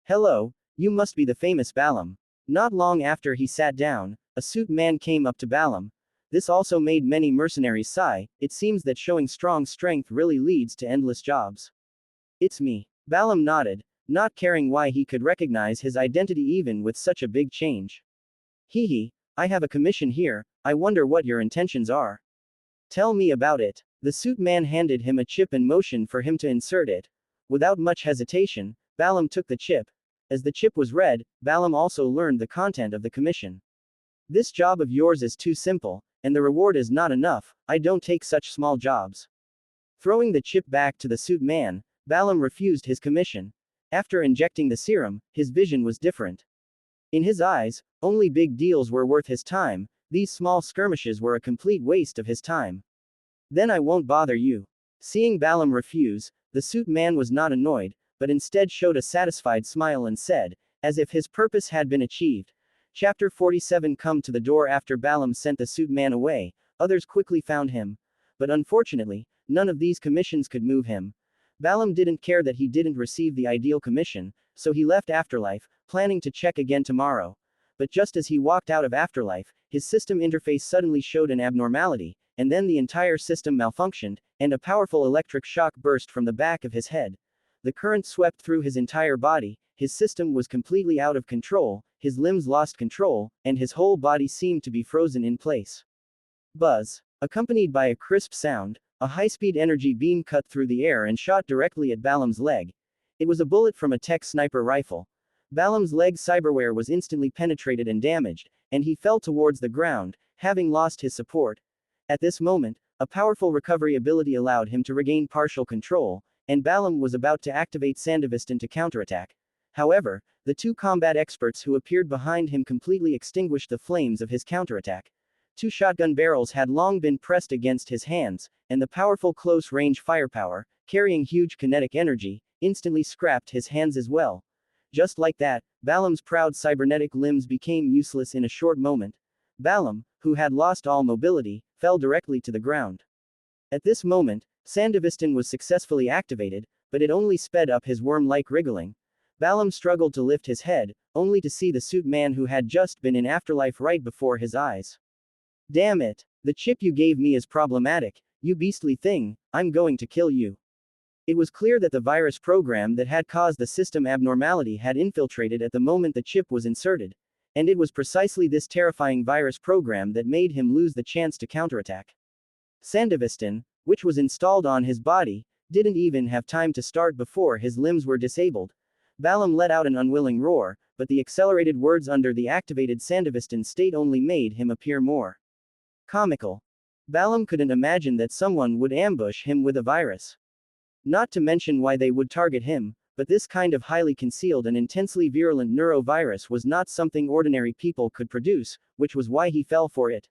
Hello, you must be the famous Balam. Not long after he sat down, a suit man came up to Balam. This also made many mercenaries sigh. It seems that showing strong strength really leads to endless jobs. It's me. Balam nodded, not caring why he could recognize his identity even with such a big change. Hee, I have a commission here, I wonder what your intentions are. Tell me about it. The suit man handed him a chip and motioned for him to insert it. Without much hesitation, Balam took the chip. As the chip was read, Balam also learned the content of the commission. This job of yours is too simple, and the reward is not enough. I don't take such small jobs. Throwing the chip back to the suit man, Balam refused his commission. After injecting the serum, his vision was different. In his eyes, only big deals were worth his time. These small skirmishes were a complete waste of his time. Then I won't bother you. Seeing Balam refuse, the suit man was not annoyed, but instead showed a satisfied smile and said, As if his purpose had been achieved. Chapter 47 Come to the door. After Balaam sent the suit man away, others quickly found him. But unfortunately, none of these commissions could move him. Balaam didn't care that he didn't receive the ideal commission, so he left Afterlife, planning to check again tomorrow. But just as he walked out of Afterlife, his system interface suddenly showed an abnormality, and then the entire system malfunctioned, and a powerful electric shock burst from the back of his head. The current swept through his entire body, his system was completely out of control, his limbs lost control, and his whole body seemed to be frozen in place. Buzz. Accompanied by a crisp sound, a high-speed energy beam cut through the air and shot directly at Balaam's leg. It was a bullet from a tech sniper rifle. Balaam's leg cyberware was instantly penetrated and damaged, and he fell towards the ground, having lost his support. At this moment, a powerful recovery ability allowed him to regain partial control, and Balaam was about to activate Sandevistan to counterattack. However, the two combat experts who appeared behind him completely extinguished the flames of his counterattack. Two shotgun barrels had long been pressed against his hands, and the powerful close-range firepower, carrying huge kinetic energy, instantly scrapped his hands as well. Just like that, Balaam's proud cybernetic limbs became useless in a short moment. Balaam, who had lost all mobility, fell directly to the ground. At this moment, Sandevistan was successfully activated, but it only sped up his worm-like wriggling. Balaam struggled to lift his head, only to see the suit man who had just been in Afterlife right before his eyes. Damn it! The chip you gave me is problematic, you beastly thing, I'm going to kill you. It was clear that the virus program that had caused the system abnormality had infiltrated at the moment the chip was inserted. And it was precisely this terrifying virus program that made him lose the chance to counterattack. Sandevistan, which was installed on his body, didn't even have time to start before his limbs were disabled. Balaam let out an unwilling roar, but the accelerated words under the activated Sandevistan state only made him appear more comical. Balaam couldn't imagine that someone would ambush him with a virus. Not to mention why they would target him, but this kind of highly concealed and intensely virulent neurovirus was not something ordinary people could produce, which was why he fell for it.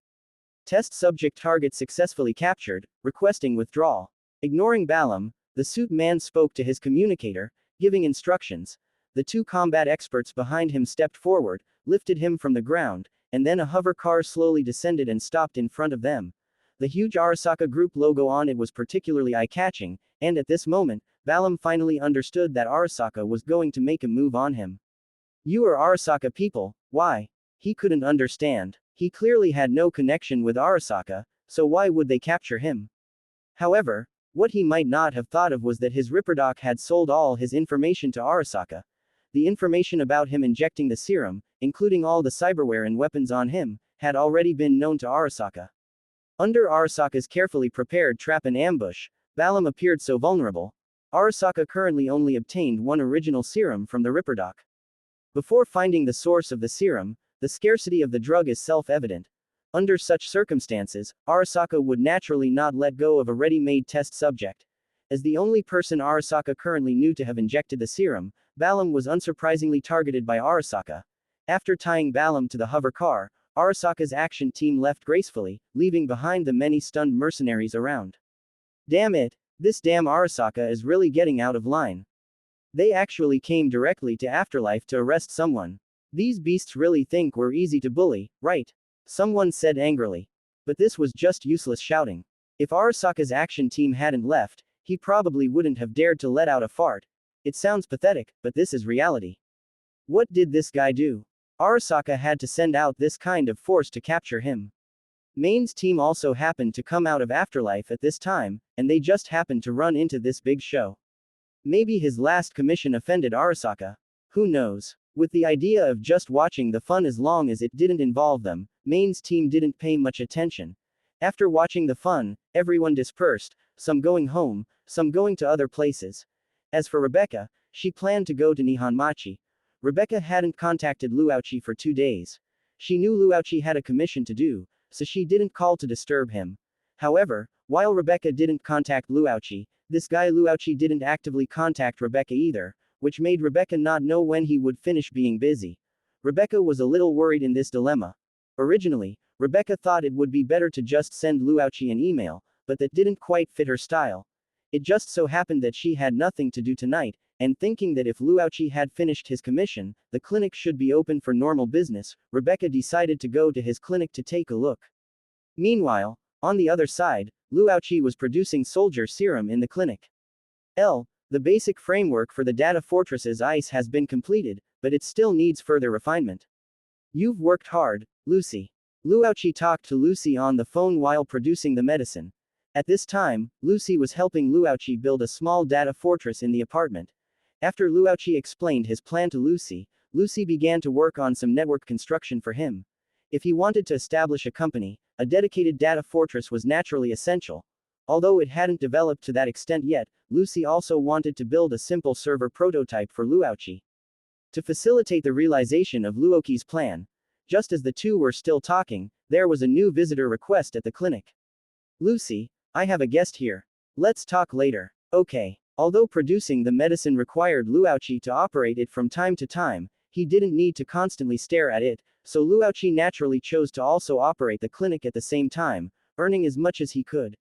Test subject target successfully captured, requesting withdrawal. Ignoring Balaam, the suit man spoke to his communicator, giving instructions. The two combat experts behind him stepped forward, lifted him from the ground, and then a hover car slowly descended and stopped in front of them. The huge Arasaka Group logo on it was particularly eye-catching, and at this moment, Balaam finally understood that Arasaka was going to make a move on him. You are Arasaka people, why? He couldn't understand. He clearly had no connection with Arasaka, so why would they capture him? However, what he might not have thought of was that his Ripperdoc had sold all his information to Arasaka. The information about him injecting the serum, including all the cyberware and weapons on him, had already been known to Arasaka. Under Arasaka's carefully prepared trap and ambush, Balaam appeared so vulnerable. Arasaka currently only obtained one original serum from the Ripperdoc. Before finding the source of the serum, the scarcity of the drug is self-evident. Under such circumstances, Arasaka would naturally not let go of a ready-made test subject. As the only person Arasaka currently knew to have injected the serum, Balaam was unsurprisingly targeted by Arasaka. After tying Balaam to the hover car, Arasaka's action team left gracefully, leaving behind the many stunned mercenaries around. Damn it, this damn Arasaka is really getting out of line. They actually came directly to Afterlife to arrest someone. These beasts really think we're easy to bully, right? Someone said angrily. But this was just useless shouting. If Arasaka's action team hadn't left, he probably wouldn't have dared to let out a fart. It sounds pathetic, but this is reality. What did this guy do? Arasaka had to send out this kind of force to capture him. Main's team also happened to come out of Afterlife at this time, and they just happened to run into this big show. Maybe his last commission offended Arasaka. Who knows? With the idea of just watching the fun as long as it didn't involve them, Main's team didn't pay much attention. After watching the fun, everyone dispersed, some going home, some going to other places. As for Rebecca, she planned to go to Nihonmachi. Rebecca hadn't contacted Luauchi for 2 days. She knew Luauchi had a commission to do, so she didn't call to disturb him. However, while Rebecca didn't contact Luauchi, this guy Luauchi didn't actively contact Rebecca either, which made Rebecca not know when he would finish being busy. Rebecca was a little worried in this dilemma. Originally, Rebecca thought it would be better to just send Luauchi an email, but that didn't quite fit her style. It just so happened that she had nothing to do tonight, and thinking that if Luoqi had finished his commission, the clinic should be open for normal business, Rebecca decided to go to his clinic to take a look. Meanwhile, on the other side, Luoqi was producing soldier serum in the clinic. The basic framework for the data fortress's ICE has been completed, but it still needs further refinement. You've worked hard, Lucy. Luoqi talked to Lucy on the phone while producing the medicine. At this time, Lucy was helping Luoqi build a small data fortress in the apartment. After Luoqi explained his plan to Lucy, Lucy began to work on some network construction for him. If he wanted to establish a company, a dedicated data fortress was naturally essential. Although it hadn't developed to that extent yet, Lucy also wanted to build a simple server prototype for Luoqi. To facilitate the realization of Luoqi's plan, just as the two were still talking, there was a new visitor request at the clinic. Lucy, I have a guest here. Let's talk later. Okay. Although producing the medicine required Luoqi to operate it from time to time, he didn't need to constantly stare at it, so Luoqi naturally chose to also operate the clinic at the same time, earning as much as he could.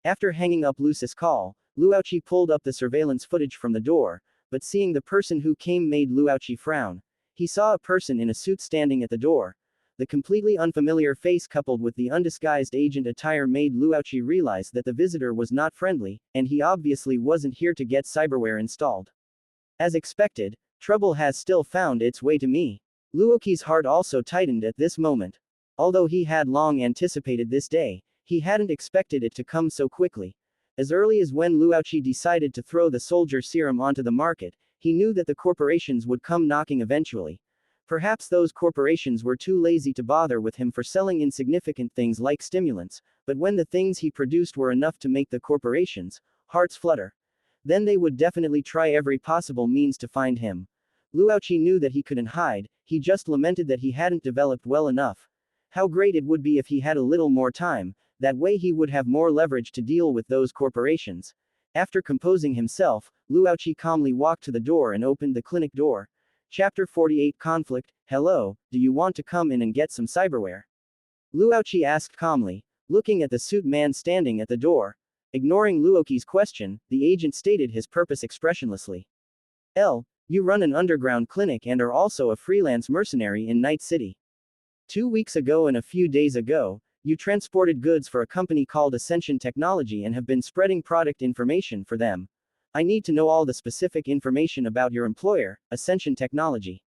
After hanging up Lucy's call, Luoqi pulled up the surveillance footage from the door, but seeing the person who came made Luoqi frown. He saw a person in a suit standing at the door. The completely unfamiliar face coupled with the undisguised agent attire made Luoqi realize that the visitor was not friendly, and he obviously wasn't here to get cyberware installed. As expected, trouble has still found its way to me. Luoqi's heart also tightened at this moment. Although he had long anticipated this day, he hadn't expected it to come so quickly. As early as when Luoqi decided to throw the soldier serum onto the market, he knew that the corporations would come knocking eventually. Perhaps those corporations were too lazy to bother with him for selling insignificant things like stimulants, but when the things he produced were enough to make the corporations' hearts flutter, then they would definitely try every possible means to find him. Luoqi knew that he couldn't hide, he just lamented that he hadn't developed well enough. How great it would be if he had a little more time, that way he would have more leverage to deal with those corporations. After composing himself, Luoqi calmly walked to the door and opened the clinic door. Chapter 48 Conflict. Hello, do you want to come in and get some cyberware? Luoqi asked calmly, looking at the suit man standing at the door. Ignoring Luoqi's question, the agent stated his purpose expressionlessly. You run an underground clinic and are also a freelance mercenary in Night City. 2 weeks ago and a few days ago, you transported goods for a company called Ascension Technology and have been spreading product information for them. I need to know all the specific information about your employer, Ascension Technology.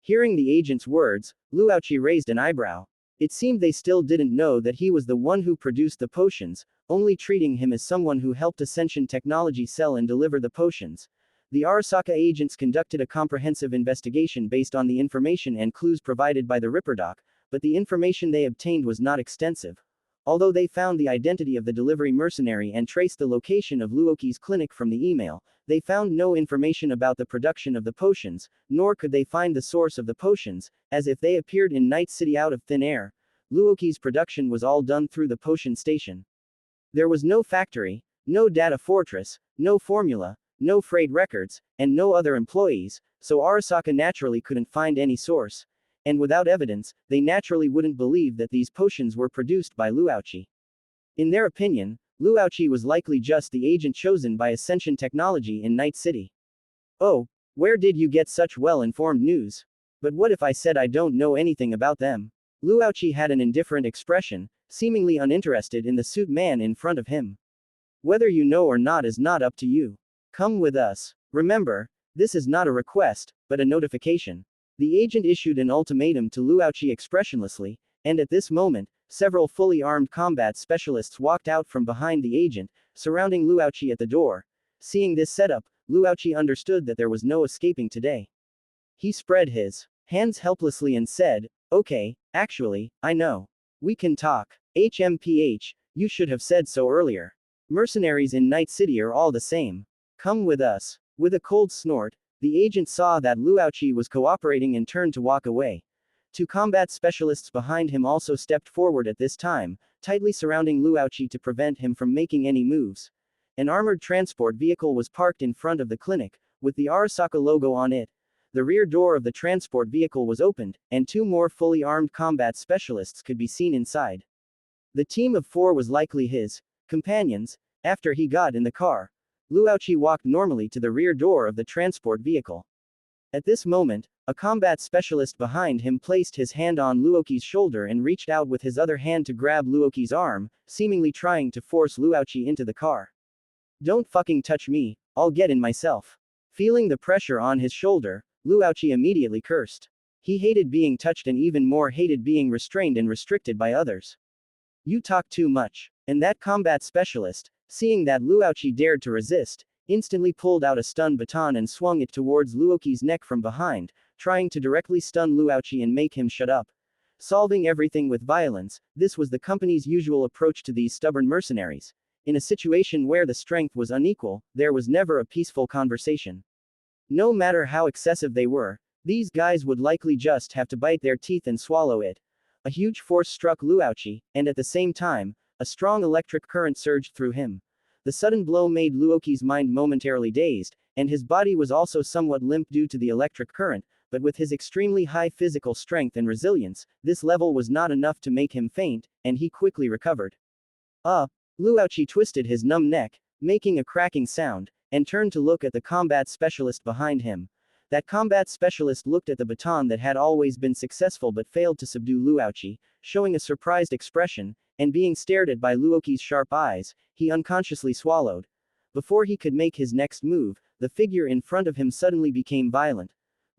Hearing the agent's words, Luoqi raised an eyebrow. It seemed they still didn't know that he was the one who produced the potions, only treating him as someone who helped Ascension Technology sell and deliver the potions. The Arasaka agents conducted a comprehensive investigation based on the information and clues provided by the Ripperdoc, but the information they obtained was not extensive. Although they found the identity of the delivery mercenary and traced the location of Luoqi's clinic from the email, they found no information about the production of the potions, nor could they find the source of the potions, as if they appeared in Night City out of thin air. Luoqi's production was all done through the potion station. There was no factory, no data fortress, no formula, no freight records, and no other employees, so Arasaka naturally couldn't find any source. And without evidence, they naturally wouldn't believe that these potions were produced by Luoqi. In their opinion, Luoqi was likely just the agent chosen by Ascension Technology in Night City. Oh, where did you get such well-informed news? But what if I said I don't know anything about them? Luoqi had an indifferent expression, seemingly uninterested in the suit man in front of him. Whether you know or not is not up to you. Come with us. Remember, this is not a request, but a notification. The agent issued an ultimatum to Luoqi expressionlessly, and at this moment, several fully armed combat specialists walked out from behind the agent, surrounding Luoqi at the door. Seeing this setup, Luoqi understood that there was no escaping today. He spread his hands helplessly and said, "Okay, actually, I know. We can talk. HMPH, you should have said so earlier. Mercenaries in Night City are all the same. Come with us." With a cold snort, the agent saw that Luoqi was cooperating and turned to walk away. Two combat specialists behind him also stepped forward at this time, tightly surrounding Luoqi to prevent him from making any moves. An armored transport vehicle was parked in front of the clinic, with the Arasaka logo on it. The rear door of the transport vehicle was opened, and two more fully armed combat specialists could be seen inside. The team of 4 was likely his companions. After he got in the car, Luoqi walked normally to the rear door of the transport vehicle. At this moment, a combat specialist behind him placed his hand on Luoqi's shoulder and reached out with his other hand to grab Luoqi's arm, seemingly trying to force Luoqi into the car. Don't fucking touch me, I'll get in myself. Feeling the pressure on his shoulder, Luoqi immediately cursed. He hated being touched and even more hated being restrained and restricted by others. You talk too much. And that combat specialist, seeing that Luoqi dared to resist, instantly pulled out a stun baton and swung it towards Luoqi's neck from behind, trying to directly stun Luoqi and make him shut up. Solving everything with violence, this was the company's usual approach to these stubborn mercenaries. In a situation where the strength was unequal, there was never a peaceful conversation. No matter how excessive they were, these guys would likely just have to bite their teeth and swallow it. A huge force struck Luoqi, and at the same time, a strong electric current surged through him. The sudden blow made Luoqi's mind momentarily dazed, and his body was also somewhat limp due to the electric current, but with his extremely high physical strength and resilience, this level was not enough to make him faint, and he quickly recovered. Luoqi twisted his numb neck, making a cracking sound, and turned to look at the combat specialist behind him. That combat specialist looked at the baton that had always been successful but failed to subdue Luoqi, showing a surprised expression, and being stared at by Luoqi's sharp eyes, he unconsciously swallowed. Before he could make his next move, the figure in front of him suddenly became violent.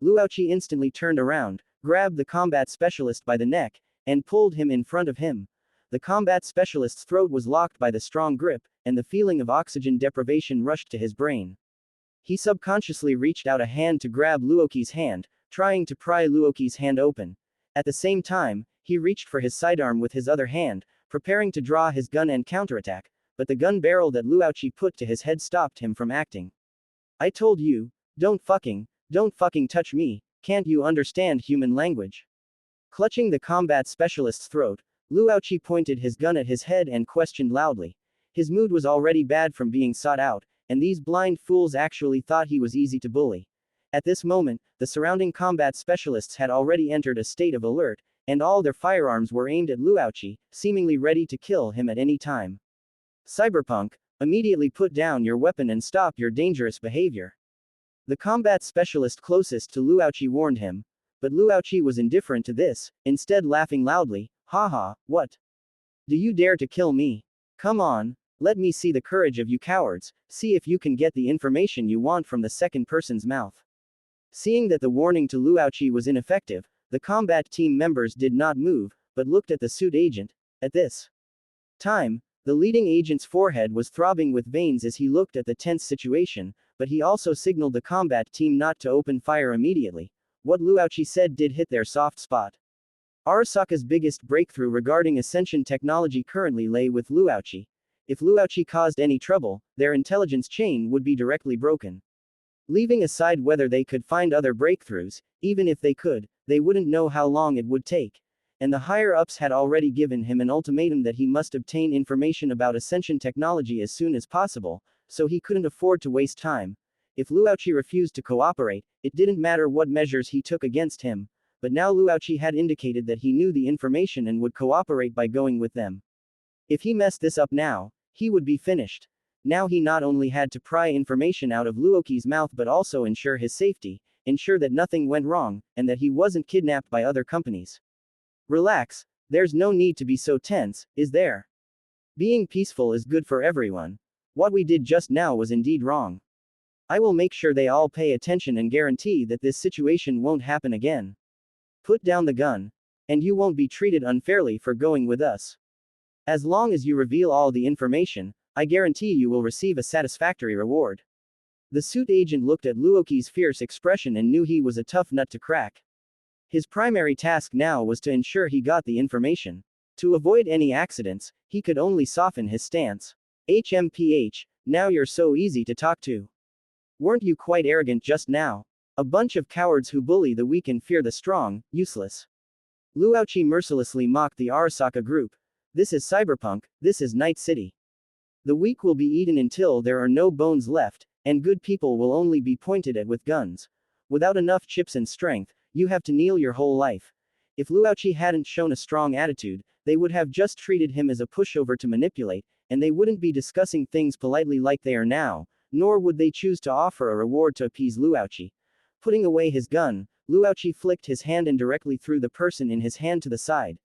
Luoqi instantly turned around, grabbed the combat specialist by the neck, and pulled him in front of him. The combat specialist's throat was locked by the strong grip, and the feeling of oxygen deprivation rushed to his brain. He subconsciously reached out a hand to grab Luoqi's hand, trying to pry Luoqi's hand open. At the same time, he reached for his sidearm with his other hand, preparing to draw his gun and counterattack, but the gun barrel that Luoqi put to his head stopped him from acting. I told you, don't fucking touch me, can't you understand human language? Clutching the combat specialist's throat, Luoqi pointed his gun at his head and questioned loudly. His mood was already bad from being sought out, and these blind fools actually thought he was easy to bully. At this moment, the surrounding combat specialists had already entered a state of alert, and all their firearms were aimed at Luoqi, seemingly ready to kill him at any time. Cyberpunk, immediately put down your weapon and stop your dangerous behavior. The combat specialist closest to Luoqi warned him, but Luoqi was indifferent to this, instead laughing loudly. Haha, what? Do you dare to kill me? Come on, let me see the courage of you cowards, see if you can get the information you want from the second person's mouth. Seeing that the warning to Luoqi was ineffective, the combat team members did not move, but looked at the suit agent. At this time, the leading agent's forehead was throbbing with veins as he looked at the tense situation, but he also signaled the combat team not to open fire immediately. What Luoqi said did hit their soft spot. Arasaka's biggest breakthrough regarding Ascension technology currently lay with Luoqi. If Luoqi caused any trouble, their intelligence chain would be directly broken. Leaving aside whether they could find other breakthroughs, even if they could, they wouldn't know how long it would take. And the higher-ups had already given him an ultimatum that he must obtain information about Ascension technology as soon as possible, so he couldn't afford to waste time. If Luoqi refused to cooperate, it didn't matter what measures he took against him, but now Luoqi had indicated that he knew the information and would cooperate by going with them. If he messed this up now, he would be finished. Now he not only had to pry information out of Luoqi's mouth but also ensure his safety, ensure that nothing went wrong, and that he wasn't kidnapped by other companies. Relax, there's no need to be so tense, is there? Being peaceful is good for everyone. What we did just now was indeed wrong. I will make sure they all pay attention and guarantee that this situation won't happen again. Put down the gun, and you won't be treated unfairly for going with us. As long as you reveal all the information, I guarantee you will receive a satisfactory reward. The suit agent looked at Luoqi's fierce expression and knew he was a tough nut to crack. His primary task now was to ensure he got the information. To avoid any accidents, he could only soften his stance. HMPH, now you're so easy to talk to. Weren't you quite arrogant just now? A bunch of cowards who bully the weak and fear the strong, useless. Luoqi mercilessly mocked the Arasaka group. This is Cyberpunk, this is Night City. The weak will be eaten until there are no bones left, and good people will only be pointed at with guns. Without enough chips and strength, you have to kneel your whole life. If Luoqi hadn't shown a strong attitude, they would have just treated him as a pushover to manipulate, and they wouldn't be discussing things politely like they are now. nor would they choose to offer a reward to appease Luochi. Putting away his gun, Luochi flicked his hand indirectly through the person in his hand to the side.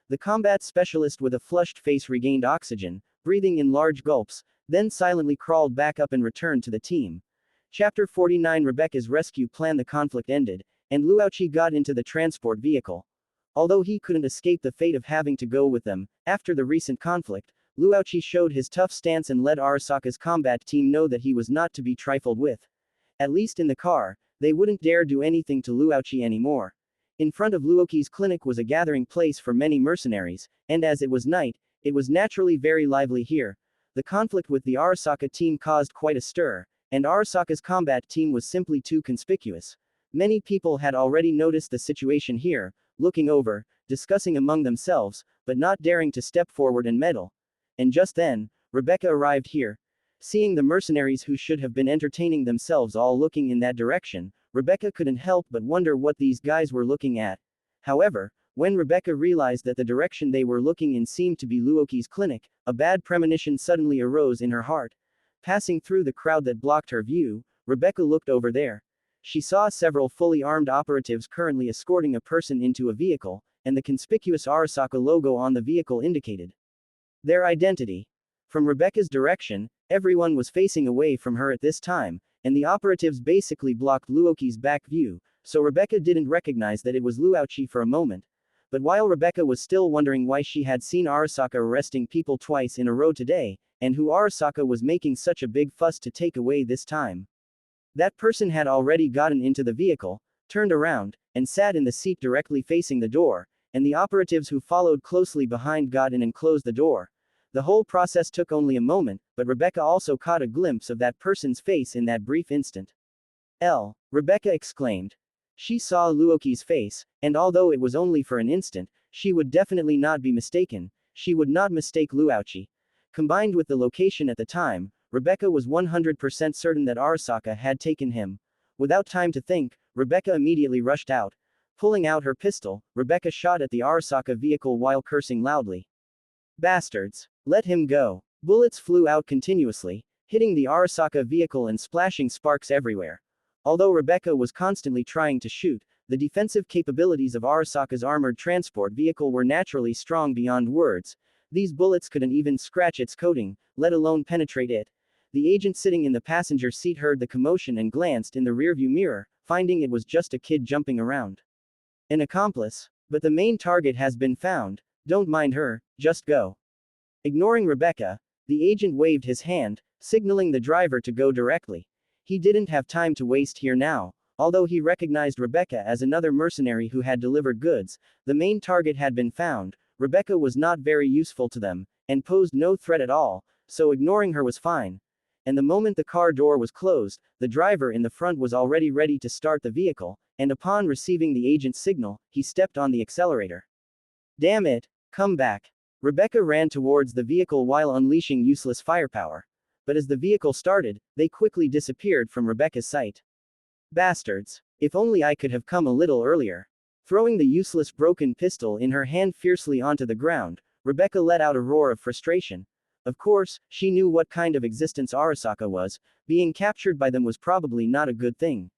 The combat specialist with a flushed face regained oxygen, breathing in large gulps, then silently crawled back up and returned to the team. Chapter 49 Rebecca's rescue plan. The conflict ended, and Luochi got into the transport vehicle. Although he couldn't escape the fate of having to go with them, after the recent conflict, Luochi showed his tough stance and let Arasaka's combat team know that he was not to be trifled with. At least in the car, they wouldn't dare do anything to Luochi anymore. In front of Luochi's clinic was a gathering place for many mercenaries, and as it was night, it was naturally very lively here. The conflict with the Arasaka team caused quite a stir, and Arasaka's combat team was simply too conspicuous. Many people had already noticed the situation here, looking over, discussing among themselves, but not daring to step forward and meddle. And just then, Rebecca arrived here. Seeing the mercenaries who should have been entertaining themselves all looking in that direction, Rebecca couldn't help but wonder what these guys were looking at. However, when Rebecca realized that the direction they were looking in seemed to be Luochi's clinic, a bad premonition suddenly arose in her heart. Passing through the crowd that blocked her view, Rebecca looked over there. She saw several fully armed operatives currently escorting a person into a vehicle, and the conspicuous Arasaka logo on the vehicle indicated their identity. From Rebecca's direction, everyone was facing away from her at this time, and the operatives basically blocked Luochi's back view, so Rebecca didn't recognize that it was Luochi for a moment. But while Rebecca was still wondering why she had seen Arasaka arresting people twice in a row today, and who Arasaka was making such a big fuss to take away this time, that person had already gotten into the vehicle, turned around, and sat in the seat directly facing the door, and the operatives who followed closely behind got in and closed the door. The whole process took only a moment, but Rebecca also caught a glimpse of that person's face in that brief instant. Rebecca exclaimed. She saw Luochi's face, and although it was only for an instant, she would definitely not be mistaken. She would not mistake Luochi. Combined with the location at the time, Rebecca was 100% certain that Arasaka had taken him. Without time to think, Rebecca immediately rushed out. Pulling out her pistol, Rebecca shot at the Arasaka vehicle while cursing loudly. Bastards! Let him go! Bullets flew out continuously, hitting the Arasaka vehicle and splashing sparks everywhere. Although Rebecca was constantly trying to shoot, the defensive capabilities of Arasaka's armored transport vehicle were naturally strong beyond words. These bullets couldn't even scratch its coating, let alone penetrate it. The agent sitting in the passenger seat heard the commotion and glanced in the rearview mirror, finding it was just a kid jumping around. An accomplice. But the main target has been found. Don't mind her, just go. Ignoring Rebecca, the agent waved his hand, signaling the driver to go directly. He didn't have time to waste here now. Although he recognized Rebecca as another mercenary who had delivered goods, the main target had been found. Rebecca was not very useful to them, and posed no threat at all, so ignoring her was fine. And the moment the car door was closed, the driver in the front was already ready to start the vehicle, and upon receiving the agent's signal, he stepped on the accelerator. Damn it! Come back! Rebecca ran towards the vehicle while unleashing useless firepower. But as the vehicle started, they quickly disappeared from Rebecca's sight. Bastards! If only I could have come a little earlier. Throwing the useless broken pistol in her hand fiercely onto the ground, Rebecca let out a roar of frustration. Of course, she knew what kind of existence Arasaka was. Being captured by them was probably not a good thing.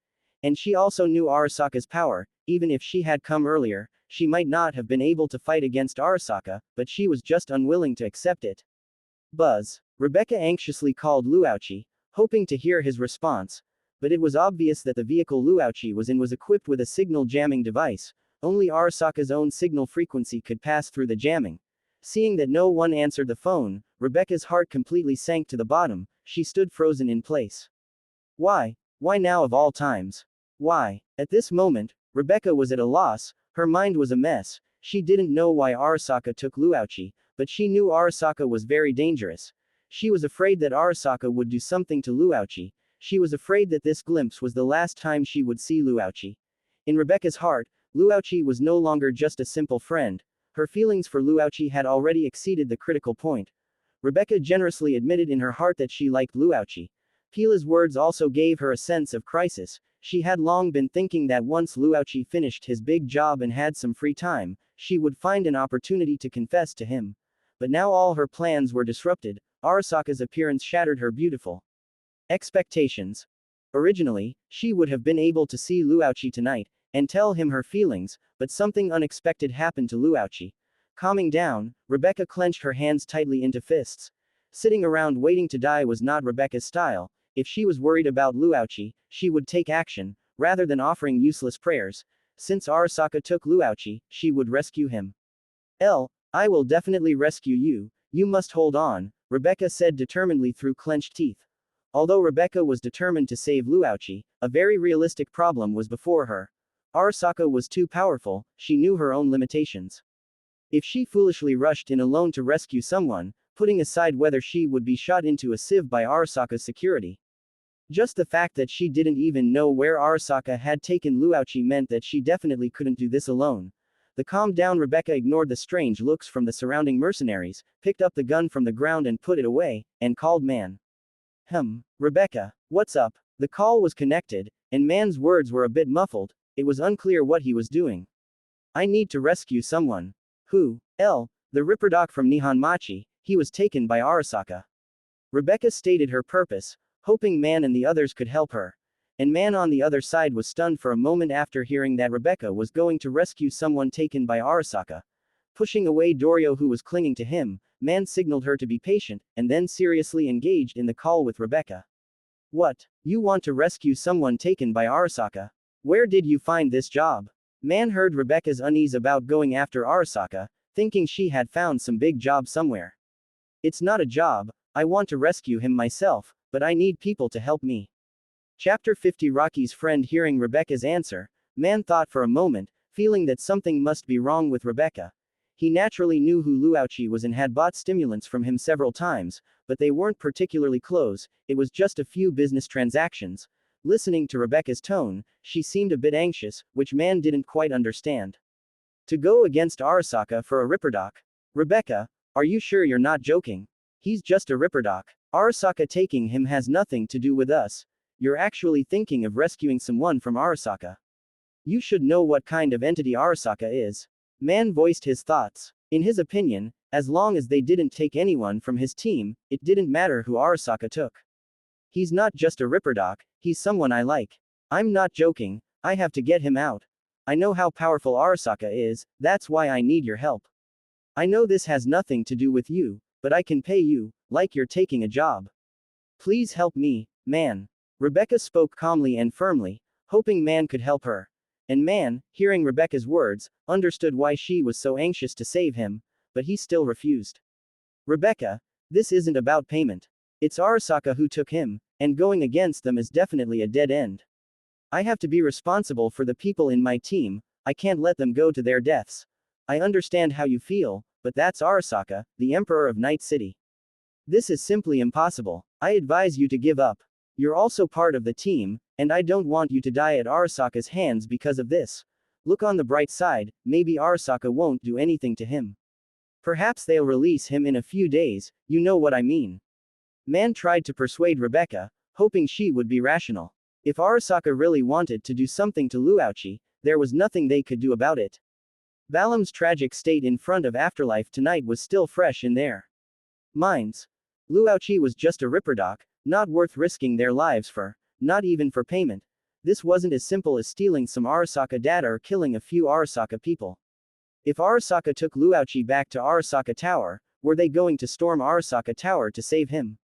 And she also knew Arasaka's power. Even if she had come earlier, she might not have been able to fight against Arasaka, but she was just unwilling to accept it. Buzz. Rebecca anxiously called Luochi, hoping to hear his response. But it was obvious that the vehicle Luochi was in was equipped with a signal jamming device. Only Arasaka's own signal frequency could pass through the jamming. Seeing that no one answered the phone, Rebecca's heart completely sank to the bottom. She stood frozen in place. Why? Why now of all times? Why? At this moment, Rebecca was at a loss. Her mind was a mess. She didn't know why Arasaka took Luochi, but she knew Arasaka was very dangerous. She was afraid that Arasaka would do something to Luochi. She was afraid that this glimpse was the last time she would see Luochi. In Rebecca's heart, Luochi was no longer just a simple friend. Her feelings for Luochi had already exceeded the critical point. Rebecca generously admitted in her heart that she liked Luochi. Pila's words also gave her a sense of crisis. She had long been thinking that once Luochi finished his big job and had some free time, she would find an opportunity to confess to him. But now all her plans were disrupted. Arasaka's appearance shattered her beautiful Expectations. Originally, she would have been able to see Luochi tonight, and tell him her feelings, but something unexpected happened to Luochi. Calming down, Rebecca clenched her hands tightly into fists. Sitting around waiting to die was not Rebecca's style. If she was worried about Luochi, she would take action, rather than offering useless prayers. Since Arasaka took Luochi, she would rescue him. I will definitely rescue you, you must hold on, Rebecca said determinedly through clenched teeth. Although Rebecca was determined to save Luochi, a very realistic problem was before her. Arasaka was too powerful, she knew her own limitations. If she foolishly rushed in alone to rescue someone, putting aside whether she would be shot into a sieve by Arasaka's security. Just the fact that she didn't even know where Arasaka had taken Luochi meant that she definitely couldn't do this alone. The calmed down Rebecca ignored the strange looks from the surrounding mercenaries, picked up the gun from the ground and put it away, and called Man. Rebecca, what's up? The call was connected, and Man's words were a bit muffled, it was unclear what he was doing. I need to rescue someone. Who? The Ripper Doc from Nihonmachi, he was taken by Arasaka. Rebecca stated her purpose, hoping Man and the others could help her. And Man on the other side was stunned for a moment after hearing that Rebecca was going to rescue someone taken by Arasaka. Pushing away Dorio who was clinging to him, Man signaled her to be patient, and then seriously engaged in the call with Rebecca. What? You want to rescue someone taken by Arasaka? Where did you find this job? Man heard Rebecca's unease about going after Arasaka, thinking she had found some big job somewhere. It's not a job, I want to rescue him myself, but I need people to help me. Chapter 50. Rocky's friend. Hearing Rebecca's answer, Man thought for a moment, feeling that something must be wrong with Rebecca. He naturally knew who Luochi was and had bought stimulants from him several times, but they weren't particularly close, it was just a few business transactions. Listening to Rebecca's tone, she seemed a bit anxious, which Man didn't quite understand. To go against Arasaka for a Ripperdoc? Rebecca, are you sure you're not joking? He's just a Ripperdoc. Arasaka taking him has nothing to do with us. You're actually thinking of rescuing someone from Arasaka. You should know what kind of entity Arasaka is. Man voiced his thoughts. In his opinion, as long as they didn't take anyone from his team, it didn't matter who Arasaka took. He's not just a Ripperdoc, he's someone I like. I'm not joking, I have to get him out. I know how powerful Arasaka is, that's why I need your help. I know this has nothing to do with you, but I can pay you, like you're taking a job. Please help me, Man. Rebecca spoke calmly and firmly, hoping Man could help her. And Man, hearing Rebecca's words, understood why she was so anxious to save him, but he still refused. Rebecca, this isn't about payment. It's Arasaka who took him, and going against them is definitely a dead end. I have to be responsible for the people in my team, I can't let them go to their deaths. I understand how you feel, but that's Arasaka, the Emperor of Night City. This is simply impossible. I advise you to give up. You're also part of the team, and I don't want you to die at Arasaka's hands because of this. Look on the bright side, maybe Arasaka won't do anything to him. Perhaps they'll release him in a few days, you know what I mean. Man tried to persuade Rebecca, hoping she would be rational. If Arasaka really wanted to do something to Luochi, there was nothing they could do about it. Balam's tragic state in front of Afterlife tonight was still fresh in their minds. Luochi was just a Ripperdoc, not worth risking their lives for, not even for payment. This wasn't as simple as stealing some Arasaka data or killing a few Arasaka people. If Arasaka took Luochi back to Arasaka Tower, were they going to storm Arasaka Tower to save him?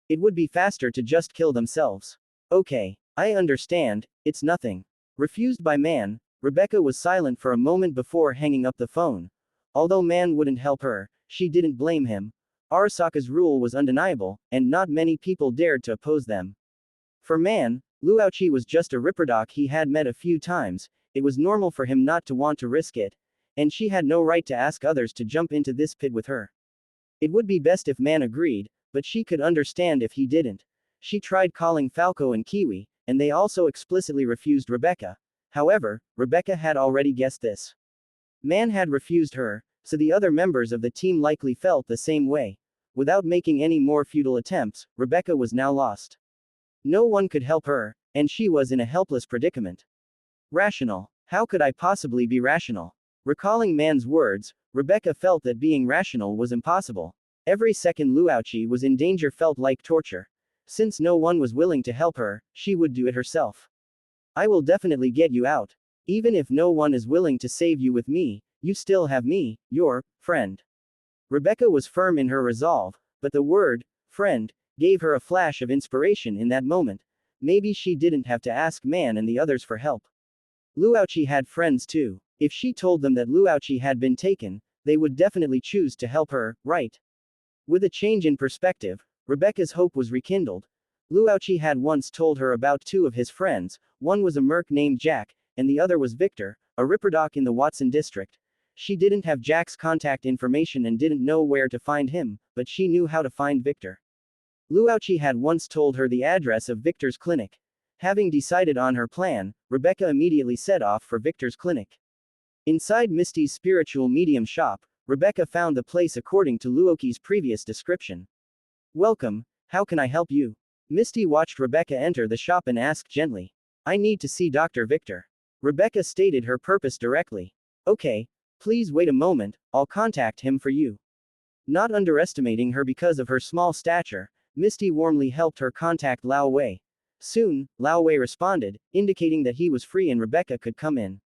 It would be faster to just kill themselves. Okay, I understand, it's nothing. Refused by Man, Rebecca was silent for a moment before hanging up the phone. Although Man wouldn't help her, she didn't blame him. Arasaka's rule was undeniable, and not many people dared to oppose them. For Man, Luochi was just a Ripperdoc he had met a few times, it was normal for him not to want to risk it, and she had no right to ask others to jump into this pit with her. It would be best if Man agreed, but she could understand if he didn't. She tried calling Falco and Kiwi, and they also explicitly refused Rebecca. However, Rebecca had already guessed this. Man had refused her, so the other members of the team likely felt the same way. Without making any more futile attempts, Rebecca was now lost. No one could help her, and she was in a helpless predicament. Rational. How could I possibly be rational? Recalling Man's words, Rebecca felt that being rational was impossible. Every second Luochi was in danger felt like torture. Since no one was willing to help her, she would do it herself. I will definitely get you out. Even if no one is willing to save you with me, you still have me, your friend. Rebecca was firm in her resolve, but the word, friend, gave her a flash of inspiration in that moment. Maybe she didn't have to ask Man and the others for help. Luauchi had friends too. If she told them that Luauchi had been taken, they would definitely choose to help her, right? With a change in perspective, Rebecca's hope was rekindled. Luauchi had once told her about two of his friends, one was a merc named Jack, and the other was Victor, a ripperdoc in the Watson district. She didn't have Jack's contact information and didn't know where to find him, but she knew how to find Victor. Luauchi had once told her the address of Victor's clinic. Having decided on her plan, Rebecca immediately set off for Victor's clinic. Inside Misty's spiritual medium shop, Rebecca found the place according to Luoki's previous description. Welcome, how can I help you? Misty watched Rebecca enter the shop and asked gently. I need to see Dr. Victor. Rebecca stated her purpose directly. Okay, please wait a moment, I'll contact him for you. Not underestimating her because of her small stature, Misty warmly helped her contact Lao Wei. Soon, Lao Wei responded, indicating that he was free and Rebecca could come in.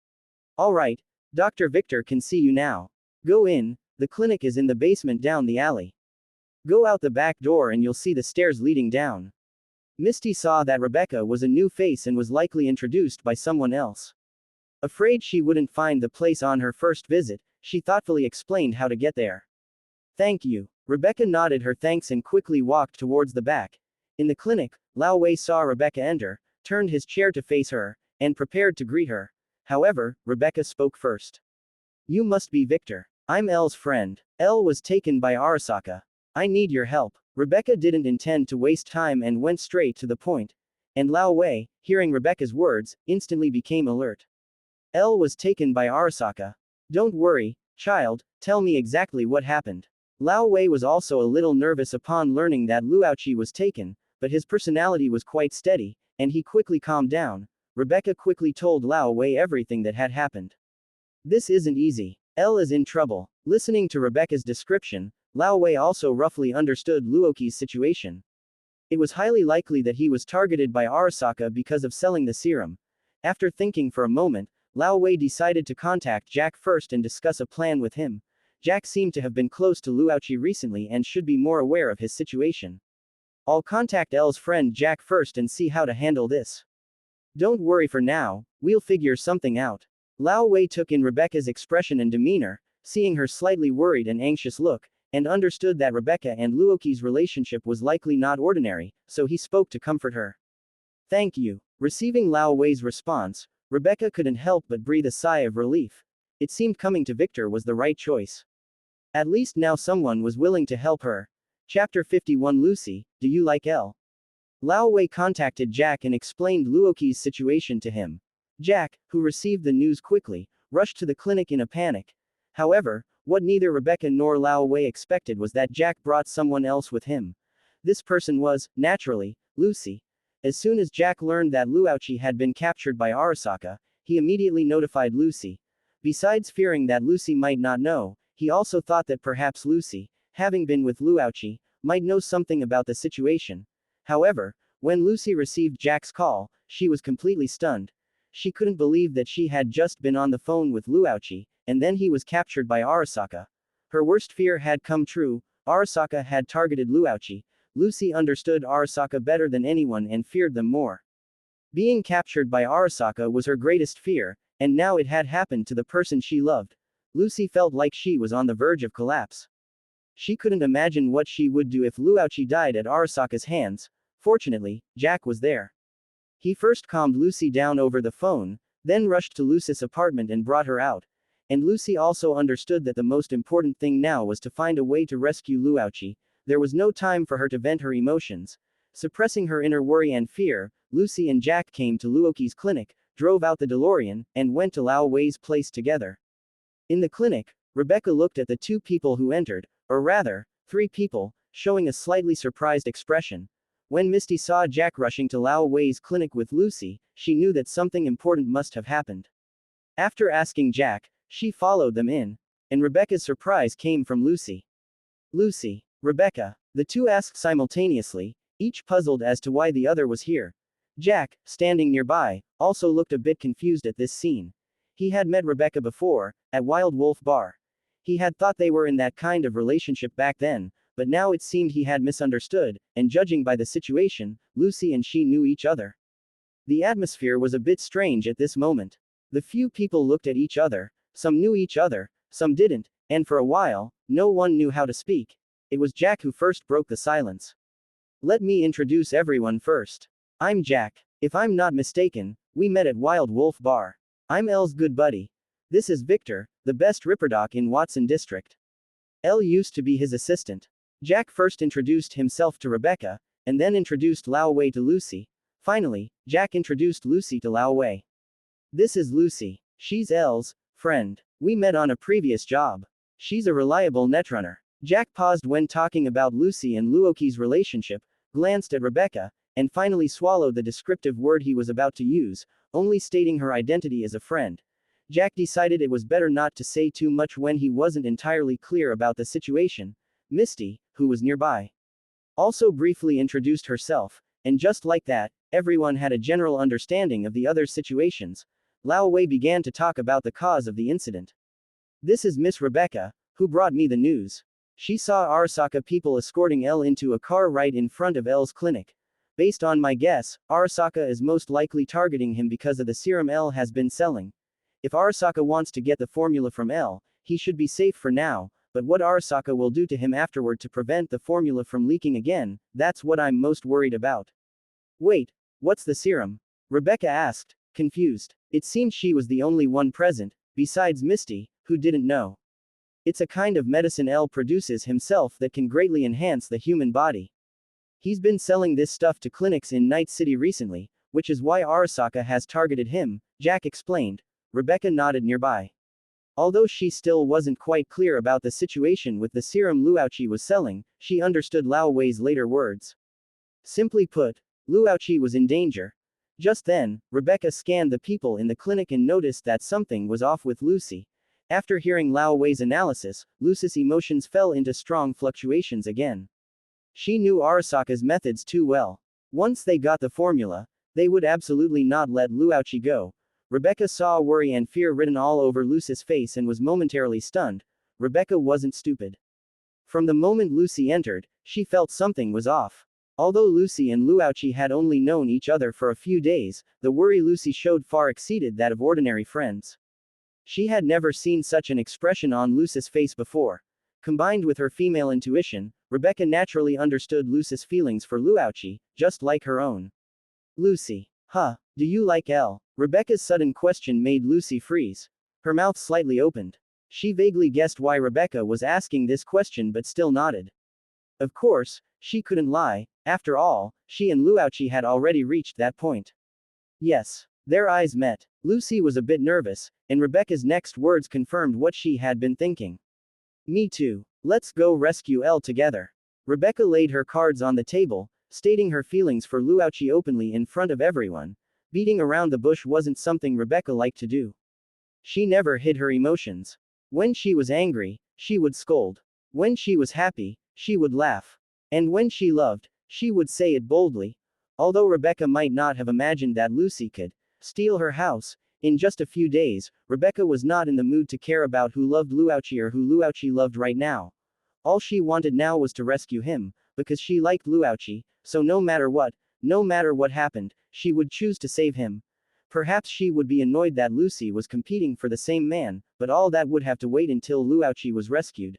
Alright, Dr. Victor can see you now. Go in, the clinic is in the basement down the alley. Go out the back door and you'll see the stairs leading down. Misty saw that Rebecca was a new face and was likely introduced by someone else. Afraid she wouldn't find the place on her first visit, she thoughtfully explained how to get there. Thank you. Rebecca nodded her thanks and quickly walked towards the back. In the clinic, Lao Wei saw Rebecca enter, turned his chair to face her, and prepared to greet her. However, Rebecca spoke first. You must be Victor. I'm Elle's friend. Elle was taken by Arasaka. I need your help. Rebecca didn't intend to waste time and went straight to the point. And Lao Wei, hearing Rebecca's words, instantly became alert. Elle was taken by Arasaka. Don't worry, child, tell me exactly what happened. Lao Wei was also a little nervous upon learning that Luauchi was taken, but his personality was quite steady, and he quickly calmed down. Rebecca quickly told Lao Wei everything that had happened. This isn't easy. Elle is in trouble. Listening to Rebecca's description, Lao Wei also roughly understood Luoki's situation. It was highly likely that he was targeted by Arasaka because of selling the serum. After thinking for a moment, Lao Wei decided to contact Jack first and discuss a plan with him. Jack seemed to have been close to Luauchi recently and should be more aware of his situation. I'll contact Elle's friend Jack first and see how to handle this. Don't worry for now, we'll figure something out. Lao Wei took in Rebecca's expression and demeanor, seeing her slightly worried and anxious look, and understood that Rebecca and Luoki's relationship was likely not ordinary, so he spoke to comfort her. Thank you. Receiving Lao Wei's response, Rebecca couldn't help but breathe a sigh of relief. It seemed coming to Victor was the right choice. At least now someone was willing to help her. Chapter 51 Lucy, do you like Elle? Lao Wei contacted Jack and explained Luoki's situation to him. Jack, who received the news quickly, rushed to the clinic in a panic. However, what neither Rebecca nor Lao Wei expected was that Jack brought someone else with him. This person was, naturally, Lucy. As soon as Jack learned that Luauchi had been captured by Arasaka, he immediately notified Lucy. Besides fearing that Lucy might not know, he also thought that perhaps Lucy, having been with Luauchi, might know something about the situation. However, when Lucy received Jack's call, she was completely stunned. She couldn't believe that she had just been on the phone with Luauchi, and then he was captured by Arasaka. Her worst fear had come true. Arasaka had targeted Luauchi. Lucy understood Arasaka better than anyone and feared them more. Being captured by Arasaka was her greatest fear, and now it had happened to the person she loved. Lucy felt like she was on the verge of collapse. She couldn't imagine what she would do if Luauchi died at Arasaka's hands. Fortunately, Jack was there. He first calmed Lucy down over the phone, then rushed to Lucy's apartment and brought her out. And Lucy also understood that the most important thing now was to find a way to rescue Luauchi. There was no time for her to vent her emotions. Suppressing her inner worry and fear, Lucy and Jack came to Luoki's clinic, drove out the DeLorean, and went to Lao Wei's place together. In the clinic, Rebecca looked at the two people who entered, or rather, three people, showing a slightly surprised expression. When Misty saw Jack rushing to Lao Wei's clinic with Lucy, she knew that something important must have happened. After asking Jack, she followed them in, and Rebecca's surprise came from Lucy. Lucy, Rebecca, the two asked simultaneously, each puzzled as to why the other was here. Jack, standing nearby, also looked a bit confused at this scene. He had met Rebecca before, at Wild Wolf Bar. He had thought they were in that kind of relationship back then, but now it seemed he had misunderstood, and judging by the situation, Lucy and she knew each other. The atmosphere was a bit strange at this moment. The few people looked at each other, some knew each other, some didn't, and for a while, no one knew how to speak. It was Jack who first broke the silence. Let me introduce everyone first. I'm Jack. If I'm not mistaken, we met at Wild Wolf Bar. I'm Elle's good buddy. This is Victor, the best ripperdoc in Watson District. Elle used to be his assistant. Jack first introduced himself to Rebecca, and then introduced Lao Wei to Lucy. Finally, Jack introduced Lucy to Lao Wei. This is Lucy. She's Elle's friend. We met on a previous job. She's a reliable netrunner. Jack paused when talking about Lucy and Luoki's relationship, glanced at Rebecca, and finally swallowed the descriptive word he was about to use, only stating her identity as a friend. Jack decided it was better not to say too much when he wasn't entirely clear about the situation. Misty, who was nearby, also briefly introduced herself, and just like that, everyone had a general understanding of the other's situations. Lao Wei began to talk about the cause of the incident. This is Miss Rebecca, who brought me the news. She saw Arasaka people escorting Elle into a car right in front of Elle's clinic. Based on my guess, Arasaka is most likely targeting him because of the serum Elle has been selling. If Arasaka wants to get the formula from Elle, he should be safe for now, but what Arasaka will do to him afterward to prevent the formula from leaking again, that's what I'm most worried about. Wait, what's the serum? Rebecca asked, confused. It seemed she was the only one present, besides Misty, who didn't know. It's a kind of medicine Elle produces himself that can greatly enhance the human body. He's been selling this stuff to clinics in Night City recently, which is why Arasaka has targeted him, Jack explained. Rebecca nodded nearby. Although she still wasn't quite clear about the situation with the serum Luoqi was selling, she understood Lao Wei's later words. Simply put, Luoqi was in danger. Just then, Rebecca scanned the people in the clinic and noticed that something was off with Lucy. After hearing Lao Wei's analysis, Lucy's emotions fell into strong fluctuations again. She knew Arasaka's methods too well. Once they got the formula, they would absolutely not let Luoqi go. Rebecca saw worry and fear written all over Lucy's face and was momentarily stunned. Rebecca wasn't stupid. From the moment Lucy entered, she felt something was off. Although Lucy and Luoqi had only known each other for a few days, the worry Lucy showed far exceeded that of ordinary friends. She had never seen such an expression on Lucy's face before. Combined with her female intuition, Rebecca naturally understood Lucy's feelings for Luoqi, just like her own. Lucy. Huh, do you like Elle? Rebecca's sudden question made Lucy freeze. Her mouth slightly opened. She vaguely guessed why Rebecca was asking this question but still nodded. Of course, she couldn't lie, after all, she and Luoqi had already reached that point. Yes. Their eyes met. Lucy was a bit nervous, and Rebecca's next words confirmed what she had been thinking. Me too. Let's go rescue Elle together. Rebecca laid her cards on the table, stating her feelings for Luoqi openly in front of everyone. Beating around the bush wasn't something Rebecca liked to do. She never hid her emotions. When she was angry, she would scold. When she was happy, she would laugh. And when she loved, she would say it boldly. Although Rebecca might not have imagined that Lucy could steal her house in just a few days, Rebecca was not in the mood to care about who loved Luoqi or who Luoqi loved right now. All she wanted now was to rescue him, because she liked Luoqi, so no matter what happened, she would choose to save him. Perhaps she would be annoyed that Lucy was competing for the same man, but all that would have to wait until Luoqi was rescued.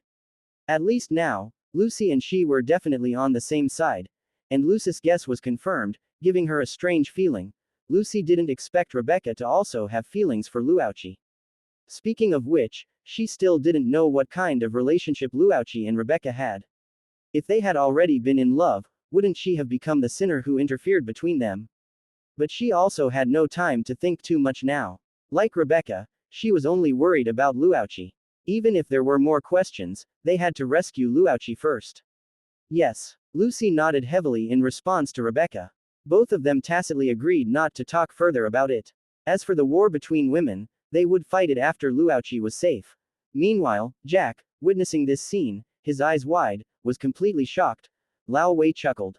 At least now, Lucy and she were definitely on the same side. And Lucy's guess was confirmed, giving her a strange feeling. Lucy didn't expect Rebecca to also have feelings for Luoqi. Speaking of which, she still didn't know what kind of relationship Luoqi and Rebecca had. If they had already been in love, wouldn't she have become the sinner who interfered between them? But she also had no time to think too much now. Like Rebecca, she was only worried about Luoqi. Even if there were more questions, they had to rescue Luoqi first. Yes. Lucy nodded heavily in response to Rebecca. Both of them tacitly agreed not to talk further about it. As for the war between women, they would fight it after Luoqi was safe. Meanwhile, Jack, witnessing this scene, his eyes wide, was completely shocked. Lao Wei chuckled.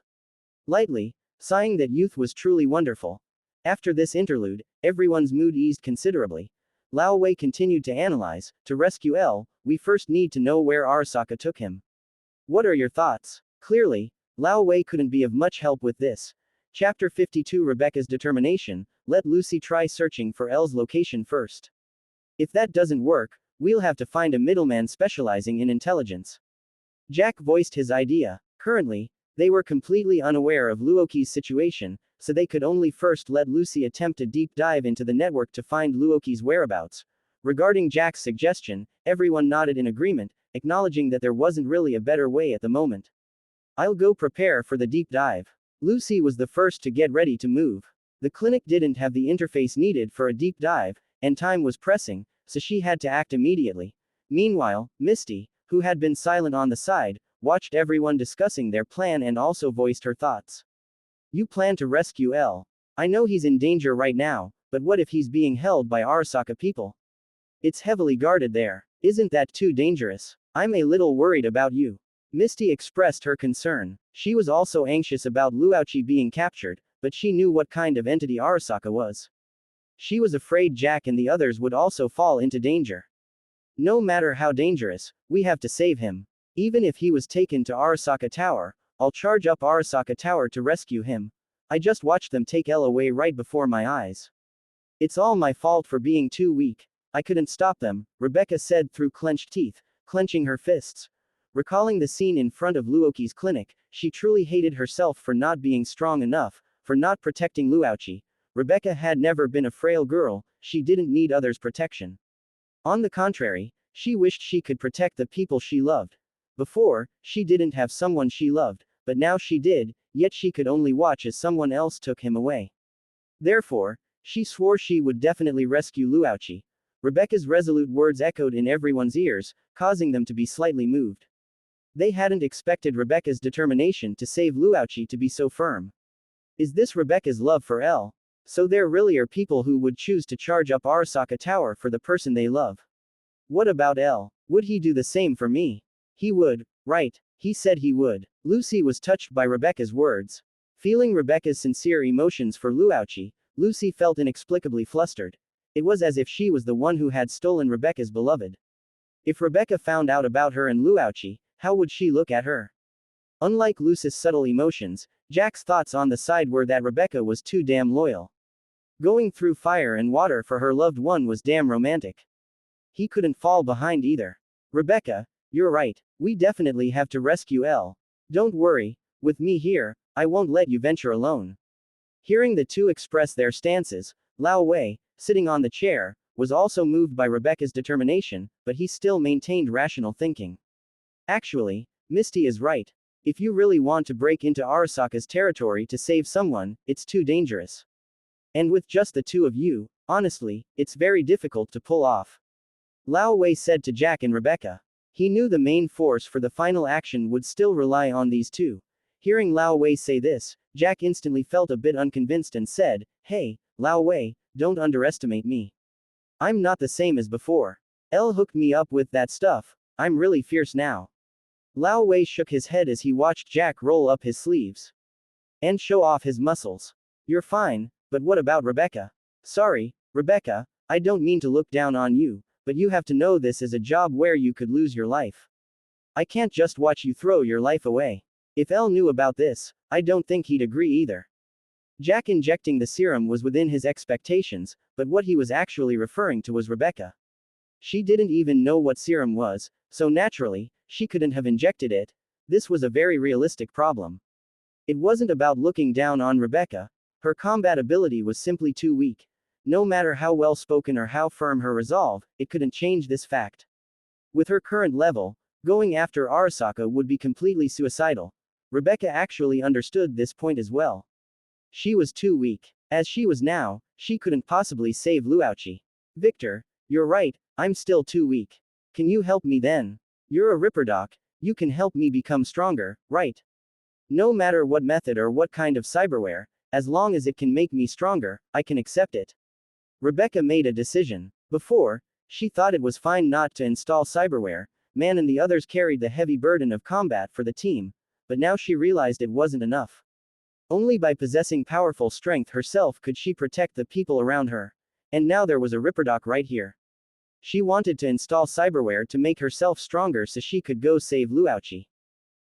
lightly, sighing that youth was truly wonderful. After this interlude, everyone's mood eased considerably. Lao Wei continued to analyze. To rescue L, we first need to know where Arasaka took him. What are your thoughts? Clearly, Lao Wei couldn't be of much help with this. Chapter 52 Rebecca's determination. Let Lucy try searching for L's location first. If that doesn't work, we'll have to find a middleman specializing in intelligence. Jack voiced his idea. Currently, they were completely unaware of Luoki's situation, so they could only first let Lucy attempt a deep dive into the network to find Luoki's whereabouts. Regarding Jack's suggestion, everyone nodded in agreement, acknowledging that there wasn't really a better way at the moment. I'll go prepare for the deep dive. Lucy was the first to get ready to move. The clinic didn't have the interface needed for a deep dive, and time was pressing, so she had to act immediately. Meanwhile, Misty, who had been silent on the side, watched everyone discussing their plan and also voiced her thoughts. You plan to rescue L. I know he's in danger right now, but what if he's being held by Arasaka people? It's heavily guarded there. Isn't that too dangerous? I'm a little worried about you. Misty expressed her concern. She was also anxious about Luoqi being captured, but she knew what kind of entity Arasaka was. She was afraid Jack and the others would also fall into danger. No matter how dangerous, we have to save him. Even if he was taken to Arasaka Tower, I'll charge up Arasaka Tower to rescue him. I just watched them take L away right before my eyes. It's all my fault for being too weak. I couldn't stop them, Rebecca said through clenched teeth, clenching her fists. Recalling the scene in front of Luoki's clinic, she truly hated herself for not being strong enough, for not protecting Luoqi. Rebecca had never been a frail girl, she didn't need others' protection. On the contrary, she wished she could protect the people she loved. Before, she didn't have someone she loved, but now she did, yet she could only watch as someone else took him away. Therefore, she swore she would definitely rescue Luoqi. Rebecca's resolute words echoed in everyone's ears, causing them to be slightly moved. They hadn't expected Rebecca's determination to save Luoqi to be so firm. Is this Rebecca's love for L? So there really are people who would choose to charge up Arasaka Tower for the person they love. What about L? Would he do the same for me? He would, right? He said he would. Lucy was touched by Rebecca's words. Feeling Rebecca's sincere emotions for Luoqi, Lucy felt inexplicably flustered. It was as if she was the one who had stolen Rebecca's beloved. If Rebecca found out about her and Luoqi, how would she look at her? Unlike Lucy's subtle emotions, Jack's thoughts on the side were that Rebecca was too damn loyal. Going through fire and water for her loved one was damn romantic. He couldn't fall behind either. Rebecca, you're right, we definitely have to rescue L. Don't worry, with me here, I won't let you venture alone. Hearing the two express their stances, Lao Wei, sitting on the chair, was also moved by Rebecca's determination, but he still maintained rational thinking. Actually, Misty is right. If you really want to break into Arasaka's territory to save someone, it's too dangerous. And with just the two of you, honestly, it's very difficult to pull off. Lao Wei said to Jack and Rebecca. He knew the main force for the final action would still rely on these two. Hearing Lao Wei say this, Jack instantly felt a bit unconvinced and said, Hey, Lao Wei, don't underestimate me. I'm not the same as before. L hooked me up with that stuff, I'm really fierce now. Lao Wei shook his head as he watched Jack roll up his sleeves and show off his muscles. You're fine, but what about Rebecca? Sorry, Rebecca, I don't mean to look down on you, but you have to know this is a job where you could lose your life. I can't just watch you throw your life away. If L knew about this, I don't think he'd agree either. Jack injecting the serum was within his expectations, but what he was actually referring to was Rebecca. She didn't even know what serum was, so naturally, she couldn't have injected it. This was a very realistic problem. It wasn't about looking down on Rebecca. Her combat ability was simply too weak. No matter how well spoken or how firm her resolve, it couldn't change this fact. With her current level, going after Arasaka would be completely suicidal. Rebecca actually understood this point as well. She was too weak. As she was now, she couldn't possibly save Luoqi. Victor, you're right, I'm still too weak. Can you help me then? You're a Ripperdoc, you can help me become stronger, right? No matter what method or what kind of cyberware, as long as it can make me stronger, I can accept it. Rebecca made a decision. Before, she thought it was fine not to install cyberware, Man and the others carried the heavy burden of combat for the team, but now she realized it wasn't enough. Only by possessing powerful strength herself could she protect the people around her. And now there was a Ripperdoc right here. She wanted to install cyberware to make herself stronger so she could go save Luochi.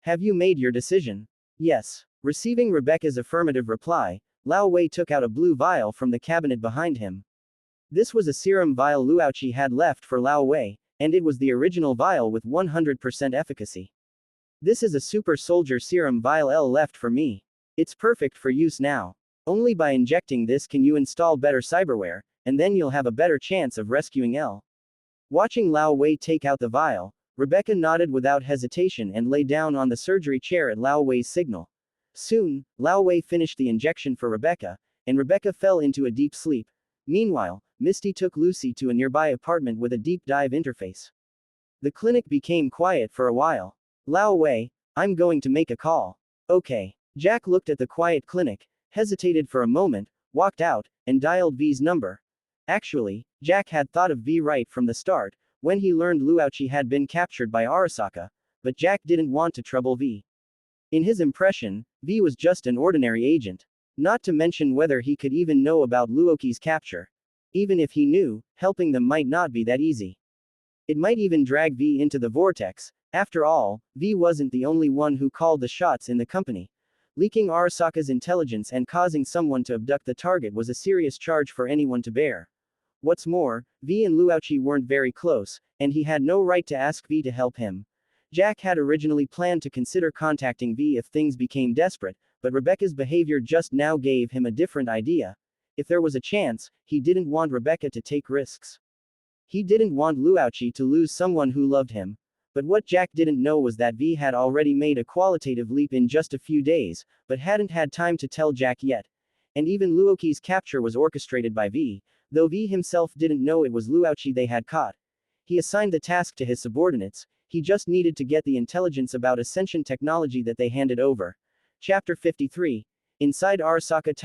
Have you made your decision? Yes. Receiving Rebecca's affirmative reply, Lao Wei took out a blue vial from the cabinet behind him. This was a serum vial Luochi had left for Lao Wei, and it was the original vial with 100% efficacy. This is a super soldier serum vial L left for me. It's perfect for use now. Only by injecting this can you install better cyberware, and then you'll have a better chance of rescuing L. Watching Lao Wei take out the vial, Rebecca nodded without hesitation and lay down on the surgery chair at Lao Wei's signal. Soon, Lao Wei finished the injection for Rebecca, and Rebecca fell into a deep sleep. Meanwhile, Misty took Lucy to a nearby apartment with a deep dive interface. The clinic became quiet for a while. Lao Wei, I'm going to make a call. Okay. Jack looked at the quiet clinic, hesitated for a moment, walked out, and dialed V's number. Actually, Jack had thought of V right from the start, when he learned Luochi had been captured by Arasaka, but Jack didn't want to trouble V. In his impression, V was just an ordinary agent. Not to mention whether he could even know about Luochi's capture. Even if he knew, helping them might not be that easy. It might even drag V into the vortex. After all, V wasn't the only one who called the shots in the company. Leaking Arasaka's intelligence and causing someone to abduct the target was a serious charge for anyone to bear. What's more, V and Luochi weren't very close, and he had no right to ask V to help him. Jack had originally planned to consider contacting V if things became desperate, but Rebecca's behavior just now gave him a different idea. If there was a chance, he didn't want Rebecca to take risks. He didn't want Luochi to lose someone who loved him. But what Jack didn't know was that V had already made a qualitative leap in just a few days, but hadn't had time to tell Jack yet. And even Luochi's capture was orchestrated by V, though V himself didn't know it was Luochi they had caught. He assigned the task to his subordinates, he just needed to get the intelligence about Ascension technology that they handed over. Chapter 53. Inside Arasaka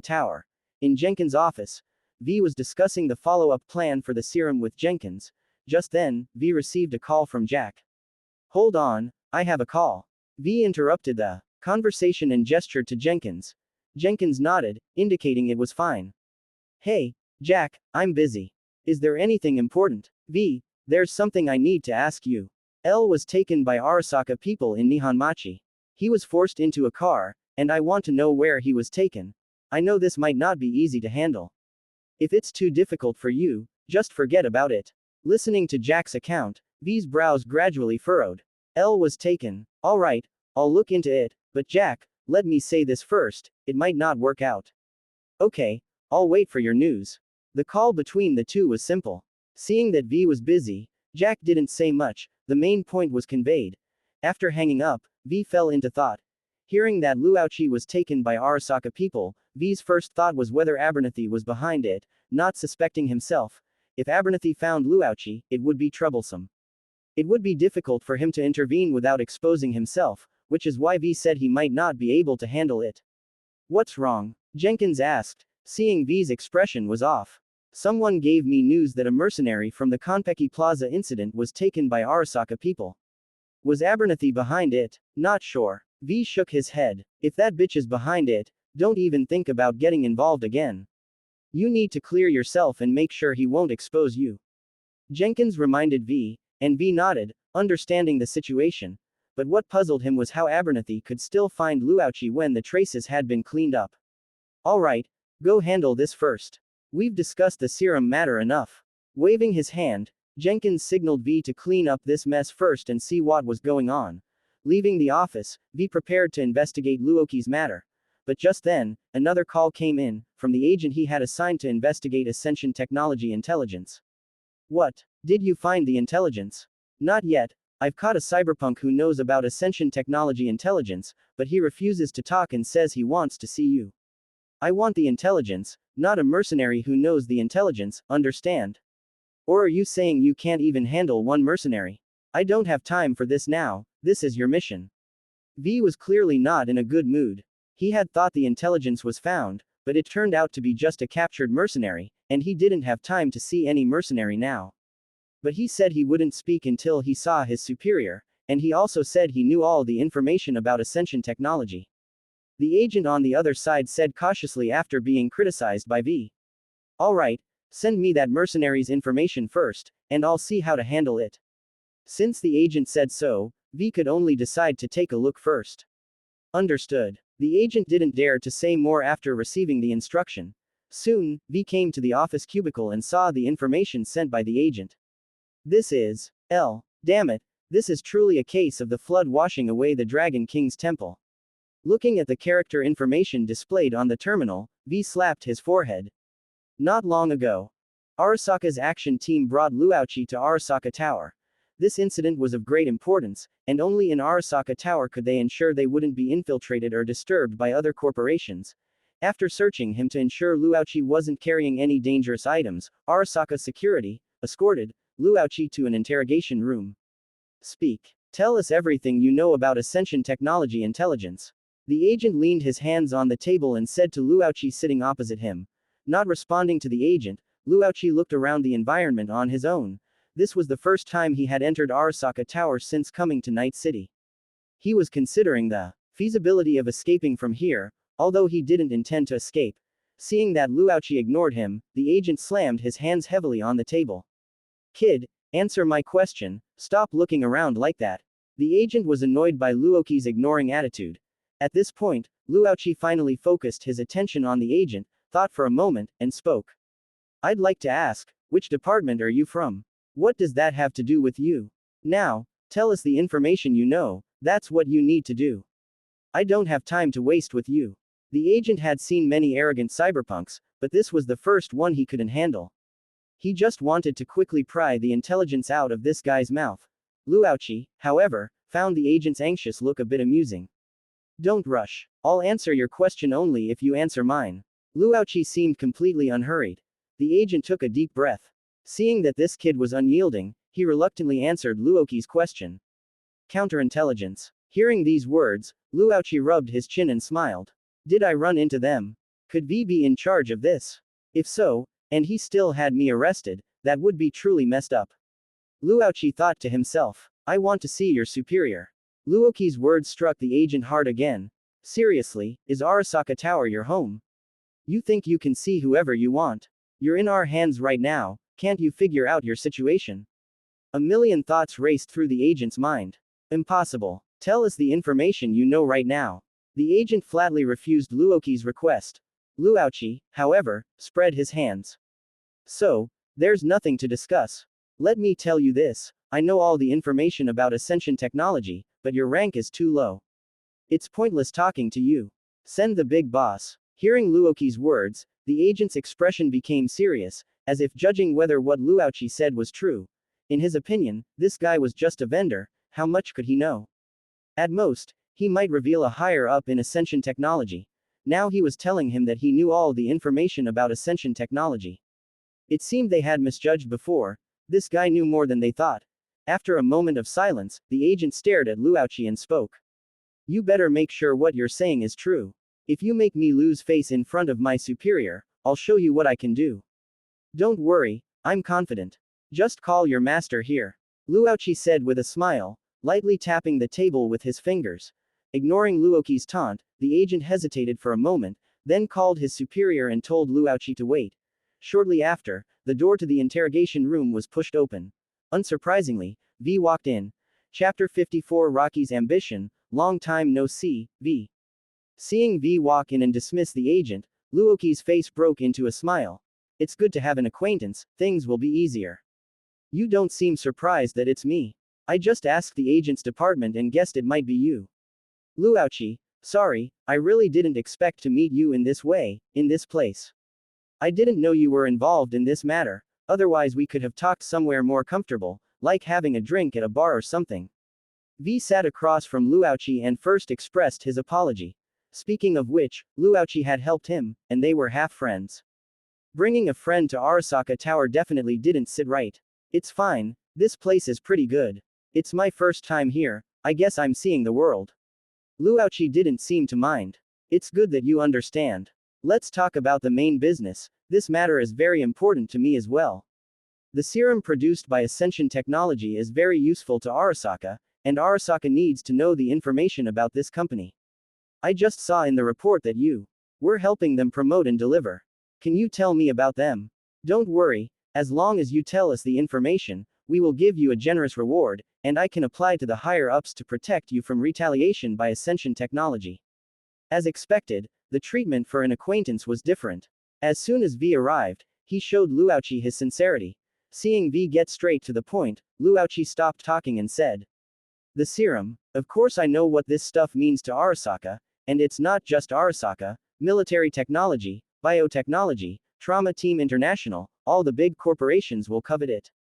Tower. In Jenkins' office, V was discussing the follow-up plan for the serum with Jenkins. Just then, V received a call from Jack. Hold on, I have a call. V interrupted the conversation and gestured to Jenkins. Jenkins nodded, indicating it was fine. Hey, Jack, I'm busy. Is there anything important? V, there's something I need to ask you. L was taken by Arasaka people in Nihonmachi. He was forced into a car, and I want to know where he was taken. I know this might not be easy to handle. If it's too difficult for you, just forget about it. Listening to Jack's account, V's brows gradually furrowed. L was taken. Alright, I'll look into it, but Jack, let me say this first, it might not work out. Okay, I'll wait for your news. The call between the two was simple. Seeing that V was busy, Jack didn't say much, the main point was conveyed. After hanging up, V fell into thought. Hearing that Luochi was taken by Arasaka people, V's first thought was whether Abernathy was behind it, not suspecting himself. If Abernathy found Luochi, it would be troublesome. It would be difficult for him to intervene without exposing himself, which is why V said he might not be able to handle it. What's wrong? Jenkins asked, seeing V's expression was off. Someone gave me news that a mercenary from the Konpeki Plaza incident was taken by Arasaka people. Was Abernathy behind it? Not sure. V shook his head. If that bitch is behind it, don't even think about getting involved again. You need to clear yourself and make sure he won't expose you. Jenkins reminded V, and V nodded, understanding the situation. But what puzzled him was how Abernathy could still find Luochi when the traces had been cleaned up. Alright, go handle this first. We've discussed the serum matter enough. Waving his hand, Jenkins signaled V to clean up this mess first and see what was going on. Leaving the office, V prepared to investigate Luochi's matter. But just then, another call came in, from the agent he had assigned to investigate Ascension Technology Intelligence. What? Did you find the intelligence? Not yet. I've caught a cyberpunk who knows about Ascension Technology Intelligence, but he refuses to talk and says he wants to see you. I want the intelligence, not a mercenary who knows the intelligence, understand? Or are you saying you can't even handle one mercenary? I don't have time for this now, this is your mission. V was clearly not in a good mood. He had thought the intelligence was found, but it turned out to be just a captured mercenary, and he didn't have time to see any mercenary now. But he said he wouldn't speak until he saw his superior, and he also said he knew all the information about Ascension technology. The agent on the other side said cautiously after being criticized by V. Alright, send me that mercenary's information first, and I'll see how to handle it. Since the agent said so, V could only decide to take a look first. Understood. The agent didn't dare to say more after receiving the instruction. Soon, V came to the office cubicle and saw the information sent by the agent. This is damn it, this is truly a case of the flood washing away the Dragon King's temple. Looking at the character information displayed on the terminal, V slapped his forehead. Not long ago, Arasaka's action team brought Luochi to Arasaka Tower. This incident was of great importance, and only in Arasaka Tower could they ensure they wouldn't be infiltrated or disturbed by other corporations. After searching him to ensure Luochi wasn't carrying any dangerous items, Arasaka security escorted Luochi to an interrogation room. Speak. Tell us everything you know about Ascension Technology Intelligence. The agent leaned his hands on the table and said to Luochi sitting opposite him. Not responding to the agent, Luochi looked around the environment on his own. This was the first time he had entered Arasaka Tower since coming to Night City. He was considering the feasibility of escaping from here, although he didn't intend to escape. Seeing that Luochi ignored him, the agent slammed his hands heavily on the table. Kid, answer my question, stop looking around like that. The agent was annoyed by Luochi's ignoring attitude. At this point, Luochi finally focused his attention on the agent, thought for a moment, and spoke. I'd like to ask, which department are you from? What does that have to do with you? Now, tell us the information you know, that's what you need to do. I don't have time to waste with you. The agent had seen many arrogant cyberpunks, but this was the first one he couldn't handle. He just wanted to quickly pry the intelligence out of this guy's mouth. Luochi, however, found the agent's anxious look a bit amusing. Don't rush. I'll answer your question only if you answer mine. Luochi seemed completely unhurried. The agent took a deep breath. Seeing that this kid was unyielding, he reluctantly answered Luochi's question. Counterintelligence. Hearing these words, Luochi rubbed his chin and smiled. Did I run into them? Could V be in charge of this? If so, and he still had me arrested, that would be truly messed up. Luochi thought to himself. I want to see your superior. Luochi's words struck the agent hard again. Seriously, is Arasaka Tower your home? You think you can see whoever you want? You're in our hands right now, can't you figure out your situation? A million thoughts raced through the agent's mind. Impossible. Tell us the information you know right now. The agent flatly refused Luochi's request. Luochi, however, spread his hands. So, there's nothing to discuss. Let me tell you this, I know all the information about Ascension Technology, but your rank is too low. It's pointless talking to you. Send the big boss. Hearing Luochi's words, the agent's expression became serious, as if judging whether what Luochi said was true. In his opinion, this guy was just a vendor, how much could he know? At most, he might reveal a higher up in Ascension Technology. Now he was telling him that he knew all the information about Ascension Technology. It seemed they had misjudged before. This guy knew more than they thought. After a moment of silence, the agent stared at Luochi and spoke. You better make sure what you're saying is true. If you make me lose face in front of my superior, I'll show you what I can do. Don't worry, I'm confident. Just call your master here. Luochi said with a smile, lightly tapping the table with his fingers. Ignoring Luochi's taunt, the agent hesitated for a moment, then called his superior and told Luochi to wait. Shortly after, the door to the interrogation room was pushed open. Unsurprisingly, V walked in. Chapter 54 Rocky's Ambition, Long time no see, V. Seeing V walk in and dismiss the agent, Luochi's face broke into a smile. It's good to have an acquaintance, things will be easier. You don't seem surprised that it's me. I just asked the agent's department and guessed it might be you. Luochi, sorry, I really didn't expect to meet you in this way, in this place. I didn't know you were involved in this matter, otherwise we could have talked somewhere more comfortable, like having a drink at a bar or something. V sat across from Luochi and first expressed his apology. Speaking of which, Luochi had helped him, and they were half friends. Bringing a friend to Arasaka Tower definitely didn't sit right. It's fine, this place is pretty good. It's my first time here, I guess I'm seeing the world. Luochi didn't seem to mind. It's good that you understand. Let's talk about the main business, this matter is very important to me as well. The serum produced by Ascension Technology is very useful to Arasaka, and Arasaka needs to know the information about this company. I just saw in the report that you were helping them promote and deliver. Can you tell me about them? Don't worry, as long as you tell us the information, we will give you a generous reward, and I can apply to the higher ups to protect you from retaliation by Ascension technology. As expected, the treatment for an acquaintance was different. As soon as V arrived, he showed Luochi his sincerity. Seeing V get straight to the point, Luochi stopped talking and said, "The serum, of course I know what this stuff means to Arasaka, and it's not just Arasaka, military technology, biotechnology, Trauma Team International, all the big corporations will covet it."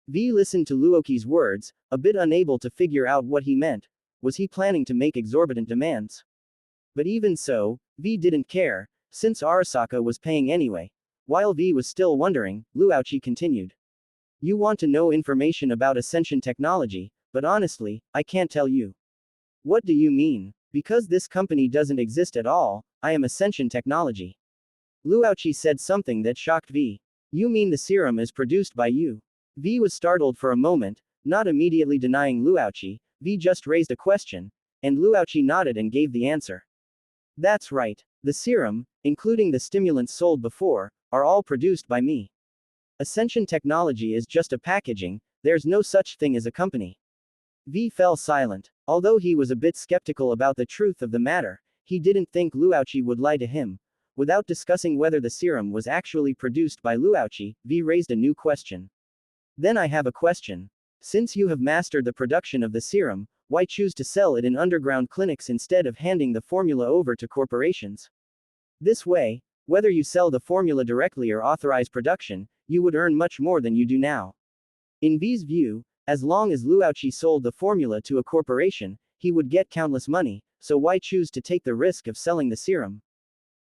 V listened to Luoki's words, a bit unable to figure out what he meant. Was he planning to make exorbitant demands? But even so, V didn't care, since Arasaka was paying anyway. While V was still wondering, Luochi continued. "You want to know information about Ascension technology, but honestly, I can't tell you." "What do you mean? Because this company doesn't exist at all, I am Ascension technology." Luochi said something that shocked V. "You mean the serum is produced by you?" V was startled for a moment, not immediately denying Luochi. V just raised a question, and Luochi nodded and gave the answer. "That's right. The serum, including the stimulants sold before, are all produced by me. Ascension technology is just a packaging, there's no such thing as a company." V fell silent. Although he was a bit skeptical about the truth of the matter, he didn't think Luochi would lie to him. Without discussing whether the serum was actually produced by Luochi, V raised a new question. "Then I have a question. Since you have mastered the production of the serum, why choose to sell it in underground clinics instead of handing the formula over to corporations? This way, whether you sell the formula directly or authorize production, you would earn much more than you do now." In V's view, as long as Luochi sold the formula to a corporation, he would get countless money, so why choose to take the risk of selling the serum?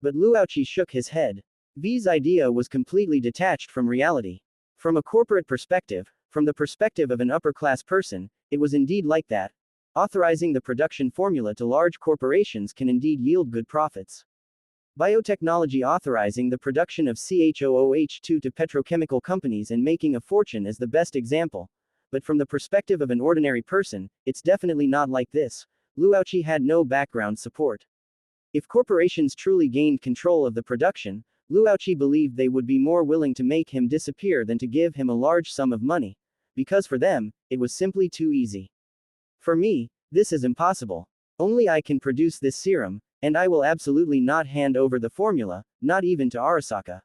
But Luochi shook his head. V's idea was completely detached from reality. From a corporate perspective, from the perspective of an upper-class person, it was indeed like that. Authorizing the production formula to large corporations can indeed yield good profits. Biotechnology authorizing the production of CHOOH2 to petrochemical companies and making a fortune is the best example. But from the perspective of an ordinary person, it's definitely not like this. Luochi had no background support. If corporations truly gained control of the production, Luochi believed they would be more willing to make him disappear than to give him a large sum of money. Because for them, it was simply too easy. "For me, this is impossible. Only I can produce this serum, and I will absolutely not hand over the formula, not even to Arasaka.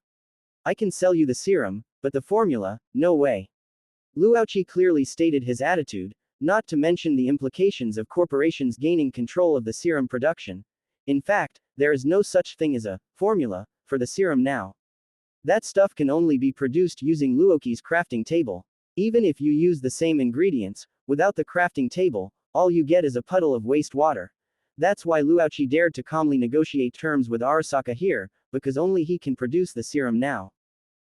I can sell you the serum, but the formula, no way." Luochi clearly stated his attitude, not to mention the implications of corporations gaining control of the serum production. In fact, there is no such thing as a formula for the serum now. That stuff can only be produced using Luoki's crafting table. Even if you use the same ingredients, without the crafting table, all you get is a puddle of waste water. That's why Luochi dared to calmly negotiate terms with Arasaka here, because only he can produce the serum now.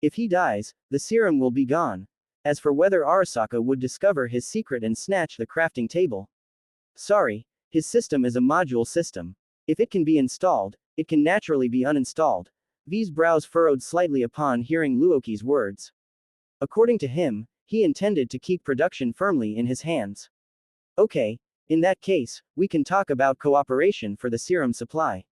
If he dies, the serum will be gone. As for whether Arasaka would discover his secret and snatch the crafting table. Sorry, his system is a module system. If it can be installed, it can naturally be uninstalled. V's brows furrowed slightly upon hearing Luoki's words. According to him, he intended to keep production firmly in his hands. Okay, in that case, we can talk about cooperation for the serum supply.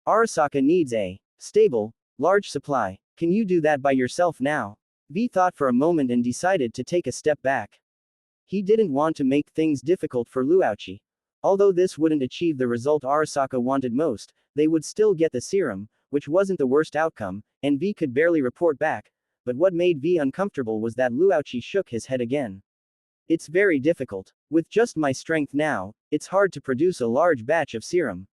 Arasaka needs a stable, large supply. Can you do that by yourself now? V thought for a moment and decided to take a step back. He didn't want to make things difficult for Luochi. Although this wouldn't achieve the result Arasaka wanted most, they would still get the serum, which wasn't the worst outcome, and V could barely report back. But what made V uncomfortable was that Luochi shook his head again. "It's very difficult. With just my strength now, it's hard to produce a large batch of serum.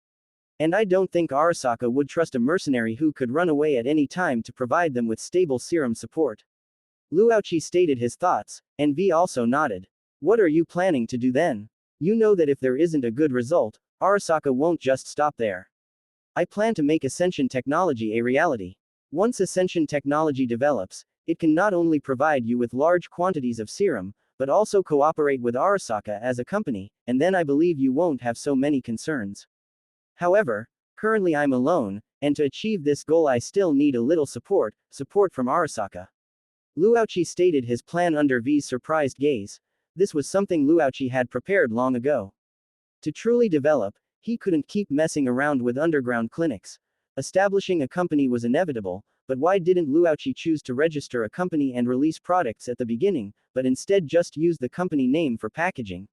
And I don't think Arasaka would trust a mercenary who could run away at any time to provide them with stable serum support." Luochi stated his thoughts, and V also nodded. "What are you planning to do then? You know that if there isn't a good result, Arasaka won't just stop there." "I plan to make Ascension technology a reality. Once Ascension technology develops, it can not only provide you with large quantities of serum, but also cooperate with Arasaka as a company, and then I believe you won't have so many concerns. However, currently I'm alone, and to achieve this goal I still need a little support from Arasaka." Luochi stated his plan under V's surprised gaze. This was something Luochi had prepared long ago. To truly develop, He couldn't keep messing around with underground clinics. Establishing a company was inevitable, but why didn't Luoqi choose to register a company and release products at the beginning, but instead just use the company name for packaging?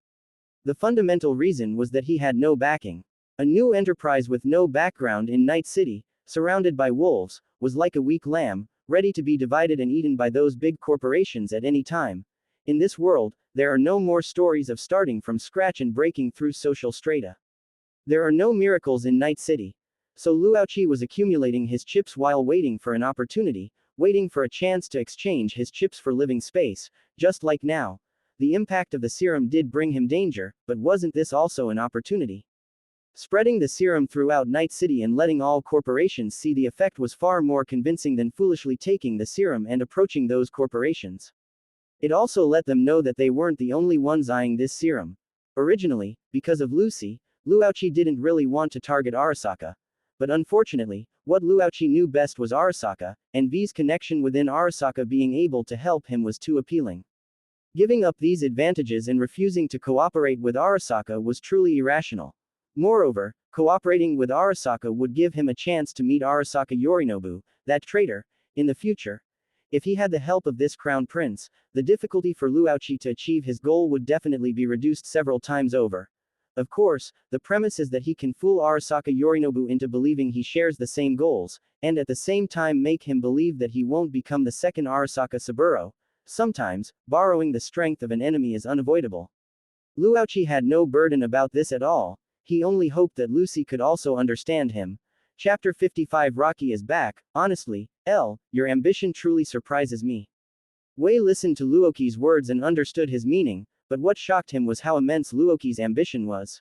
The fundamental reason was that he had no backing. A new enterprise with no background in Night City, surrounded by wolves, was like a weak lamb, ready to be divided and eaten by those big corporations at any time. In this world, there are no more stories of starting from scratch and breaking through social strata. There are no miracles in Night City. So Luoqi was accumulating his chips while waiting for an opportunity, waiting for a chance to exchange his chips for living space, just like now. The impact of the serum did bring him danger, but wasn't this also an opportunity? Spreading the serum throughout Night City and letting all corporations see the effect was far more convincing than foolishly taking the serum and approaching those corporations. It also let them know that they weren't the only ones eyeing this serum. Originally, because of Lucy, Luoqi didn't really want to target Arasaka. But unfortunately, what Luoqi knew best was Arasaka, and V's connection within Arasaka being able to help him was too appealing. Giving up these advantages and refusing to cooperate with Arasaka was truly irrational. Moreover, cooperating with Arasaka would give him a chance to meet Arasaka Yorinobu, that traitor, in the future. If he had the help of this crown prince, the difficulty for Luoqi to achieve his goal would definitely be reduced several times over. Of course, the premise is that he can fool Arasaka Yorinobu into believing he shares the same goals, and at the same time make him believe that he won't become the second Arasaka Saburo. Sometimes, borrowing the strength of an enemy is unavoidable. Luoqi had no burden about this at all. He only hoped that Lucy could also understand him. Chapter 55 Rocky is back. Honestly, your ambition truly surprises me. Wei listened to Luoqi's words and understood his meaning, but what shocked him was how immense Luoqi's ambition was.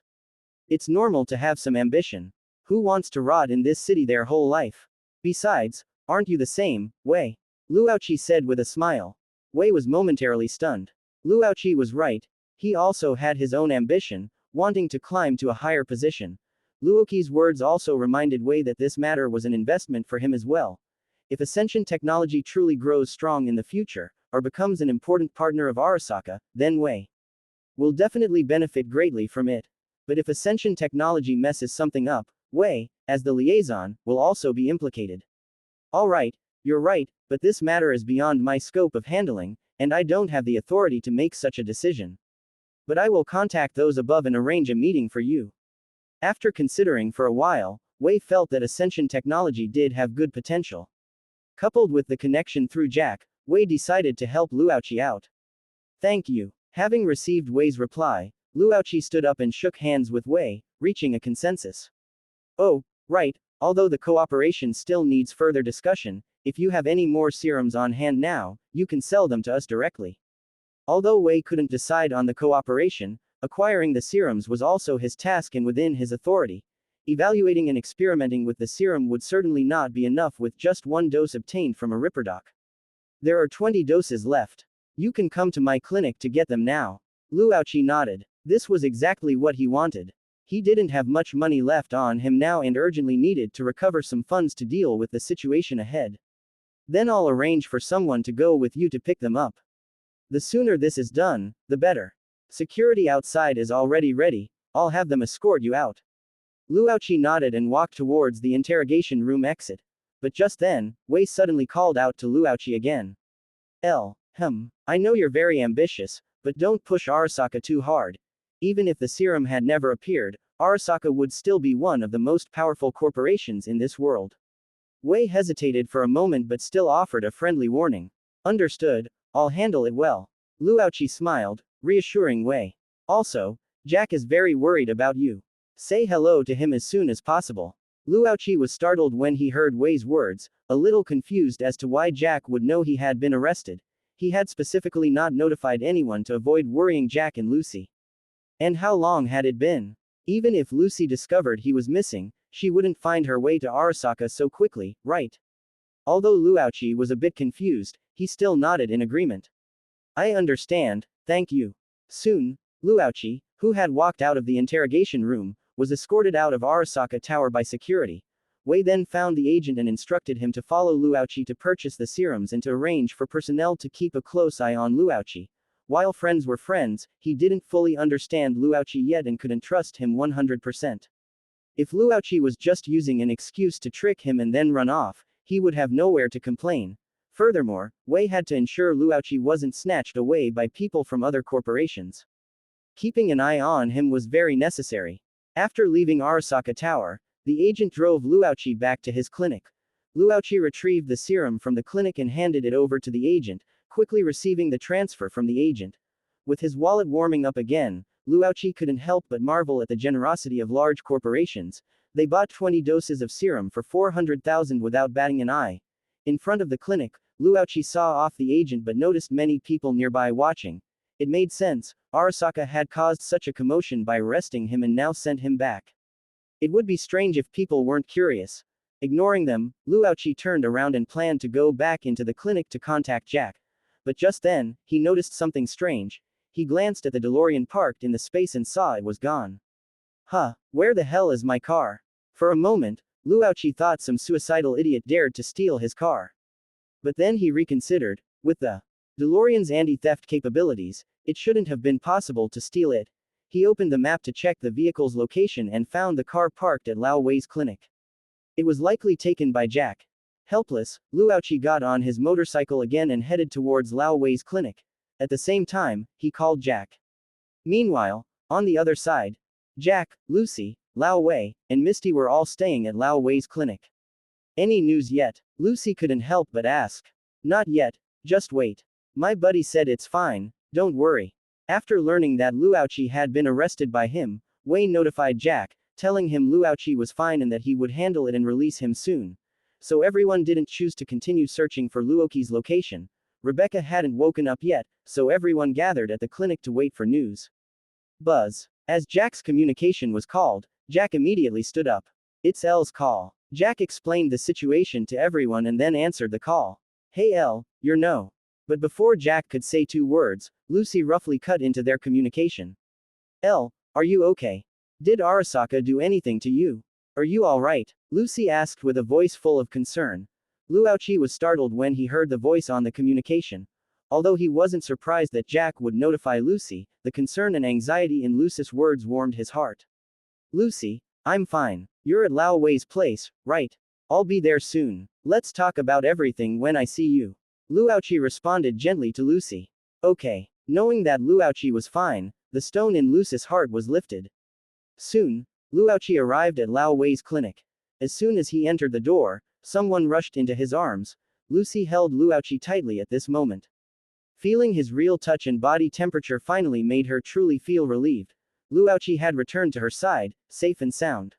It's normal to have some ambition. Who wants to rot in this city their whole life? Besides, aren't you the same, Wei? Luoqi said with a smile. Wei was momentarily stunned. Luoqi was right. He also had his own ambition, wanting to climb to a higher position. Luoqi's words also reminded Wei that this matter was an investment for him as well. If Ascension technology truly grows strong in the future, or becomes an important partner of Arasaka, then Wei will definitely benefit greatly from it. But if Ascension technology messes something up, Wei, as the liaison, will also be implicated. Alright, you're right, but this matter is beyond my scope of handling, and I don't have the authority to make such a decision. But I will contact those above and arrange a meeting for you. After considering for a while, Wei felt that Ascension technology did have good potential. Coupled with the connection through Jack, Wei decided to help Luoqi out. Thank you. Having received Wei's reply, Luoqi stood up and shook hands with Wei, reaching a consensus. Oh, right, although the cooperation still needs further discussion, if you have any more serums on hand now, you can sell them to us directly. Although Wei couldn't decide on the cooperation, acquiring the serums was also his task and within his authority. Evaluating and experimenting with the serum would certainly not be enough with just one dose obtained from a Ripperdoc. There are 20 doses left. You can come to my clinic to get them now. Luoqi nodded. This was exactly what he wanted. He didn't have much money left on him now and urgently needed to recover some funds to deal with the situation ahead. Then I'll arrange for someone to go with you to pick them up. The sooner this is done, the better. Security outside is already ready, I'll have them escort you out. Luoqi nodded and walked towards the interrogation room exit. But just then, Wei suddenly called out to Luoqi again. I know you're very ambitious, but don't push Arasaka too hard. Even if the serum had never appeared, Arasaka would still be one of the most powerful corporations in this world. Wei hesitated for a moment but still offered a friendly warning. Understood, I'll handle it well. Luoqi smiled, reassuring Wei. Also, Jack is very worried about you. Say hello to him as soon as possible. Luoqi was startled when he heard Wei's words, a little confused as to why Jack would know he had been arrested. He had specifically not notified anyone to avoid worrying Jack and Lucy. And how long had it been? Even if Lucy discovered he was missing, she wouldn't find her way to Arasaka so quickly, right? Although Luoqi was a bit confused, he still nodded in agreement. I understand, thank you. Soon, Luoqi, who had walked out of the interrogation room, was escorted out of Arasaka Tower by security. Wei then found the agent and instructed him to follow Luoqi to purchase the serums and to arrange for personnel to keep a close eye on Luoqi. While friends were friends, he didn't fully understand Luoqi yet and couldn't trust him 100%. If Luoqi was just using an excuse to trick him and then run off, he would have nowhere to complain. Furthermore, Wei had to ensure Luoqi wasn't snatched away by people from other corporations. Keeping an eye on him was very necessary. After leaving Arasaka Tower, the agent drove Luoqi back to his clinic. Luoqi retrieved the serum from the clinic and handed it over to the agent, quickly receiving the transfer from the agent. With his wallet warming up again, Luoqi couldn't help but marvel at the generosity of large corporations. They bought 20 doses of serum for 400,000 without batting an eye. In front of the clinic, Luoqi saw off the agent but noticed many people nearby watching. It made sense, Arasaka had caused such a commotion by arresting him and now sent him back. It would be strange if people weren't curious. Ignoring them, Luoqi turned around and planned to go back into the clinic to contact Jack. But just then, he noticed something strange. He glanced at the DeLorean parked in the space and saw it was gone. Huh, where the hell is my car? For a moment, Luoqi thought some suicidal idiot dared to steal his car. But then he reconsidered. With the DeLorean's anti-theft capabilities, it shouldn't have been possible to steal it. He opened the map to check the vehicle's location and found the car parked at Lao Wei's clinic. It was likely taken by Jack. Helpless, Luoqi got on his motorcycle again and headed towards Lao Wei's clinic. At the same time, he called Jack. Meanwhile, on the other side, Jack, Lucy, Lao Wei, and Misty were all staying at Lao Wei's clinic. Any news yet? Lucy couldn't help but ask. Not yet, just wait. My buddy said it's fine, don't worry. After learning that Luoqi had been arrested by him, Wei notified Jack, telling him Luoqi was fine and that he would handle it and release him soon. So everyone didn't choose to continue searching for Luoqi's location. Rebecca hadn't woken up yet, so everyone gathered at the clinic to wait for news. Buzz. As Jack's communication was called, Jack immediately stood up. It's Elle's call. Jack explained the situation to everyone and then answered the call. Hey Elle, you're no. But before Jack could say 2 words, Lucy roughly cut into their communication. Elle, are you okay? Did Arasaka do anything to you? Are you alright? Lucy asked with a voice full of concern. Luoqi was startled when he heard the voice on the communication. Although he wasn't surprised that Jack would notify Lucy, the concern and anxiety in Lucy's words warmed his heart. Lucy, I'm fine. You're at Lao Wei's place, right? I'll be there soon. Let's talk about everything when I see you. Luoqi responded gently to Lucy. Okay. Knowing that Luoqi was fine, the stone in Lucy's heart was lifted. Soon, Luoqi arrived at Lao Wei's clinic. As soon as he entered the door, someone rushed into his arms. Lucy held Luoqi tightly at this moment. Feeling his real touch and body temperature finally made her truly feel relieved. Luoqi had returned to her side, safe and sound.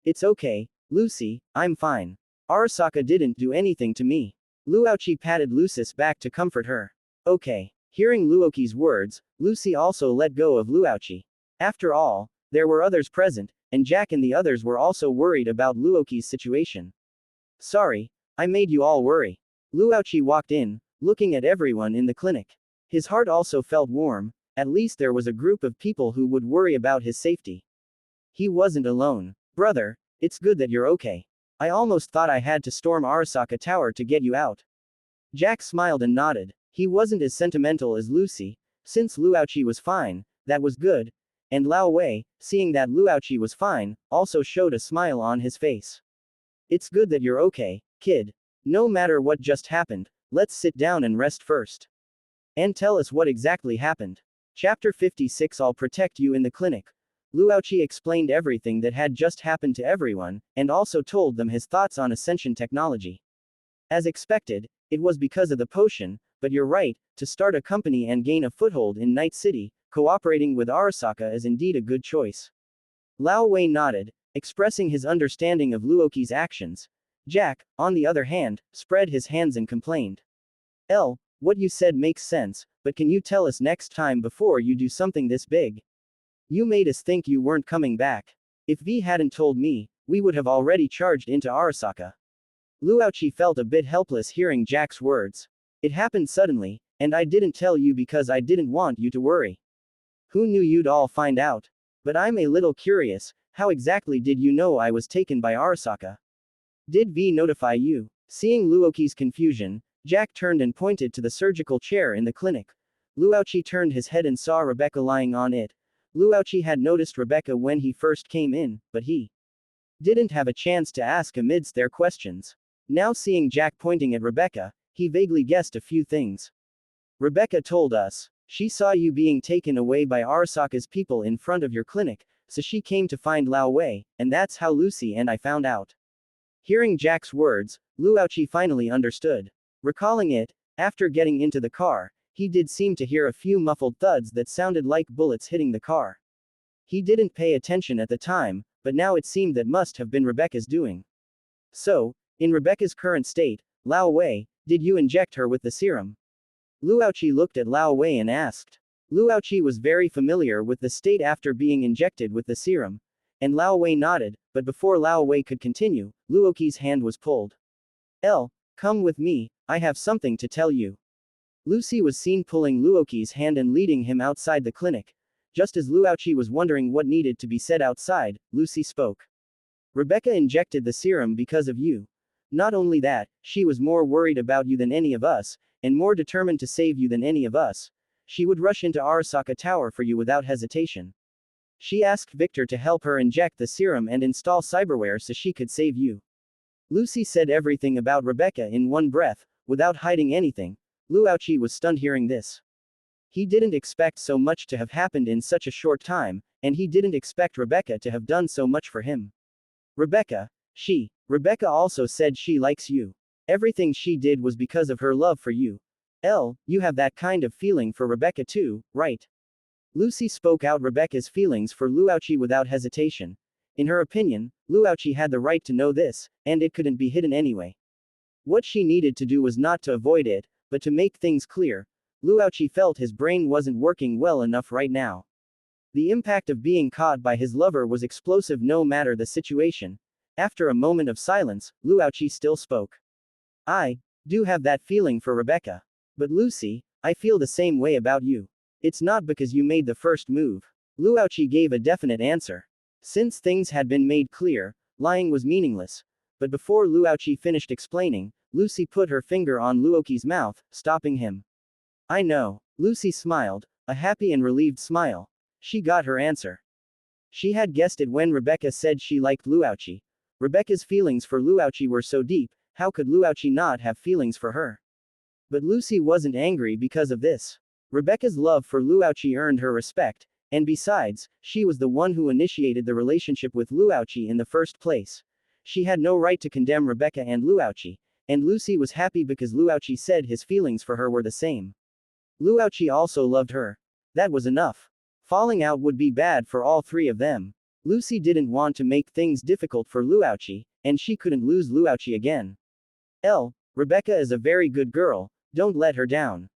It's okay, Lucy, I'm fine. Arasaka didn't do anything to me. Luoqi patted Lucy's back to comfort her. Okay. Hearing Luoqi's words, Lucy also let go of Luoqi. After all, there were others present, and Jack and the others were also worried about Luoqi's situation. Sorry, I made you all worry. Luoqi walked in, looking at everyone in the clinic. His heart also felt warm, at least there was a group of people who would worry about his safety. He wasn't alone. Brother, it's good that you're okay. I almost thought I had to storm Arasaka Tower to get you out. Jack smiled and nodded. He wasn't as sentimental as Lucy. Since Luoqi was fine, that was good. And Lao Wei, seeing that Luoqi was fine, also showed a smile on his face. It's good that you're okay, kid. No matter what just happened, let's sit down and rest first. And tell us what exactly happened. Chapter 56. I'll protect you in the clinic. Luoqi explained everything that had just happened to everyone, and also told them his thoughts on Ascension technology. As expected, it was because of the potion, but you're right, to start a company and gain a foothold in Night City, cooperating with Arasaka is indeed a good choice. Lao Wei nodded, expressing his understanding of Luoqi's actions. Jack, on the other hand, spread his hands and complained. Elle, what you said makes sense, but can you tell us next time before you do something this big? You made us think you weren't coming back. If V hadn't told me, we would have already charged into Arasaka. Luoqi felt a bit helpless hearing Jack's words. It happened suddenly, and I didn't tell you because I didn't want you to worry. Who knew you'd all find out? But I'm a little curious, how exactly did you know I was taken by Arasaka? Did V notify you? Seeing Luoqi's confusion, Jack turned and pointed to the surgical chair in the clinic. Luoqi turned his head and saw Rebecca lying on it. Luoqi had noticed Rebecca when he first came in, but he didn't have a chance to ask amidst their questions. Now seeing Jack pointing at Rebecca, he vaguely guessed a few things. Rebecca told us. She saw you being taken away by Arasaka's people in front of your clinic, so she came to find Lao Wei, and that's how Lucy and I found out. Hearing Jack's words, Luochi finally understood. Recalling it, after getting into the car, he did seem to hear a few muffled thuds that sounded like bullets hitting the car. He didn't pay attention at the time, but now it seemed that must have been Rebecca's doing. So, in Rebecca's current state, Lao Wei, did you inject her with the serum? Luochi looked at Lao Wei and asked. Luochi was very familiar with the state after being injected with the serum, and Lao Wei nodded, but before Lao Wei could continue, Luoqi's hand was pulled. Come with me, I have something to tell you. Lucy was seen pulling Luoqi's hand and leading him outside the clinic. Just as Luochi was wondering what needed to be said outside, Lucy spoke. Rebecca injected the serum because of you. Not only that, she was more worried about you than any of us, and more determined to save you than any of us. She would rush into Arasaka Tower for you without hesitation. She asked Victor to help her inject the serum and install cyberware so she could save you. Lucy said everything about Rebecca in one breath, without hiding anything. Luochi was stunned hearing this. He didn't expect so much to have happened in such a short time, and he didn't expect Rebecca to have done so much for him. Rebecca also said she likes you. Everything she did was because of her love for you. You have that kind of feeling for Rebecca too, right? Lucy spoke out Rebecca's feelings for Luochi without hesitation. In her opinion, Luochi had the right to know this, and it couldn't be hidden anyway. What she needed to do was not to avoid it, but to make things clear. Luochi felt his brain wasn't working well enough right now. The impact of being caught by his lover was explosive no matter the situation. After a moment of silence, Luochi still spoke. I do have that feeling for Rebecca. But Lucy, I feel the same way about you. It's not because you made the first move. Luochi gave a definite answer. Since things had been made clear, lying was meaningless. But before Luochi finished explaining, Lucy put her finger on Luoqi's mouth, stopping him. I know. Lucy smiled, a happy and relieved smile. She got her answer. She had guessed it when Rebecca said she liked Luochi. Rebecca's feelings for Luochi were so deep, how could Luochi not have feelings for her? But Lucy wasn't angry because of this. Rebecca's love for Luochi earned her respect, and besides, she was the one who initiated the relationship with Luochi in the first place. She had no right to condemn Rebecca and Luochi, and Lucy was happy because Luochi said his feelings for her were the same. Luochi also loved her. That was enough. Falling out would be bad for all three of them. Lucy didn't want to make things difficult for Luochi, and she couldn't lose Luochi again. Rebecca is a very good girl, don't let her down.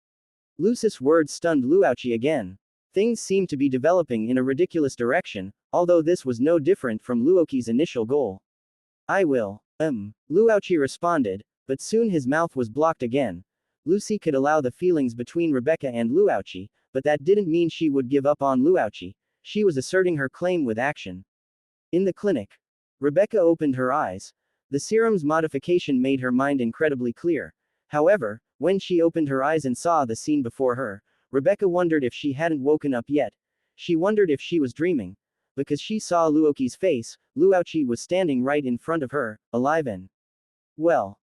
Lucy's words stunned Luochi again. Things seemed to be developing in a ridiculous direction, although this was no different from Luoqi's initial goal. I will. Luochi responded, but soon his mouth was blocked again. Lucy could allow the feelings between Rebecca and Luochi, but that didn't mean she would give up on Luochi. She was asserting her claim with action. In the clinic, Rebecca opened her eyes. The serum's modification made her mind incredibly clear. However, when she opened her eyes and saw the scene before her, Rebecca wondered if she hadn't woken up yet. She wondered if she was dreaming. Because she saw Luoqi's face, Luochi was standing right in front of her, alive and well.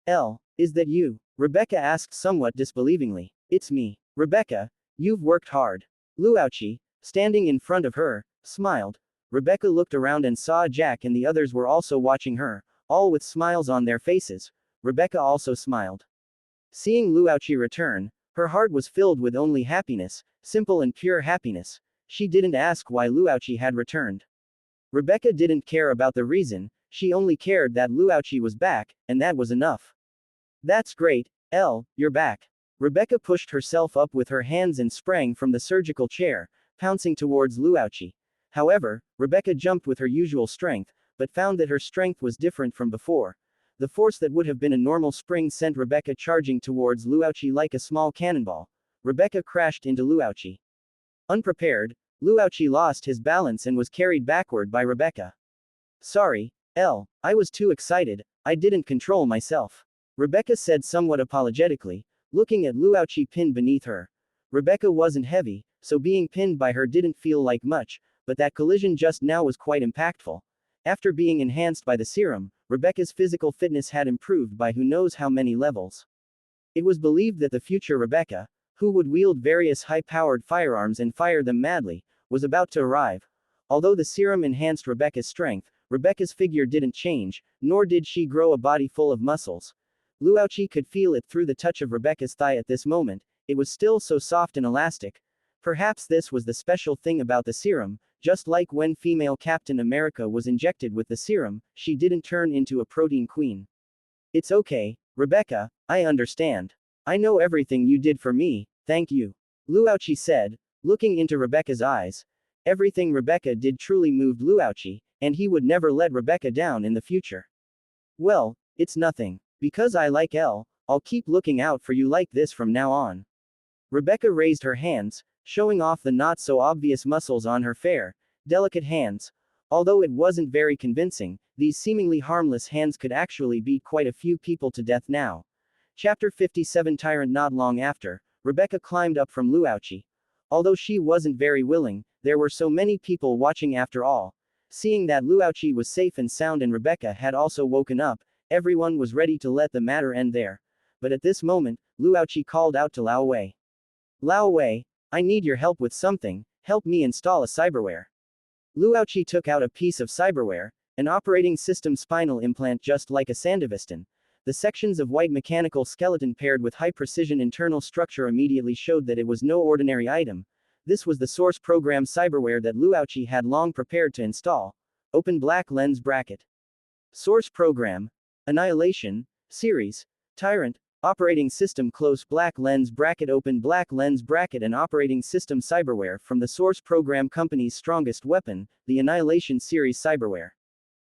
Is that you? Rebecca asked somewhat disbelievingly. It's me. Rebecca, you've worked hard. Luochi, standing in front of her, smiled. Rebecca looked around and saw Jack and the others were also watching her, all with smiles on their faces. Rebecca also smiled. Seeing Luochi return, her heart was filled with only happiness, simple and pure happiness. She didn't ask why Luochi had returned. Rebecca didn't care about the reason, she only cared that Luochi was back, and that was enough. That's great, you're back. Rebecca pushed herself up with her hands and sprang from the surgical chair, pouncing towards Luochi. However, Rebecca jumped with her usual strength, but found that her strength was different from before. The force that would have been a normal spring sent Rebecca charging towards Luochi like a small cannonball. Rebecca crashed into Luochi. Unprepared, Luochi lost his balance and was carried backward by Rebecca. Sorry, I was too excited, I didn't control myself. Rebecca said somewhat apologetically, looking at Luochi pinned beneath her. Rebecca wasn't heavy, so being pinned by her didn't feel like much, but that collision just now was quite impactful. After being enhanced by the serum, Rebecca's physical fitness had improved by who knows how many levels. It was believed that the future Rebecca, who would wield various high-powered firearms and fire them madly, was about to arrive. Although the serum enhanced Rebecca's strength, Rebecca's figure didn't change, nor did she grow a body full of muscles. Luauchi could feel it through the touch of Rebecca's thigh at this moment, it was still so soft and elastic. Perhaps this was the special thing about the serum, just like when female Captain America was injected with the serum, she didn't turn into a protein queen. It's okay, Rebecca, I understand. I know everything you did for me, thank you. Luauchi said, looking into Rebecca's eyes. Everything Rebecca did truly moved Luauchi, and he would never let Rebecca down in the future. Well, it's nothing. Because I like Elle, I'll keep looking out for you like this from now on. Rebecca raised her hands, showing off the not-so-obvious muscles on her fair, delicate hands. Although it wasn't very convincing, these seemingly harmless hands could actually beat quite a few people to death now. Chapter 57 Tyrant. Not long after, Rebecca climbed up from Luauchi. Although she wasn't very willing, there were so many people watching after all. Seeing that Luauchi was safe and sound and Rebecca had also woken up, everyone was ready to let the matter end there. But at this moment, Luauchi called out to Lao Wei. Lao Wei, I need your help with something, help me install a cyberware. Luauchi took out a piece of cyberware, an operating system spinal implant just like a Sandevistan. The sections of white mechanical skeleton paired with high-precision internal structure immediately showed that it was no ordinary item. This was the source program cyberware that Luauchi had long prepared to install. Open black lens bracket. Source program. Annihilation. Series. Tyrant. Operating system close black lens bracket open black lens bracket and operating system cyberware from the source program company's strongest weapon, the Annihilation series cyberware.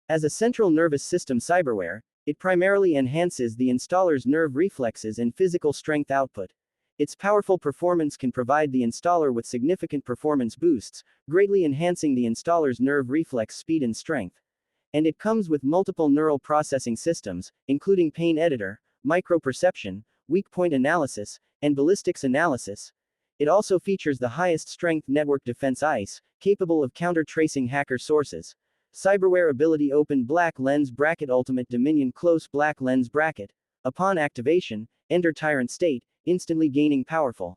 As a central nervous system cyberware, it primarily enhances the installer's nerve reflexes and physical strength output. Its powerful performance can provide the installer with significant performance boosts, greatly enhancing the installer's nerve reflex speed and strength. And it comes with multiple neural processing systems, including pain editor, microperception, weak point analysis, and ballistics analysis. It also features the highest strength network defense ICE, capable of counter-tracing hacker sources. Cyberware ability open black lens bracket ultimate dominion close black lens bracket. Upon activation, enter tyrant state, instantly gaining powerful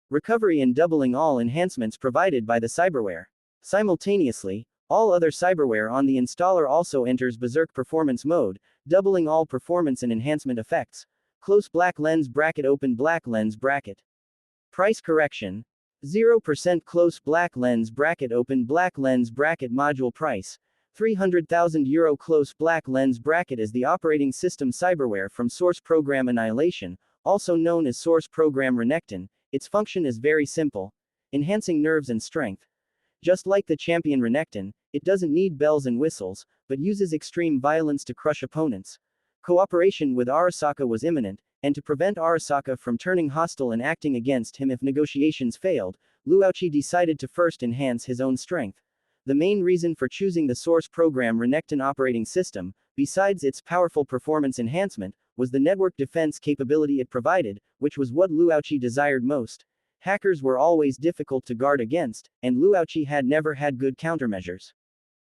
recovery and doubling all enhancements provided by the cyberware. Simultaneously, all other cyberware on the installer also enters berserk performance mode, doubling all performance and enhancement effects. Close black lens bracket open black lens bracket. Price correction. 0% close black lens bracket open black lens bracket module price. €300,000 close black lens bracket is the operating system cyberware from source program Annihilation, also known as source program Renekton. Its function is very simple. Enhancing nerves and strength. Just like the champion Renekton, it doesn't need bells and whistles, but uses extreme violence to crush opponents. Cooperation with Arasaka was imminent, and to prevent Arasaka from turning hostile and acting against him if negotiations failed, Luauchi decided to first enhance his own strength. The main reason for choosing the source program Renekton operating system, besides its powerful performance enhancement, was the network defense capability it provided, which was what Luauchi desired most. Hackers were always difficult to guard against, and Luauchi had never had good countermeasures.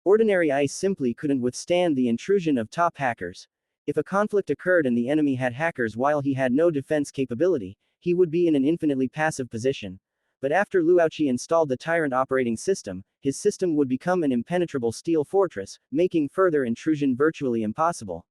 Ordinary ICE simply couldn't withstand the intrusion of top hackers. If a conflict occurred and the enemy had hackers while he had no defense capability, he would be in an infinitely passive position. But after Luauchi installed the Tyrant operating system, his system would become an impenetrable steel fortress, making further intrusion virtually impossible.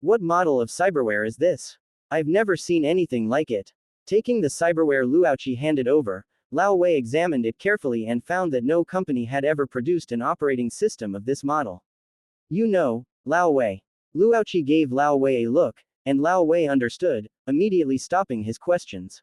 What model of cyberware is this? I've never seen anything like it. Taking the cyberware Luauchi handed over, Lao Wei examined it carefully and found that no company had ever produced an operating system of this model. You know, Lao Wei. Luauchi gave Lao Wei a look, and Lao Wei understood, immediately stopping his questions.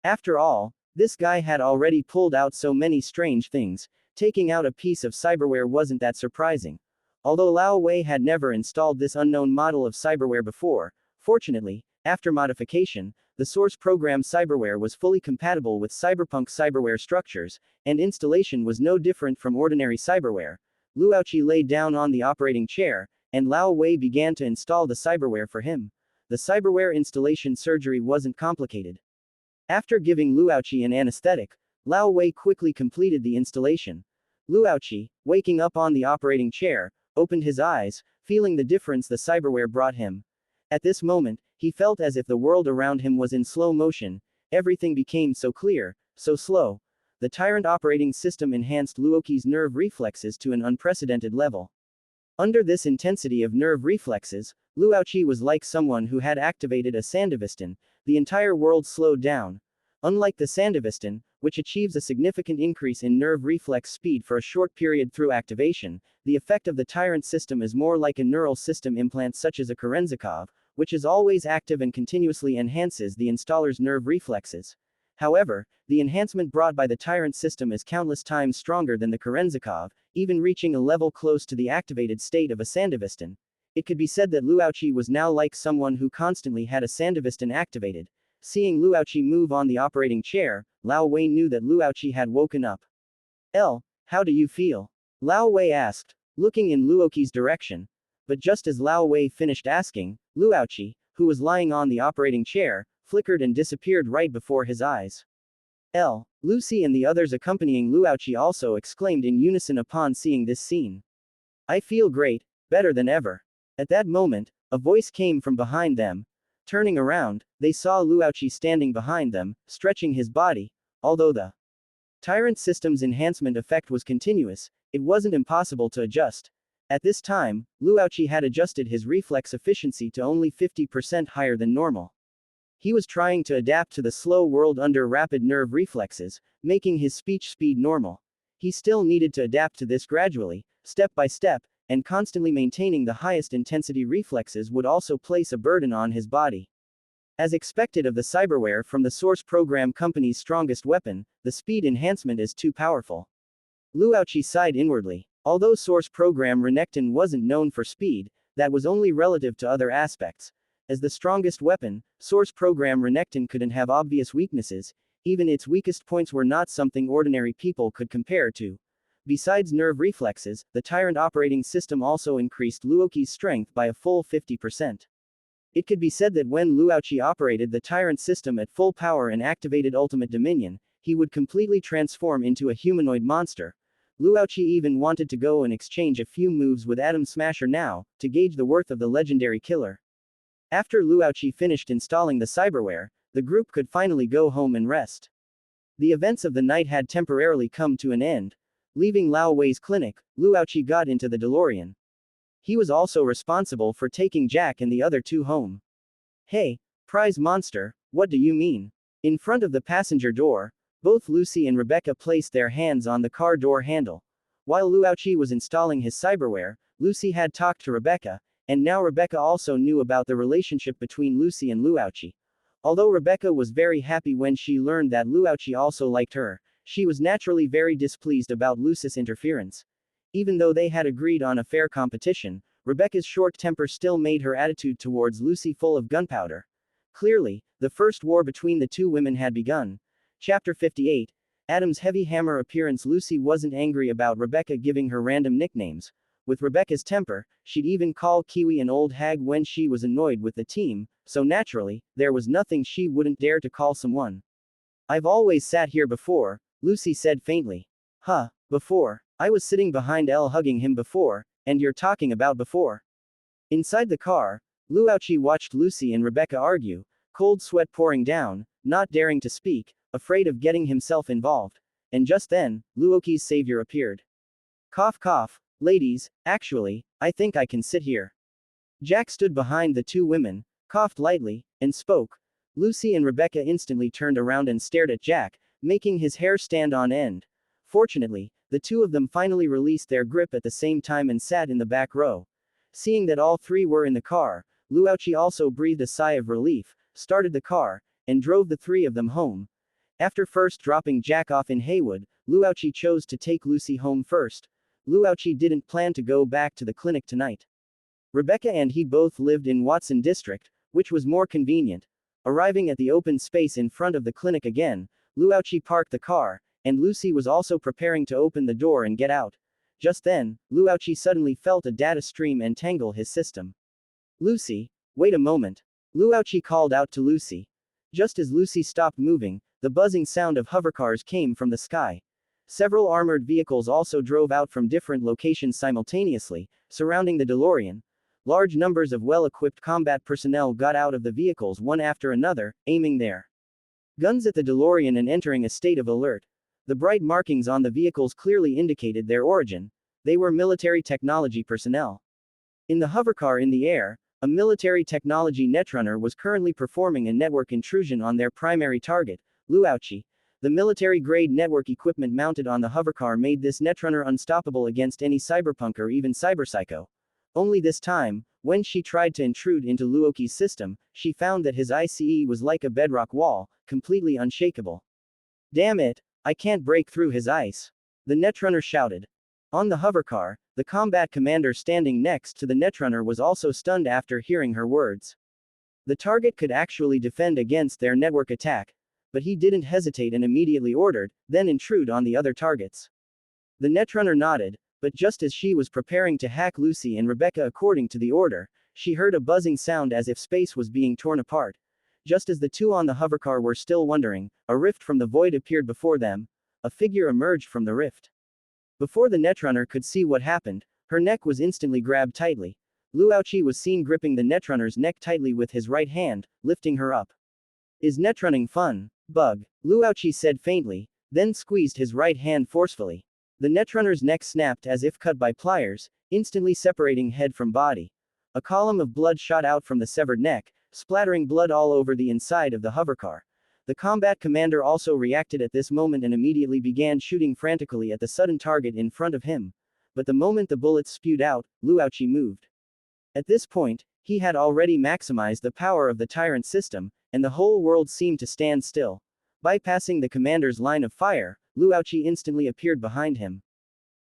After all, this guy had already pulled out so many strange things, taking out a piece of cyberware wasn't that surprising. Although Lao Wei had never installed this unknown model of cyberware before, fortunately, after modification, the source program cyberware was fully compatible with Cyberpunk cyberware structures, and installation was no different from ordinary cyberware. Luauchi lay down on the operating chair, and Lao Wei began to install the cyberware for him. The cyberware installation surgery wasn't complicated. After giving Luauchi an anesthetic, Lao Wei quickly completed the installation. Luauchi, waking up on the operating chair, opened his eyes, feeling the difference the cyberware brought him. At this moment, he felt as if the world around him was in slow motion. Everything became so clear, so slow. The Tyrant operating system enhanced Luoki's nerve reflexes to an unprecedented level. Under this intensity of nerve reflexes, Luoqi was like someone who had activated a Sandevistan. The entire world slowed down. Unlike the Sandevistan, which achieves a significant increase in nerve reflex speed for a short period through activation, the effect of the Tyrant system is more like a neural system implant such as a Kerenzikov, which is always active and continuously enhances the installer's nerve reflexes. However, the enhancement brought by the Tyrant system is countless times stronger than the Kerenzikov, even reaching a level close to the activated state of a Sandevistan. It could be said that Luoqi was now like someone who constantly had a Sandevistan activated. Seeing Luoqi move on the operating chair, Lao Wei knew that Luoqi had woken up. How do you feel? Lao Wei asked, looking in Luoqi's direction. But just as Lao Wei finished asking, Luoqi, who was lying on the operating chair, flickered and disappeared right before his eyes. Lucy and the others accompanying Luoqi also exclaimed in unison upon seeing this scene. I feel great, better than ever. At that moment, a voice came from behind them. Turning around, they saw Luoqi standing behind them, stretching his body. Although the Tyrant system's enhancement effect was continuous, it wasn't impossible to adjust. At this time, Luoqi had adjusted his reflex efficiency to only 50% higher than normal. He was trying to adapt to the slow world under rapid nerve reflexes, making his speech speed normal. He still needed to adapt to this gradually, step by step, and constantly maintaining the highest intensity reflexes would also place a burden on his body. As expected of the cyberware from the source program company's strongest weapon, the speed enhancement is too powerful. Luoqi sighed inwardly. Although source program Renekton wasn't known for speed, that was only relative to other aspects. As the strongest weapon, source program Renekton couldn't have obvious weaknesses, even its weakest points were not something ordinary people could compare to. Besides nerve reflexes, the Tyrant operating system also increased Luoqi's strength by a full 50%. It could be said that when Luoqi operated the Tyrant system at full power and activated Ultimate Dominion, he would completely transform into a humanoid monster. Luoqi even wanted to go and exchange a few moves with Atom Smasher now, to gauge the worth of the legendary killer. After Luoqi finished installing the cyberware, the group could finally go home and rest. The events of the night had temporarily come to an end. Leaving Lao Wei's clinic, Luoqi got into the DeLorean. He was also responsible for taking Jack and the other two home. Hey, prize monster, what do you mean? In front of the passenger door, both Lucy and Rebecca placed their hands on the car door handle. While Luoqi was installing his cyberware, Lucy had talked to Rebecca, and now Rebecca also knew about the relationship between Lucy and Luoqi. Although Rebecca was very happy when she learned that Luoqi also liked her, she was naturally very displeased about Lucy's interference. Even though they had agreed on a fair competition, Rebecca's short temper still made her attitude towards Lucy full of gunpowder. Clearly, the first war between the two women had begun. Chapter 58. Adam's heavy hammer appearance. Lucy wasn't angry about Rebecca giving her random nicknames. With Rebecca's temper, she'd even call Kiwi an old hag when she was annoyed with the team, so naturally, there was nothing she wouldn't dare to call someone. I've always sat here before, Lucy said faintly. Before. I was sitting behind Elle hugging him before, and you're talking about before. Inside the car, Luoqi watched Lucy and Rebecca argue, cold sweat pouring down, not daring to speak, afraid of getting himself involved. And just then, Luoqi's savior appeared. Cough cough, ladies, actually, I think I can sit here. Jack stood behind the two women, coughed lightly, and spoke. Lucy and Rebecca instantly turned around and stared at Jack, making his hair stand on end. Fortunately, the two of them finally released their grip at the same time and sat in the back row. Seeing that all three were in the car, Luoqi also breathed a sigh of relief, started the car, and drove the three of them home. After first dropping Jack off in Haywood, Luoqi chose to take Lucy home first. Luoqi didn't plan to go back to the clinic tonight. Rebecca and he both lived in Watson District, which was more convenient. Arriving at the open space in front of the clinic again, Luoqi parked the car, and Lucy was also preparing to open the door and get out. Just then, Luoqi suddenly felt a data stream entangle his system. Lucy, wait a moment. Luoqi called out to Lucy. Just as Lucy stopped moving, the buzzing sound of hovercars came from the sky. Several armored vehicles also drove out from different locations simultaneously, Surrounding the DeLorean, large numbers of well-equipped combat personnel got out of the vehicles one after another, aiming their guns at the DeLorean and entering a state of alert. The bright markings on the vehicles clearly indicated their origin. They were military technology personnel. In the hovercar in the air, a military technology netrunner was currently performing a network intrusion on their primary target, Luauchi. The military-grade network equipment mounted on the hovercar made this netrunner unstoppable against any cyberpunk or even cyberpsycho. Only this time, when she tried to intrude into Luoki's system, she found that his ICE was like a bedrock wall, completely unshakable. Damn it, I can't break through his ice. The netrunner shouted. On the hovercar, the combat commander standing next to the netrunner was also stunned after hearing her words. The target could actually defend against their network attack, but he didn't hesitate and immediately ordered, then intrude on the other targets. The netrunner nodded, but just as she was preparing to hack Lucy and Rebecca according to the order, she heard a buzzing sound as if space was being torn apart. Just as the two on the hovercar were still wondering, a rift from the void appeared before them. A figure emerged from the rift. Before the netrunner could see what happened, her neck was instantly grabbed tightly. Luauchi was seen gripping the netrunner's neck tightly with his right hand, lifting her up. Is netrunning fun? Bug. Luauchi said faintly, then squeezed his right hand forcefully. The netrunner's neck snapped as if cut by pliers, instantly separating head from body. A column of blood shot out from the severed neck, splattering blood all over the inside of the hovercar. The combat commander also reacted at this moment and immediately began shooting frantically at the sudden target in front of him. But the moment the bullets spewed out, Luauchi moved. At this point, he had already maximized the power of the tyrant system, and the whole world seemed to stand still. Bypassing the commander's line of fire, Luauchi instantly appeared behind him.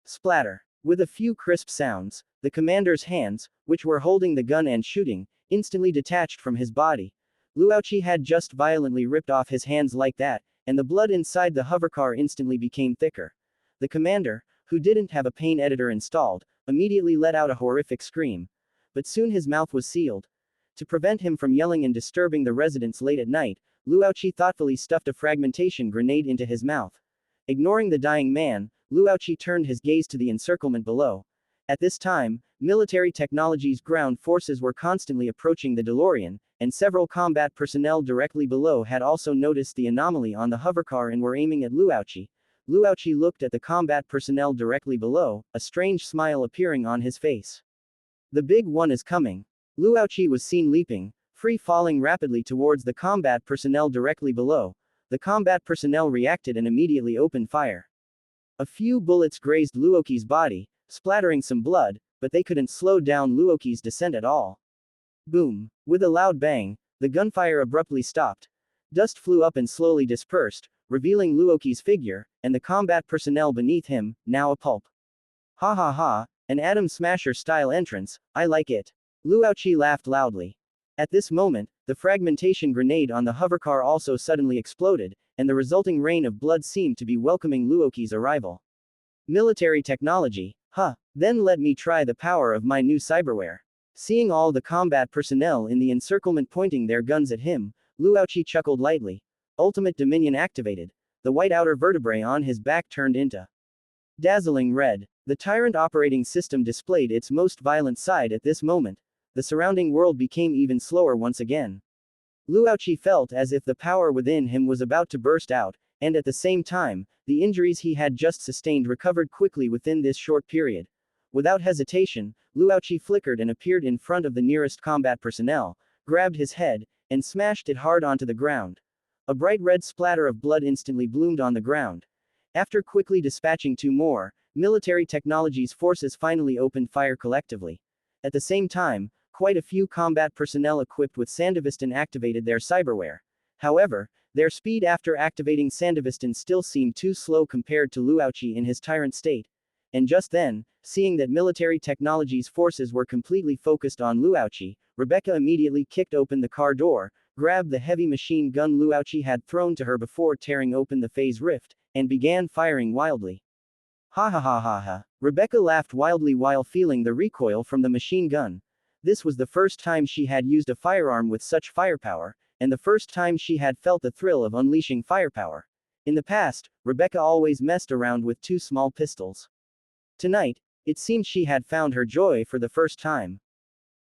Splatter. With a few crisp sounds, the commander's hands, which were holding the gun and shooting, instantly detached from his body. Luauchi had just violently ripped off his hands like that, and the blood inside the hovercar instantly became thicker. The commander, who didn't have a pain editor installed, immediately let out a horrific scream. But soon his mouth was sealed. To prevent him from yelling and disturbing the residents late at night, Luauchi thoughtfully stuffed a fragmentation grenade into his mouth. Ignoring the dying man, Luauchi turned his gaze to the encirclement below. At this time, military technology's ground forces were constantly approaching the DeLorean, and several combat personnel directly below had also noticed the anomaly on the hovercar and were aiming at Luauchi. Luauchi looked at the combat personnel directly below, a strange smile appearing on his face. The big one is coming. Luauchi was seen leaping, free-falling rapidly towards the combat personnel directly below. The combat personnel reacted and immediately opened fire. A few bullets grazed Luoki's body, splattering some blood, but they couldn't slow down Luoki's descent at all. Boom. With a loud bang, the gunfire abruptly stopped. Dust flew up and slowly dispersed, revealing Luoki's figure, and the combat personnel beneath him, now a pulp. Ha ha ha, an Atom Smasher-style entrance, I like it. Luauchi laughed loudly. At this moment, the fragmentation grenade on the hovercar also suddenly exploded, and the resulting rain of blood seemed to be welcoming Luoki's arrival. Military technology, huh? Then let me try the power of my new cyberware. Seeing all the combat personnel in the encirclement pointing their guns at him, Luauchi chuckled lightly. Ultimate Dominion activated. The white outer vertebrae on his back turned into dazzling red. The Tyrant operating system displayed its most violent side at this moment. The surrounding world became even slower once again. Luauchi felt as if the power within him was about to burst out, and at the same time, the injuries he had just sustained recovered quickly within this short period. Without hesitation, Luauchi flickered and appeared in front of the nearest combat personnel, grabbed his head, and smashed it hard onto the ground. A bright red splatter of blood instantly bloomed on the ground. After quickly dispatching two more, military technology's forces finally opened fire collectively. At the same time, quite a few combat personnel equipped with Sandevistan activated their cyberware. However, their speed after activating Sandevistan still seemed too slow compared to Luauchi in his tyrant state. And just then, seeing that military technology's forces were completely focused on Luauchi, Rebecca immediately kicked open the car door, grabbed the heavy machine gun Luauchi had thrown to her before tearing open the phase rift, and began firing wildly. Ha ha ha ha ha. Rebecca laughed wildly while feeling the recoil from the machine gun. This was the first time she had used a firearm with such firepower, and the first time she had felt the thrill of unleashing firepower. In the past, Rebecca always messed around with two small pistols. Tonight, It seemed she had found her joy for the first time.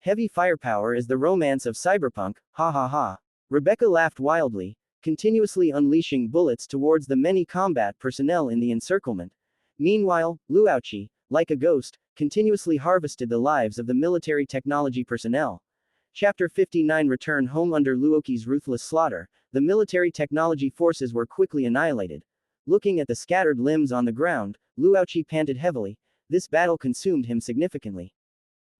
Heavy firepower is the romance of cyberpunk, ha ha ha. Rebecca laughed wildly, continuously unleashing bullets towards the many combat personnel in the encirclement. Meanwhile, Luauchi, like a ghost, continuously harvested the lives of the military technology personnel. Chapter 59 Return home. Under Luoki's ruthless slaughter, the military technology forces were quickly annihilated. Looking at the scattered limbs on the ground, Luauchi panted heavily. This battle consumed him significantly.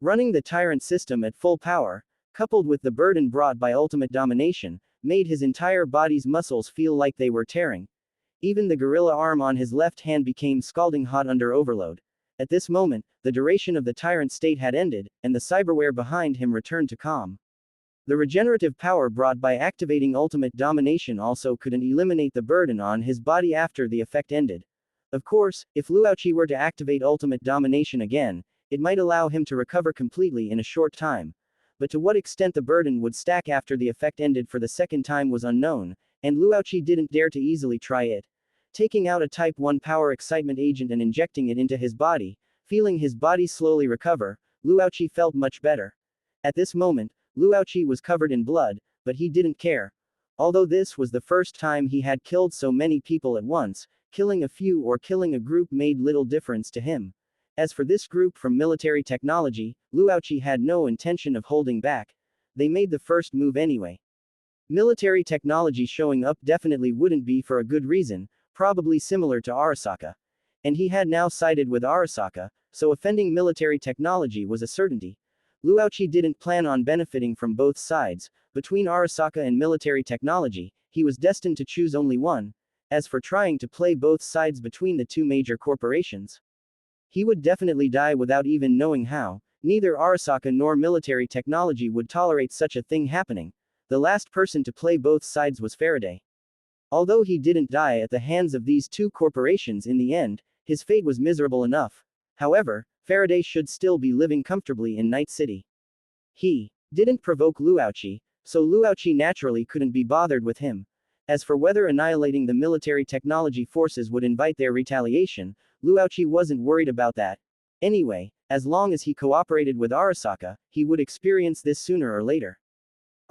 Running the tyrant system at full power, coupled with the burden brought by ultimate domination, made his entire body's muscles feel like they were tearing. Even the gorilla arm on his left hand became scalding hot under overload. At this moment, the duration of the tyrant state had ended, and the cyberware behind him returned to calm. The regenerative power brought by activating ultimate domination also couldn't eliminate the burden on his body after the effect ended. Of course, if Luauchi were to activate ultimate domination again, it might allow him to recover completely in a short time. But to what extent the burden would stack after the effect ended for the second time was unknown, and Luauchi didn't dare to easily try it. Taking out a Type 1 power excitement agent and injecting it into his body, feeling his body slowly recover, Luauchi felt much better. At this moment, Luauchi was covered in blood, but he didn't care. Although this was the first time he had killed so many people at once, killing a few or killing a group made little difference to him. As for this group from military technology, Luauchi had no intention of holding back. They made the first move anyway. Military technology showing up definitely wouldn't be for a good reason, probably similar to Arasaka. And he had now sided with Arasaka, so offending military technology was a certainty. Luauchi didn't plan on benefiting from both sides. Between Arasaka and military technology, he was destined to choose only one. As for trying to play both sides between the two major corporations, he would definitely die without even knowing how. Neither Arasaka nor military technology would tolerate such a thing happening. The last person to play both sides was Faraday. Although he didn't die at the hands of these two corporations in the end, his fate was miserable enough. However, Faraday should still be living comfortably in Night City. He didn't provoke Luauchi, so Luauchi naturally couldn't be bothered with him. As for whether annihilating the military technology forces would invite their retaliation, Luauchi wasn't worried about that. Anyway, as long as he cooperated with Arasaka, he would experience this sooner or later.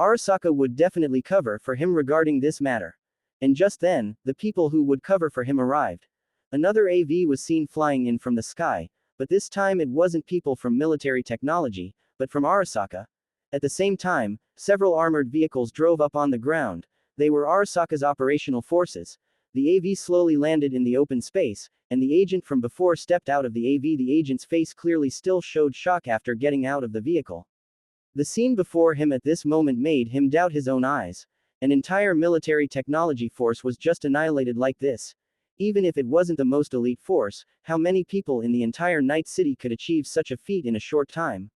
Arasaka would definitely cover for him regarding this matter. And just then, the people who would cover for him arrived. Another AV was seen flying in from the sky, but this time it wasn't people from military technology, but from Arasaka. At the same time, several armored vehicles drove up on the ground. They were Arasaka's operational forces. The AV slowly landed in the open space, and the agent from before stepped out of the AV. The agent's face clearly still showed shock after getting out of the vehicle. The scene before him at this moment made him doubt his own eyes. An entire military technology force was just annihilated like this. Even if it wasn't the most elite force, how many people in the entire Night City could achieve such a feat in a short time?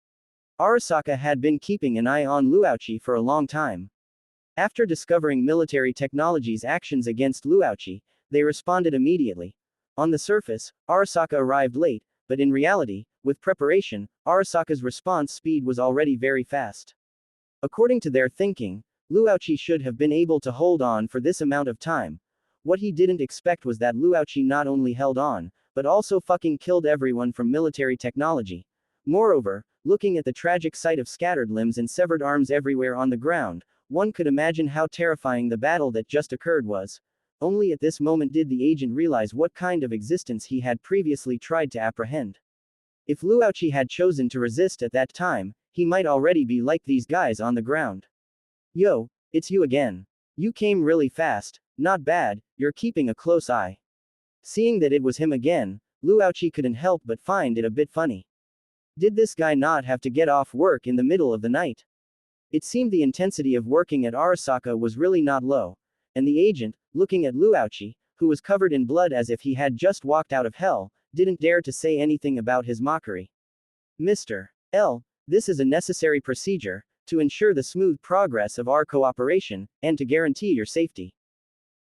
Arasaka had been keeping an eye on Luauchi for a long time. After discovering military technology's actions against Luauchi, they responded immediately. On the surface, Arasaka arrived late, but in reality, with preparation, Arasaka's response speed was already very fast. According to their thinking, Luauchi should have been able to hold on for this amount of time. What he didn't expect was that Luauchi not only held on, but also fucking killed everyone from military technology. Moreover, looking at the tragic sight of scattered limbs and severed arms everywhere on the ground, one could imagine how terrifying the battle that just occurred was. Only at this moment did the agent realize what kind of existence he had previously tried to apprehend. If Luauchi had chosen to resist at that time, he might already be like these guys on the ground. Yo, it's you again. You came really fast. Not bad, you're keeping a close eye. Seeing that it was him again, Luauchi couldn't help but find it a bit funny. Did this guy not have to get off work in the middle of the night? It seemed the intensity of working at Arasaka was really not low. And the agent, looking at Luauchi, who was covered in blood as if he had just walked out of hell, didn't dare to say anything about his mockery. Mr. L, this is a necessary procedure, to ensure the smooth progress of our cooperation, and to guarantee your safety.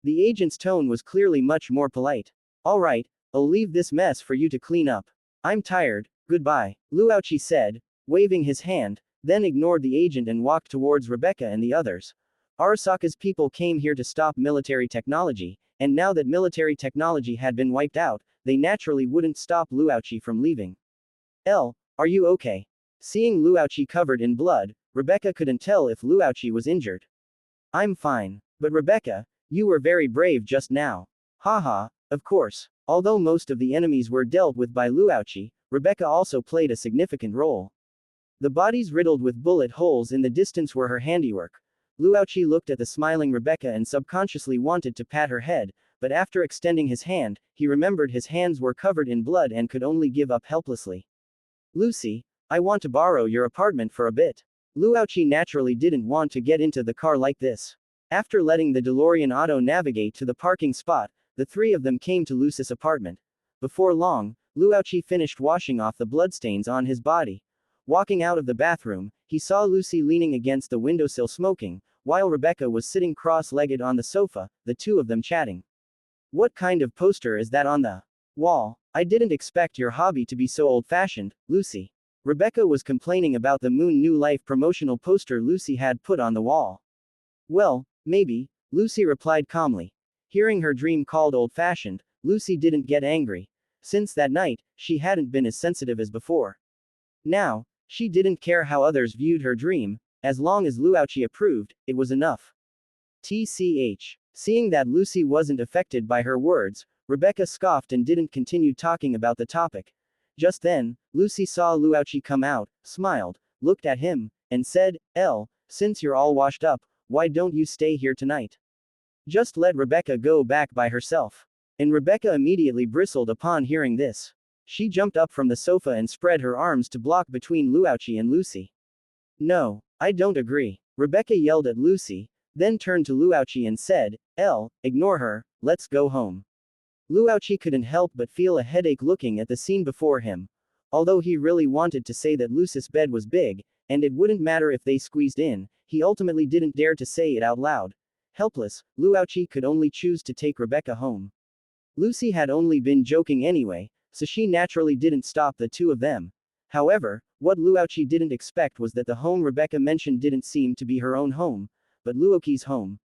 The agent's tone was clearly much more polite. Alright, I'll leave this mess for you to clean up. I'm tired, goodbye, Luauchi said, waving his hand, then ignored the agent and walked towards Rebecca and the others. Arasaka's people came here to stop military technology, and now that military technology had been wiped out, they naturally wouldn't stop Luauchi from leaving. "Elle, are you okay?" Seeing Luochi covered in blood, Rebecca couldn't tell if Luochi was injured. "I'm fine. But Rebecca, you were very brave just now." Haha, of course. Although most of the enemies were dealt with by Luochi, Rebecca also played a significant role. The bodies riddled with bullet holes in the distance were her handiwork. Luochi looked at the smiling Rebecca and subconsciously wanted to pat her head, but after extending his hand, he remembered his hands were covered in blood and could only give up helplessly. "Lucy, I want to borrow your apartment for a bit." Luochi naturally didn't want to get into the car like this. After letting the DeLorean auto navigate to the parking spot, the three of them came to Lucy's apartment. Before long, Luochi finished washing off the bloodstains on his body. Walking out of the bathroom, he saw Lucy leaning against the windowsill smoking, while Rebecca was sitting cross-legged on the sofa, the two of them chatting. "What kind of poster is that on the wall? I didn't expect your hobby to be so old-fashioned, Lucy." Rebecca was complaining about the Moon New Life promotional poster Lucy had put on the wall. "Well, maybe," Lucy replied calmly. Hearing her dream called old-fashioned, Lucy didn't get angry. Since that night, she hadn't been as sensitive as before. Now, she didn't care how others viewed her dream, as long as Luochi approved, it was enough. TCH. Seeing that Lucy wasn't affected by her words, Rebecca scoffed and didn't continue talking about the topic. Just then, Lucy saw Luochi come out, smiled, looked at him, and said, "Elle, since you're all washed up, why don't you stay here tonight? Just let Rebecca go back by herself." And Rebecca immediately bristled upon hearing this. She jumped up from the sofa and spread her arms to block between Luochi and Lucy. "No, I don't agree." Rebecca yelled at Lucy, then turned to Luochi and said, "Elle, ignore her, let's go home." Luochi couldn't help but feel a headache looking at the scene before him. Although he really wanted to say that Lucy's bed was big, and it wouldn't matter if they squeezed in, he ultimately didn't dare to say it out loud. Helpless, Luochi could only choose to take Rebecca home. Lucy had only been joking anyway, so she naturally didn't stop the two of them. However, what Luochi didn't expect was that the home Rebecca mentioned didn't seem to be her own home, but Luochi's home.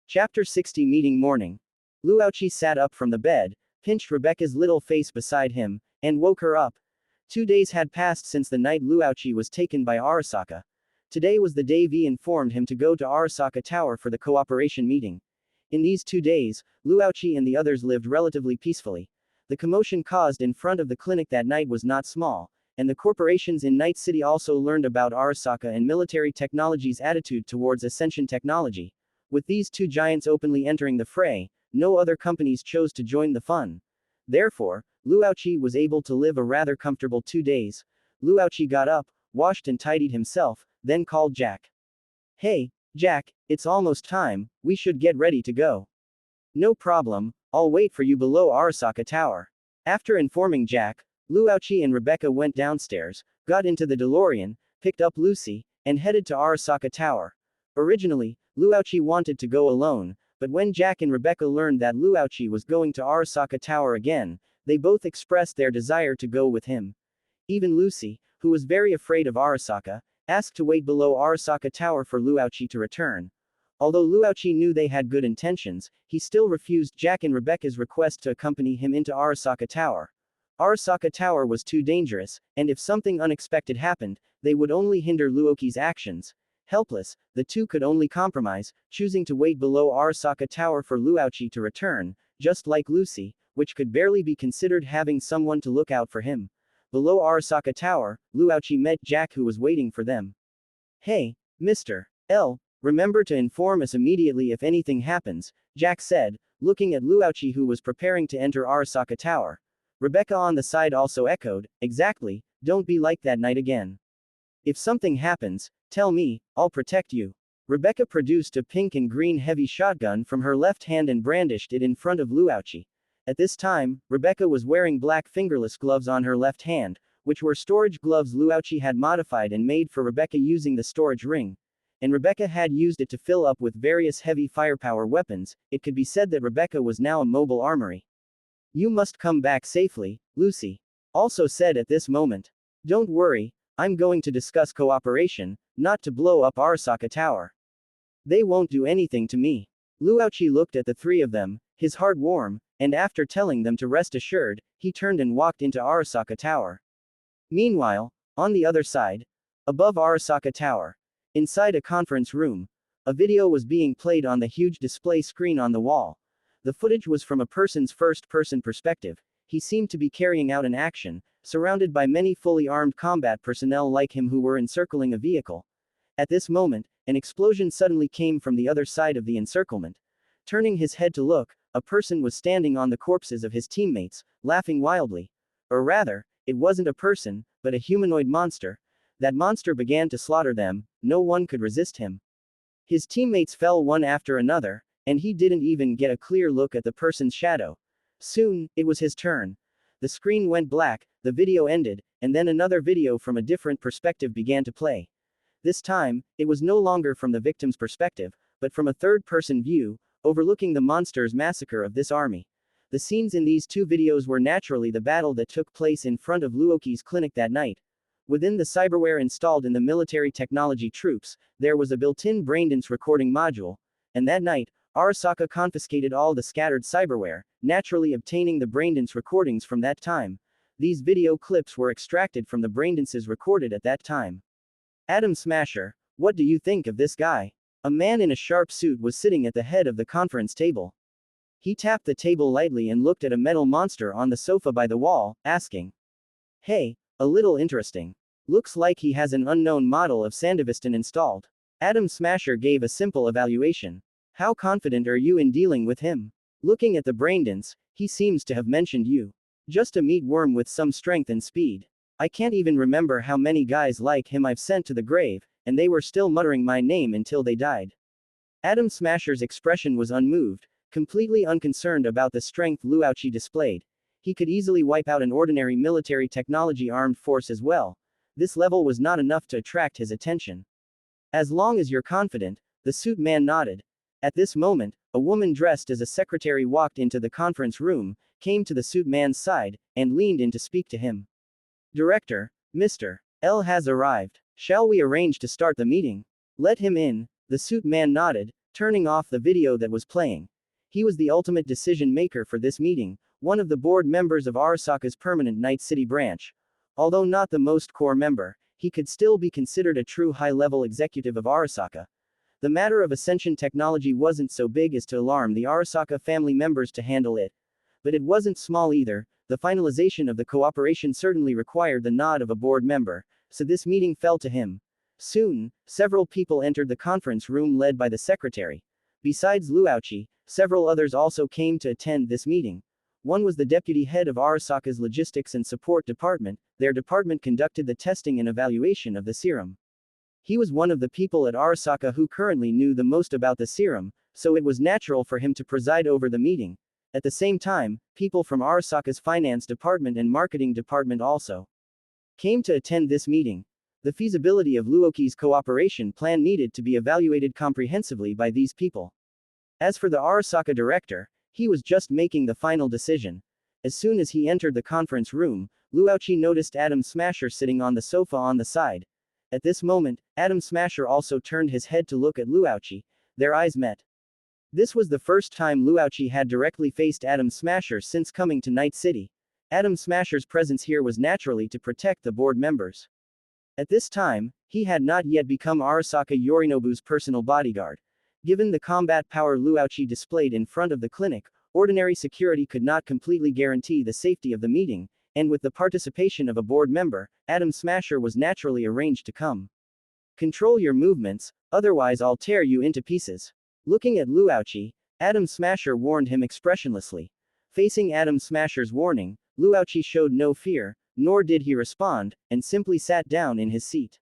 Chapter 60 Meeting Morning. Luochi sat up from the bed, pinched Rebecca's little face beside him, and woke her up. 2 days had passed since the night Luochi was taken by Arasaka. Today was the day V informed him to go to Arasaka Tower for the cooperation meeting. In these 2 days, Luochi and the others lived relatively peacefully. The commotion caused in front of the clinic that night was not small, and the corporations in Night City also learned about Arasaka and military technology's attitude towards Ascension technology. With these two giants openly entering the fray, no other companies chose to join the fun. Therefore, Luochi was able to live a rather comfortable 2 days. Luochi got up, washed and tidied himself, then called Jack. "Hey, Jack, it's almost time, we should get ready to go." "No problem, I'll wait for you below Arasaka Tower." After informing Jack, Luochi and Rebecca went downstairs, got into the DeLorean, picked up Lucy, and headed to Arasaka Tower. Originally, Luochi wanted to go alone, but when Jack and Rebecca learned that Luochi was going to Arasaka Tower again, they both expressed their desire to go with him. Even Lucy, who was very afraid of Arasaka, asked to wait below Arasaka Tower for Luochi to return. Although Luochi knew they had good intentions, he still refused Jack and Rebecca's request to accompany him into Arasaka Tower. Arasaka Tower was too dangerous, and if something unexpected happened, they would only hinder Luochi's actions. Helpless, the two could only compromise, choosing to wait below Arasaka Tower for Luochi to return, just like Lucy, which could barely be considered having someone to look out for him. Below Arasaka Tower, Luochi met Jack, who was waiting for them. "Hey, Mr. L, remember to inform us immediately if anything happens," Jack said, looking at Luochi, who was preparing to enter Arasaka Tower. Rebecca on the side also echoed, "Exactly, don't be like that night again. If something happens, tell me, I'll protect you." Rebecca produced a pink and green heavy shotgun from her left hand and brandished it in front of Luochi. At this time, Rebecca was wearing black fingerless gloves on her left hand, which were storage gloves Luochi had modified and made for Rebecca using the storage ring. And Rebecca had used it to fill up with various heavy firepower weapons. It could be said that Rebecca was now a mobile armory. "You must come back safely," Lucy also said at this moment. "Don't worry, I'm going to discuss cooperation, not to blow up Arasaka Tower. They won't do anything to me." Luochi looked at the three of them, his heart warm, and after telling them to rest assured, he turned and walked into Arasaka Tower. Meanwhile, on the other side, above Arasaka Tower, inside a conference room, a video was being played on the huge display screen on the wall. The footage was from a person's first-person perspective. He seemed to be carrying out an action, surrounded by many fully armed combat personnel like him who were encircling a vehicle. At this moment, an explosion suddenly came from the other side of the encirclement. Turning his head to look, a person was standing on the corpses of his teammates, laughing wildly. Or rather, it wasn't a person, but a humanoid monster. That monster began to slaughter them. No one could resist him. His teammates fell one after another, and he didn't even get a clear look at the person's shadow. Soon, it was his turn. The screen went black, the video ended, and then another video from a different perspective began to play. This time, it was no longer from the victim's perspective, but from a third-person view, overlooking the monster's massacre of this army. The scenes in these two videos were naturally the battle that took place in front of Luoki's clinic that night. Within the cyberware installed in the military technology troops, there was a built-in braindance recording module, and that night, Arasaka confiscated all the scattered cyberware, naturally obtaining the braindance recordings from that time. These video clips were extracted from the braindances recorded at that time. Atom Smasher, what do you think of this guy? A man in a sharp suit was sitting at the head of the conference table. He tapped the table lightly and looked at a metal monster on the sofa by the wall, asking, "Hey, a little interesting. Looks like he has an unknown model of Sandevistan installed." Atom Smasher gave a simple evaluation. "How confident are you in dealing with him? Looking at the braindance, he seems to have mentioned you. Just a meat worm with some strength and speed. I can't even remember how many guys like him I've sent to the grave, and they were still muttering my name until they died." Atom Smasher's expression was unmoved, completely unconcerned about the strength Luochi displayed. He could easily wipe out an ordinary military technology armed force as well. This level was not enough to attract his attention. "As long as you're confident," the suit man nodded. At this moment, a woman dressed as a secretary walked into the conference room, came to the suit man's side, and leaned in to speak to him. "Director, Mr. L has arrived. Shall we arrange to start the meeting?" "Let him in," the suit man nodded, turning off the video that was playing. He was the ultimate decision maker for this meeting, one of the board members of Arasaka's permanent Night City branch. Although not the most core member, he could still be considered a true high-level executive of Arasaka. The matter of Ascension technology wasn't so big as to alarm the Arasaka family members to handle it. But it wasn't small either. The finalization of the cooperation certainly required the nod of a board member, so this meeting fell to him. Soon, several people entered the conference room led by the secretary. Besides Luochi, several others also came to attend this meeting. One was the deputy head of Arasaka's logistics and support department. Their department conducted the testing and evaluation of the serum. He was one of the people at Arasaka who currently knew the most about the serum, so it was natural for him to preside over the meeting. At the same time, people from Arasaka's finance department and marketing department also came to attend this meeting. The feasibility of Luoki's cooperation plan needed to be evaluated comprehensively by these people. As for the Arasaka director, he was just making the final decision. As soon as he entered the conference room, Luochi noticed Atom Smasher sitting on the sofa on the side. At this moment, Atom Smasher also turned his head to look at Luochi. Their eyes met. This was the first time Luochi had directly faced Atom Smasher since coming to Night City. Atom Smasher's presence here was naturally to protect the board members. At this time, he had not yet become Arasaka Yorinobu's personal bodyguard. Given the combat power Luochi displayed in front of the clinic, ordinary security could not completely guarantee the safety of the meeting, and with the participation of a board member, Atom Smasher was naturally arranged to come. "Control your movements, otherwise I'll tear you into pieces." Looking at Luochi, Atom Smasher warned him expressionlessly. Facing Atom Smasher's warning, Luochi showed no fear, nor did he respond, and simply sat down in his seat.